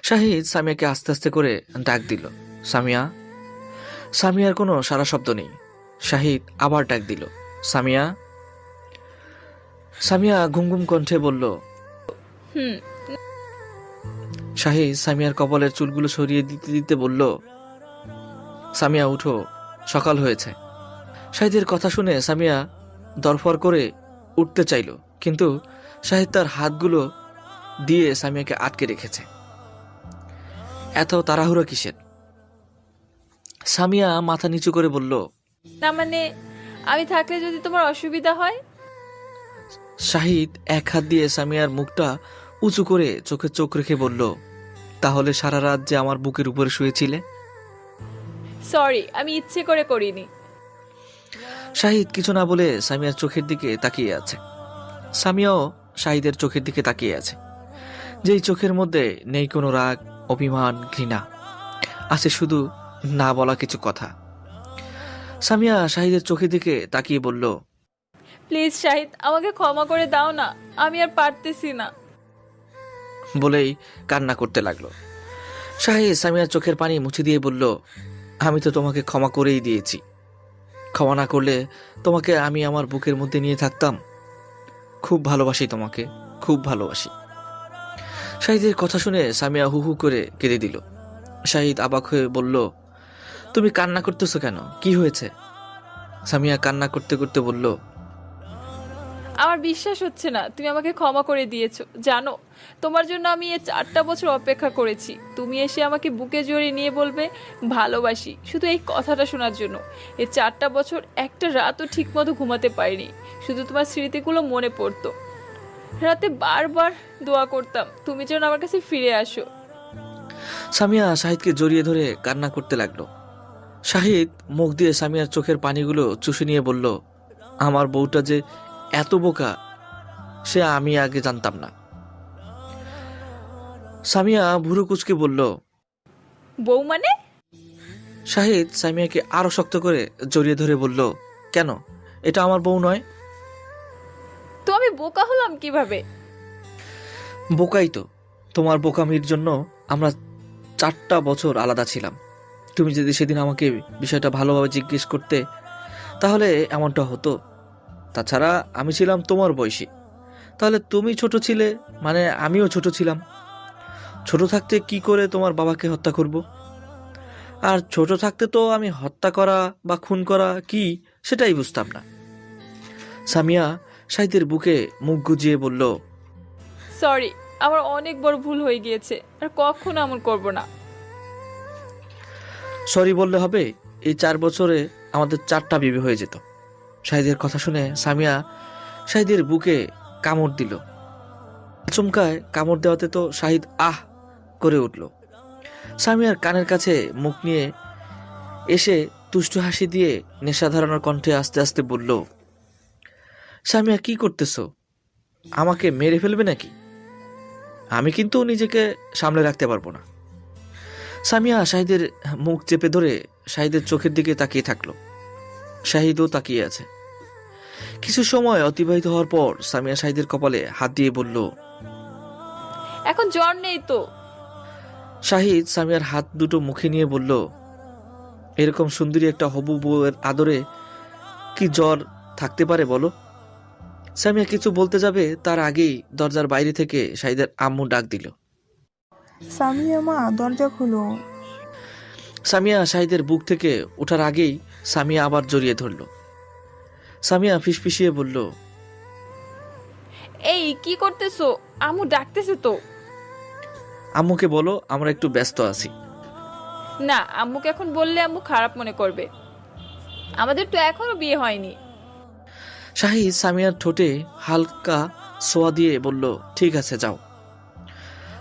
শাহিদ সামিয়াকে আস্তে আস্তে করে ডাক দিল, সামিয়া। সামিয়ার কোনো সারা শব্দ নেই। শাহিদ আবার ডাক দিল, সামিয়া। সামিয়া ঘুম ঘুম কণ্ঠে বলল, শাহিদ সামিয়ার কপালের চুলগুলো সরিয়ে দিতে দিতে বলল, সামিয়া উঠো, সকাল হয়েছে। শাহিদের কথা শুনে সামিয়া দরফর করে উঠতে চাইল, কিন্তু শাহিদ তার হাতগুলো দিয়ে সামিয়াকে আটকে রেখেছে। এত তাড়াহুড়ো কিসের? সামিয়া মাথা নিচু করে বলল, না মানে আমি থাকলে যদি তোমার অসুবিধা হয়। শাহিদ এক হাত দিয়ে সামিয়ার মুখটা উঁচু করে চোখে চোখ রেখে বলল, তাহলে সারা রাত যে আমার বুকের উপরে শুয়েছিলে? সরি, আমি ইচ্ছে করে করিনি। শাহিদ কিছু না বলে সামিয়ার চোখের দিকে তাকিয়ে আছে। সামিয়াও শাহিদের চোখের দিকে তাকিয়ে আছে, যেই চোখের মধ্যে নেই কোনো রাগ, অভিমান, ঘৃণা, আছে শুধু না বলা কিছু কথা। সামিয়া শাহিদের চোখের দিকে তাকিয়ে বলল, প্লিজ শাহিদ, আমাকে ক্ষমা করে দাও না, আমি আর পারতেছি না। বলেই কান্না করতে লাগলো। শাহিদ সামিয়ার চোখের পানি মুছে দিয়ে বলল, আমি তো তোমাকে ক্ষমা করেই দিয়েছি। ক্ষমা না করলে তোমাকে আমি আমার বুকের মধ্যে নিয়ে থাকতাম। খুব ভালোবাসি তোমাকে, খুব ভালোবাসি। শাহিদের কথা শুনে সামিয়া হু হু করে কেঁদে দিল। শাহিদ অবাক হয়ে বলল, তুমি কান্না করতেছো কেন? কি হয়েছে? সামিয়া কান্না করতে করতে বলল, আমার বিশ্বাস হচ্ছে না তুমি আমাকে ক্ষমা করে দিয়েছো। জানো, তোমার জন্য আমি এই 4টা বছর অপেক্ষা করেছি। তুমি এসে আমাকে বুকে জড়িয়ে নিয়ে বলবে ভালোবাসি, শুধু এই কথাটা শোনার জন্য। এই 4টা বছর একটা রাতও ঠিক মতো ঘুমাতে পারিনি, শুধু তোমার স্মৃতিগুলো মনে পড়তো। রাতে বারবার দোয়া করতাম তুমি যেন আমার কাছে ফিরে আসো। সামিয়া শাহিদকে জড়িয়ে ধরে কান্না করতে লাগলো। শাহিদ মুখ দিয়ে সামিয়ার চোখের পানিগুলো চুষে নিয়ে বলল, আমার বউটা যে এত বোকা সে আমি আগে জানতাম না। সামিয়া ভুরু কুচকে বলল, বউ মানে? শাহিদ সামিয়াকে আরো শক্ত করে জড়িয়ে ধরে বলল, কেন, এটা আমার বউ নয়। তো আমি বোকা হলাম কিভাবে? বোকাই তো। তোমার বোকামির জন্য আমরা 4টা বছর আলাদা ছিলাম। তুমি যদি সেদিন আমাকে বিষয়টা ভালোভাবে জিজ্ঞেস করতে তাহলে এমনটা হতো। তাছাড়া আমি ছিলাম তোমার বয়সী, তাহলে তুমি ছোট ছিলে মানে আমিও ছোট ছিলাম। ছোট থাকতে কি করে তোমার বাবাকে হত্যা করব? আর ছোট থাকতে তো আমি হত্যা করা বা খুন করা কি সেটাই বুঝতাম না। সামিয়া শাহিদের বুকে মুখ গুজিয়ে বলল, সরি, আমার অনেক বড় ভুল হয়ে গিয়েছে, আর কখনো এমন করব না। সরি বললে হবে? এই 4 বছরে আমাদের 4টা বিয়ে হয়ে যেত। শাহিদের কথা শুনে সামিয়া শাহিদের বুকে কামড় দিল। আচমকায় কামড় দেওয়াতে তো শাহিদ আহ করে উঠল। সামিয়ার কানের কাছে মুখ নিয়ে এসে তুষ্ট হাসি দিয়ে নেশা ধরানোর কণ্ঠে আস্তে আস্তে বলল, সামিয়া কি করতেছো? আমাকে মেরে ফেলবে নাকি? আমি কিন্তু নিজেকে সামলে রাখতে পারবো না। সামিয়া শাহিদের মুখ চেপে ধরে শাহিদের চোখের দিকে তাকিয়ে থাকলো। শাহিদও তাকিয়ে আছে। কিছু সময় অতিবাহিত হওয়ার পর সামিয়া শাহিদের কপালে হাত দিয়ে বলল, এখন জ্বর নেই তো। শাহিদ সামিয়ার হাত দুটো মুখে নিয়ে বলল, এরকম সুন্দরী একটা হবু বউয়ের আদরে কি জ্বর থাকতে পারে বলো? সামিয়া কিছু বলতে যাবে তার আগেই দরজার বাইরে থেকে শাহিদের আম্মু ডাক দিল, সামিয়া মা, দরজা খুলো। সামিয়া শাহিদের বুক থেকে ওঠার আগেই সামিয়া আবার জড়িয়ে ধরল। সামিয়া ফিসফিসিয়ে বলল, এই কি করতেছো? আম্মু ডাকতেছে তো। আম্মুকে বলো আমরা একটু ব্যস্ত আছি। না, আম্মুকে এখন বললে আম্মু খারাপ মনে করবে। আমাদের তো এখনো বিয়ে হয়নি। শাহিদ সামিয়ার ঠোঁটে হালকা ছোঁয়া দিয়ে বলল, ঠিক আছে যাও।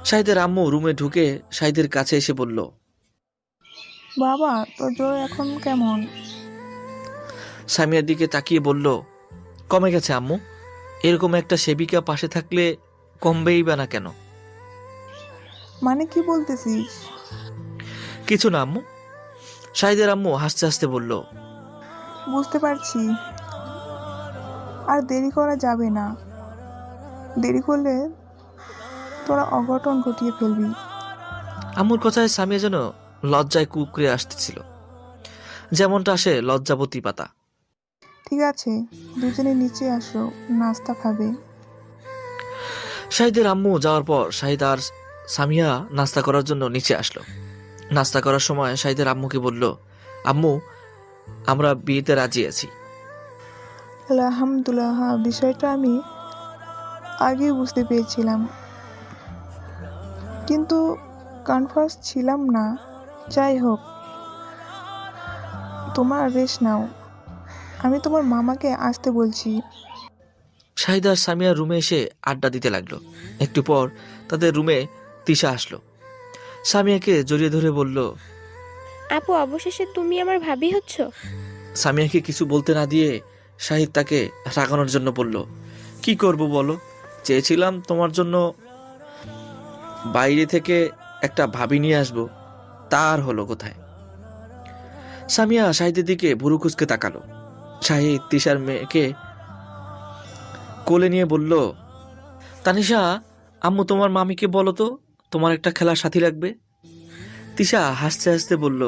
শাহিদের আম্মু রুমে ঢুকে শাহিদের কাছে এসে বলল, বাবা, তোর জ্বর এখন কেমন? সামিয়ার দিকে তাকিয়ে বলল, কমে গেছে আম্মু। এরকম একটা সেবিকা পাশে থাকলে কমবেই বা না কেন? মানে কি বলতেছিস? কিছু না আম্মু। শাহিদের আম্মু হাসতে হাসতে বলল, বুঝতে পারছি, আর দেরি করা যাবে না। দেরি করলে তোরা অঘটন ঘটিয়ে ফেলবি। আম্মুর কথায় সামিয়া যেন লজ্জায় কুকড়ে আসতেছিল, যেমনটা আসে লজ্জাবতী পাতা। ঠিক আছে, দুজনে নিচে আসো, নাস্তা খাবে। শাহিদের আম্মু যাওয়ার পর শাহিদ আর সামিয়া নাস্তা করার জন্য নিচে আসলো। নাস্তা করার সময় শাহিদের আম্মুকে বলল, আম্মু, আমরা বিয়েতে রাজি আছি। আলহামদুলিল্লাহ, বিষয়টা আমি আগেই বুঝতে পেরেছিলাম, কিন্তু কনফার্ম ছিলাম না। যাই হোক, তোমার রেস্ট নাও, আমি তোমার মামাকে আসতে বলছি। শাহিদ আর সামিয়া রুমে এসে আড্ডা দিতে লাগলো। একটু পর তাদের রুমে তিশা আসলো। সামিয়াকে জড়িয়ে ধরে বলল, আপু, অবশেষে তুমি আমার ভাবি হচ্ছ? সামিয়াকে কিছু বলতে না দিয়ে শাহিদ তাকে রাগানোর জন্য বলল, কি করব বলো, চেয়েছিলাম তোমার জন্য বাইরে থেকে একটা ভাবি নিয়ে আসবো, তার হলো কোথায়? সামিয়া শাহিদের দিকে ভুরু কুচকে তাকালো। শাহিদ তিশার মেয়েকে কোলে নিয়ে বলল, তানিশা, আম্মু তোমার মামিকে বলো তো তোমার একটা খেলার সাথী লাগবে। তিশা হাসতে হাসতে বলল,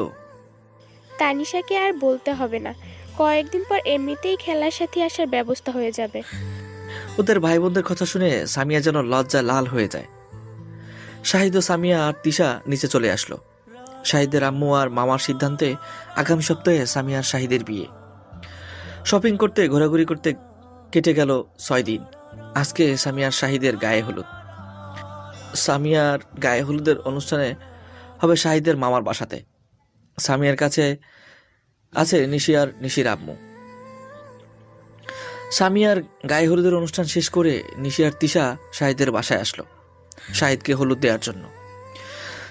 তানিশাকে আর বলতে হবে না, কয়েকদিন পর এমনিতেই খেলার সাথে আসার ব্যবস্থা হয়ে যাবে। ওদের ভাই বোনদের কথা শুনে সামিয়া যেন লজ্জা লাল হয়ে যায়। শাহিদ ও সামিয়া আর তিশা নিচে চলে আসলো। শাহিদের আম্মু আর মামার সিদ্ধান্তে আগামী সপ্তাহে সামিয়া আর শাহিদের বিয়ে। শপিং করতে ঘোরাঘুরি করতে কেটে গেল 6 দিন। আজকে সামিয়ার শাহিদের গায়ে হলুদ। সামিয়ার গায়ে হলুদের অনুষ্ঠানে হবে শাহিদের মামার বাসাতে। সামিয়ার কাছে আছে নিশির আম্মু। সামিয়ার গায়ে হলুদের অনুষ্ঠান শেষ করে নিশি আর তিশা শাহিদের বাসায় আসলো শাহিদকে হলুদ দেওয়ার জন্য।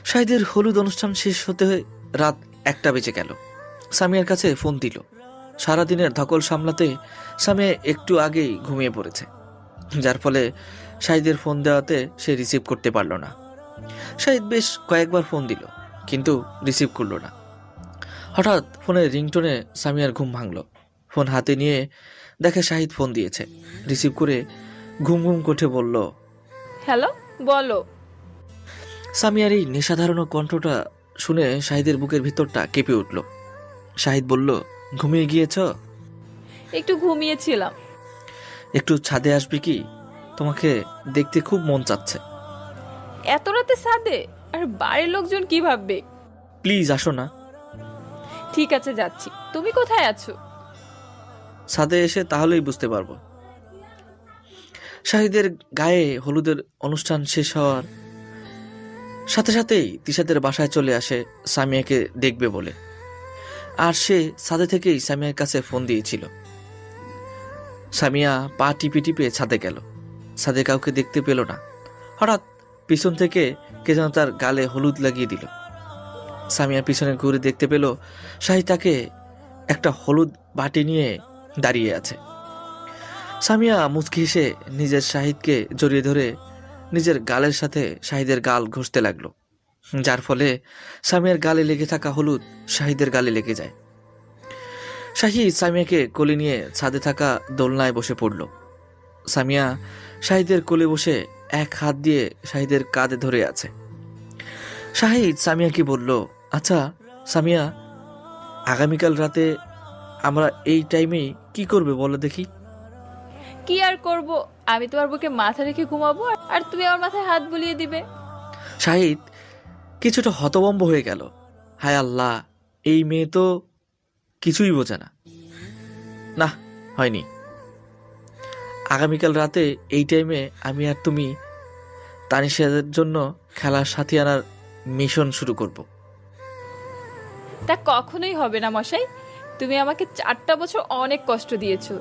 শাহিদের হলুদ অনুষ্ঠান শেষ হতে রাত 1টা বেজে গেল। সামিয়ার কাছে ফোন দিল। সারাদিনের ধকল সামলাতে সামিয়া একটু আগেই ঘুমিয়ে পড়েছে, যার ফলে শাহিদের ফোন দেওয়াতে সে রিসিভ করতে পারল না। শাহিদ বেশ কয়েকবার ফোন দিল, কিন্তু রিসিভ করল না। হঠাৎ ফোনের রিংটোনে সামিয়ার ঘুম ভাঙল। ফোন হাতে নিয়ে দেখে শাহিদ ফোন দিয়েছে। রিসিভ করে ঘুম ঘুম করে বলল, হ্যালো, বলো। সামিয়ার এই নেশাধারণ কণ্ঠটা শুনে শাহিদের বুকের ভিতরটা কেঁপে উঠল। শাহিদ বলল, ঘুমিয়ে গিয়েছ? একটু ঘুমিয়েছিলাম। একটু ছাদে আসবি কি? তোমাকে দেখতে খুব মন চাচ্ছে। এত রাতে ছাদে? আর বাড়ির লোকজন কি ভাববে? প্লিজ আসো না। ঠিক আছে, যাচ্ছি। তুমি কোথায় আছো? ছাদে এসে তাহলেই বুঝতে পারবো। শাহিদের গায়ে হলুদের অনুষ্ঠান শেষ হওয়ার সাথে সাথেই তিশাদের বাসায় চলে আসে সামিয়াকে দেখবে বলে। আর সে ছাদে থেকেই সামিয়ার কাছে ফোন দিয়েছিল। সামিয়া পা টিপে টিপে ছাদে গেল। ছাদে কাউকে দেখতে পেল না। হঠাৎ পিছন থেকে কে যেন তার গালে হলুদ লাগিয়ে দিল। সামিয়া পিছনে ঘুরে দেখতে পেল শাহিদ তাকে একটা হলুদ বাটি নিয়ে দাঁড়িয়ে আছে। সামিয়া মুচকি হেসে নিজের শাহিদকে জড়িয়ে ধরে নিজের গালের সাথে শাহিদের গাল ঘষতে লাগলো, যার ফলে সামিয়ার গালে লেগে থাকা হলুদ শাহিদের গালে লেগে যায়। শাহিদ সামিয়াকে কোলে নিয়ে ছাদে থাকা দোলনায় বসে পড়ল। সামিয়া শাহিদের কোলে বসে এক হাত দিয়ে শাহিদের কাঁধে ধরে আছে। শাহিদ সামিয়াকে বলল, আচ্ছা সামিয়া, আগামীকাল রাতে আমরা এই টাইমেই কি করবে বলো দেখি? কি আর করব, আমি তোমার বুকে মাথা রেখে ঘুমাবো আর তুমি আমার মাথায় হাত বুলিয়ে দিবে। শাহিদ কিছুটা হতভম্ব হয়ে গেল। হায় আল্লাহ, এই মেয়ে তো কিছুই বোঝে না। না, হয়নি। আগামীকাল রাতে এই টাইমে আমি আর তুমি তানিশাদের জন্য খেলার সাথী আনার মিশন শুরু করব। তা কখনোই হবে না মশাই। তুমি আমাকে 4টা বছর অনেক কষ্ট দিয়েছো,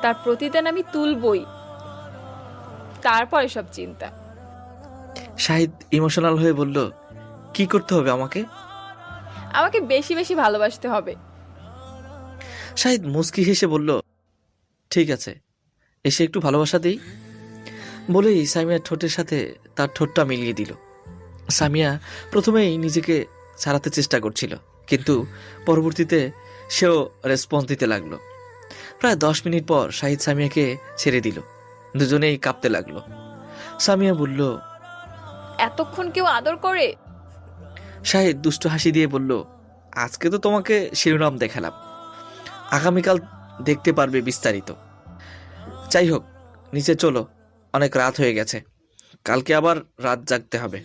তার প্রতিদান আমি তুলবই, তারপরে সব চিন্তা। শাহিদ ইমোশনাল হয়ে বলল, কি করতে হবে আমাকে? আমাকে বেশি বেশি ভালোবাসতে হবে। শাহিদ মুস্কি হেসে বলল, ঠিক আছে, এসে একটু ভালোবাসা দিই। বলেই সামিয়ার ঠোঁটের সাথে তার ঠোঁটটা মিলিয়ে দিল। সামিয়া প্রথমেই নিজেকে ছাড়াতে চেষ্টা করছিল, কিন্তু পরবর্তীতে সেও রেসপন্স দিতে লাগলো। প্রায় 10 মিনিট পর শাহিদ সামিয়াকে ছেড়ে দিল। দুজনেই কাঁপতে লাগলো। সামিয়া বলল, এতক্ষণ কেউ আদর করে? শাহিদ দুষ্ট হাসি দিয়ে বলল, আজকে তো তোমাকে শিরোনাম দেখালাম, আগামীকাল দেখতে পারবে বিস্তারিত। যাই হোক, নিচে চলো, অনেক রাত হয়ে গেছে, কালকে আবার রাত জাগতে হবে।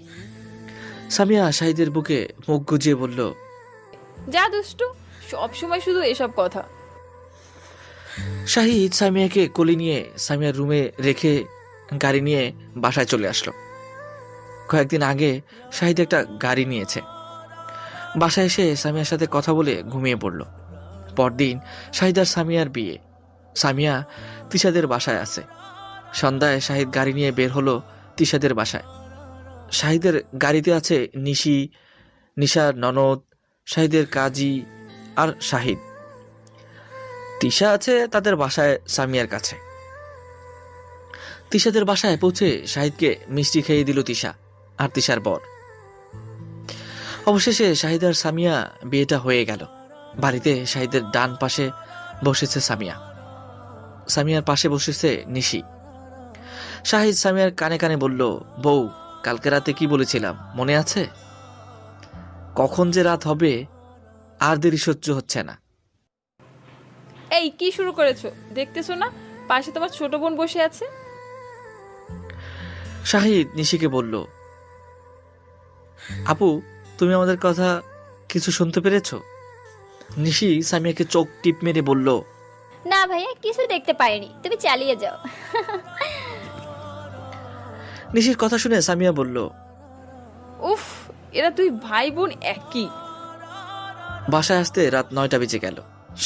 সামিয়া শাহিদের বুকে মুখ গুজিয়ে বলল, যা দুষ্টু, সব সময় শুধু এসব কথা। শাহিদ সামিয়াকে কোলে নিয়ে সামিয়ার রুমে রেখে গাড়ি নিয়ে বাসায় চলে আসলো। কয়েকদিন আগে শাহিদ একটা গাড়ি নিয়েছে। বাসায় এসে সামিয়ার সাথে কথা বলে ঘুমিয়ে পড়ল। পরদিন শাহিদ আর সামিয়ার বিয়ে। সামিয়া তিশাদের বাসায় আছে। সন্ধ্যায় শাহিদ গাড়ি নিয়ে বের হলো তিশাদের বাসায়। শাহিদের গাড়িতে আছে নিশি, নিশার ননদ, শাহিদের কাজী আর শাহিদ। তিশা আছে তাদের বাসায় সামিয়ার কাছে। তিশাদের বাসায় পৌঁছে শাহিদকে মিষ্টি খেয়ে দিল তিশা আর তিশার বর। অবশেষে শাহিদ আর সামিয়া বিয়েটা হয়ে গেল। বাড়িতে শাহিদের ডান পাশে বসেছে সামিয়া, সামিয়ার পাশে বসেছে নিশি। শাহিদ সামিয়ার কানে কানে বলল, বউ, কালকে রাতে কি বলেছিলাম মনে আছে? কখন যে রাত হবে আর দেরি সহ্য হচ্ছে না। এই কি শুরু করেছো? দেখতেছো না পাশে তোমার ছোট বোন বসে আছে? শাহিদ নিশিকে বলল, আপু, তুমি আমাদের কথা কিছু শুনতে পেরেছো? নিশি সামিয়াকে চোখ টিপ মেরে বলল, না ভাইয়া, কিছু দেখতে পাইনি, তুমি চালিয়ে যাও। নিশির কথা শুনে সামিয়া বলল, উফ, এরা তুই ভাই বোন একই। বাসায় আসতে রাত 9টা বেজে গেল।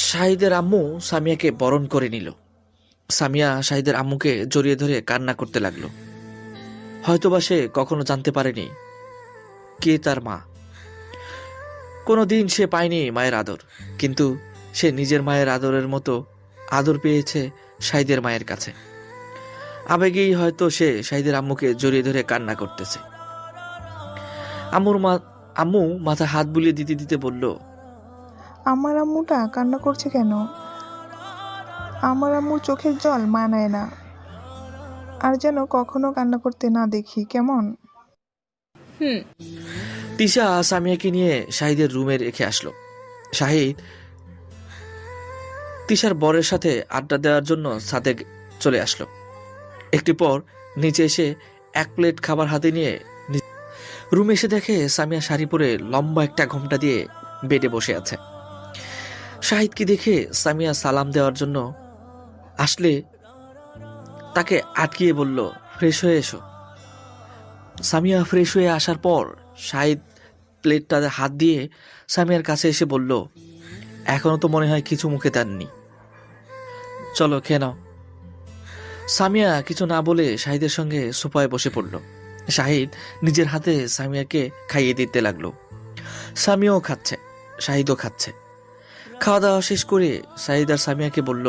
শাহিদের আম্মু সামিয়াকে বরণ করে নিল। সামিয়া শাহিদের আম্মুকে জড়িয়ে ধরে কান্না করতে লাগলো। হয়তোবা সে কখনো জানতে পারেনি কে তার মা। কোনোদিন সে পায়নি মায়ের আদর, কিন্তু সে নিজের মায়ের আদরের মতো আদর পেয়েছে শাহিদের মায়ের কাছে। আবেগেই হয়তো সে শাহিদের আম্মুকে জড়িয়ে ধরে কান্না করতেছে। আম্মু মাথা হাত বুলিয়ে দিতে দিতে বলল, আমার আম্মুটা কান্না করছে কেন? আমার আম্মুর চোখের জল মানায় না, আর যেন কখনো কান্না করতে না দেখি, কেমন? তিশা সামিয়াকে নিয়ে শাহিদের রুমে রেখে আসলো। শাহিদ তিশার বরের সাথে আড্ডা দেওয়ার জন্য ছাদে চলে আসলো। একটু পর নিচে এসে এক প্লেট খাবার হাতে নিয়ে রুমে এসে দেখে সামিয়া শাড়ি পরে লম্বা একটা ঘোমটা দিয়ে বেডে বসে আছে। শাহিদকে দেখে সামিয়া সালাম দেওয়ার জন্য আসলে তাকে আটকিয়ে বলল, ফ্রেশ হয়ে এসো। সামিয়া ফ্রেশ হয়ে আসার পর শাহিদ প্লেটটাতে হাত দিয়ে সামিয়ার কাছে এসে বলল, এখনো তো মনে হয় কিছু মুখে দেননি, চলো খেয়ে নাও। সামিয়া কিছু না বলে শাহিদের সঙ্গে সোফায় বসে পড়ল। শাহিদ নিজের হাতে সামিয়াকে খাইয়ে দিতে লাগলো। সামিয়াও খাচ্ছে, শাহিদও খাচ্ছে। খাওয়া দাওয়া শেষ করে শাহিদ আর সামিয়াকে বলল,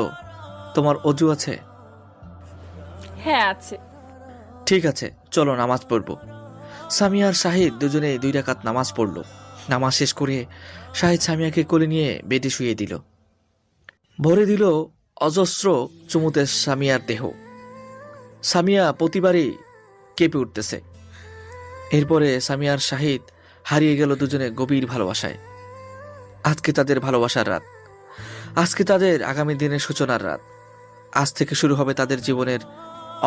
তোমার অজু আছে? হ্যাঁ আছে। ঠিক আছে, চলো নামাজ পড়ব। সামিয়া আর শাহিদ দুজনে 2 রাকাত নামাজ পড়ল। নামাজ শেষ করে শাহিদ সামিয়াকে কোলে নিয়ে বেডে শুয়ে দিল। ভরে দিল অজস্র চুমুতে সামিয়ার দেহ। সামিয়া প্রতিবারই কেঁপে উঠতেছে। এরপরে সামিয়া আর শাহিদ হারিয়ে গেল দুজনে গভীর ভালোবাসায়। আজকে তাদের ভালোবাসার রাত, আজকে তাদের আগামী দিনের সূচনার রাত। আজ থেকে শুরু হবে তাদের জীবনের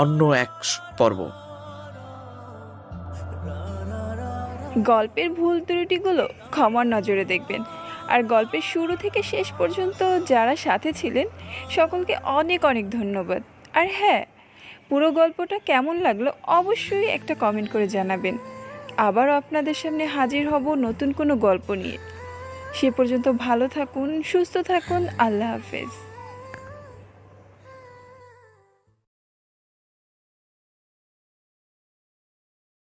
অন্য এক পর্ব। গল্পের ভুল ত্রুটিগুলো ক্ষমার নজরে দেখবেন। আর গল্পের শুরু থেকে শেষ পর্যন্ত যারা সাথে ছিলেন সকলকে অনেক অনেক ধন্যবাদ। আর হ্যাঁ, পুরো গল্পটা কেমন লাগলো অবশ্যই একটা কমেন্ট করে জানাবেন। আবারও আপনাদের সামনে হাজির হব নতুন কোনো গল্প নিয়ে। সে পর্যন্ত ভালো থাকুন, সুস্থ থাকুন। আল্লাহ হাফেজ।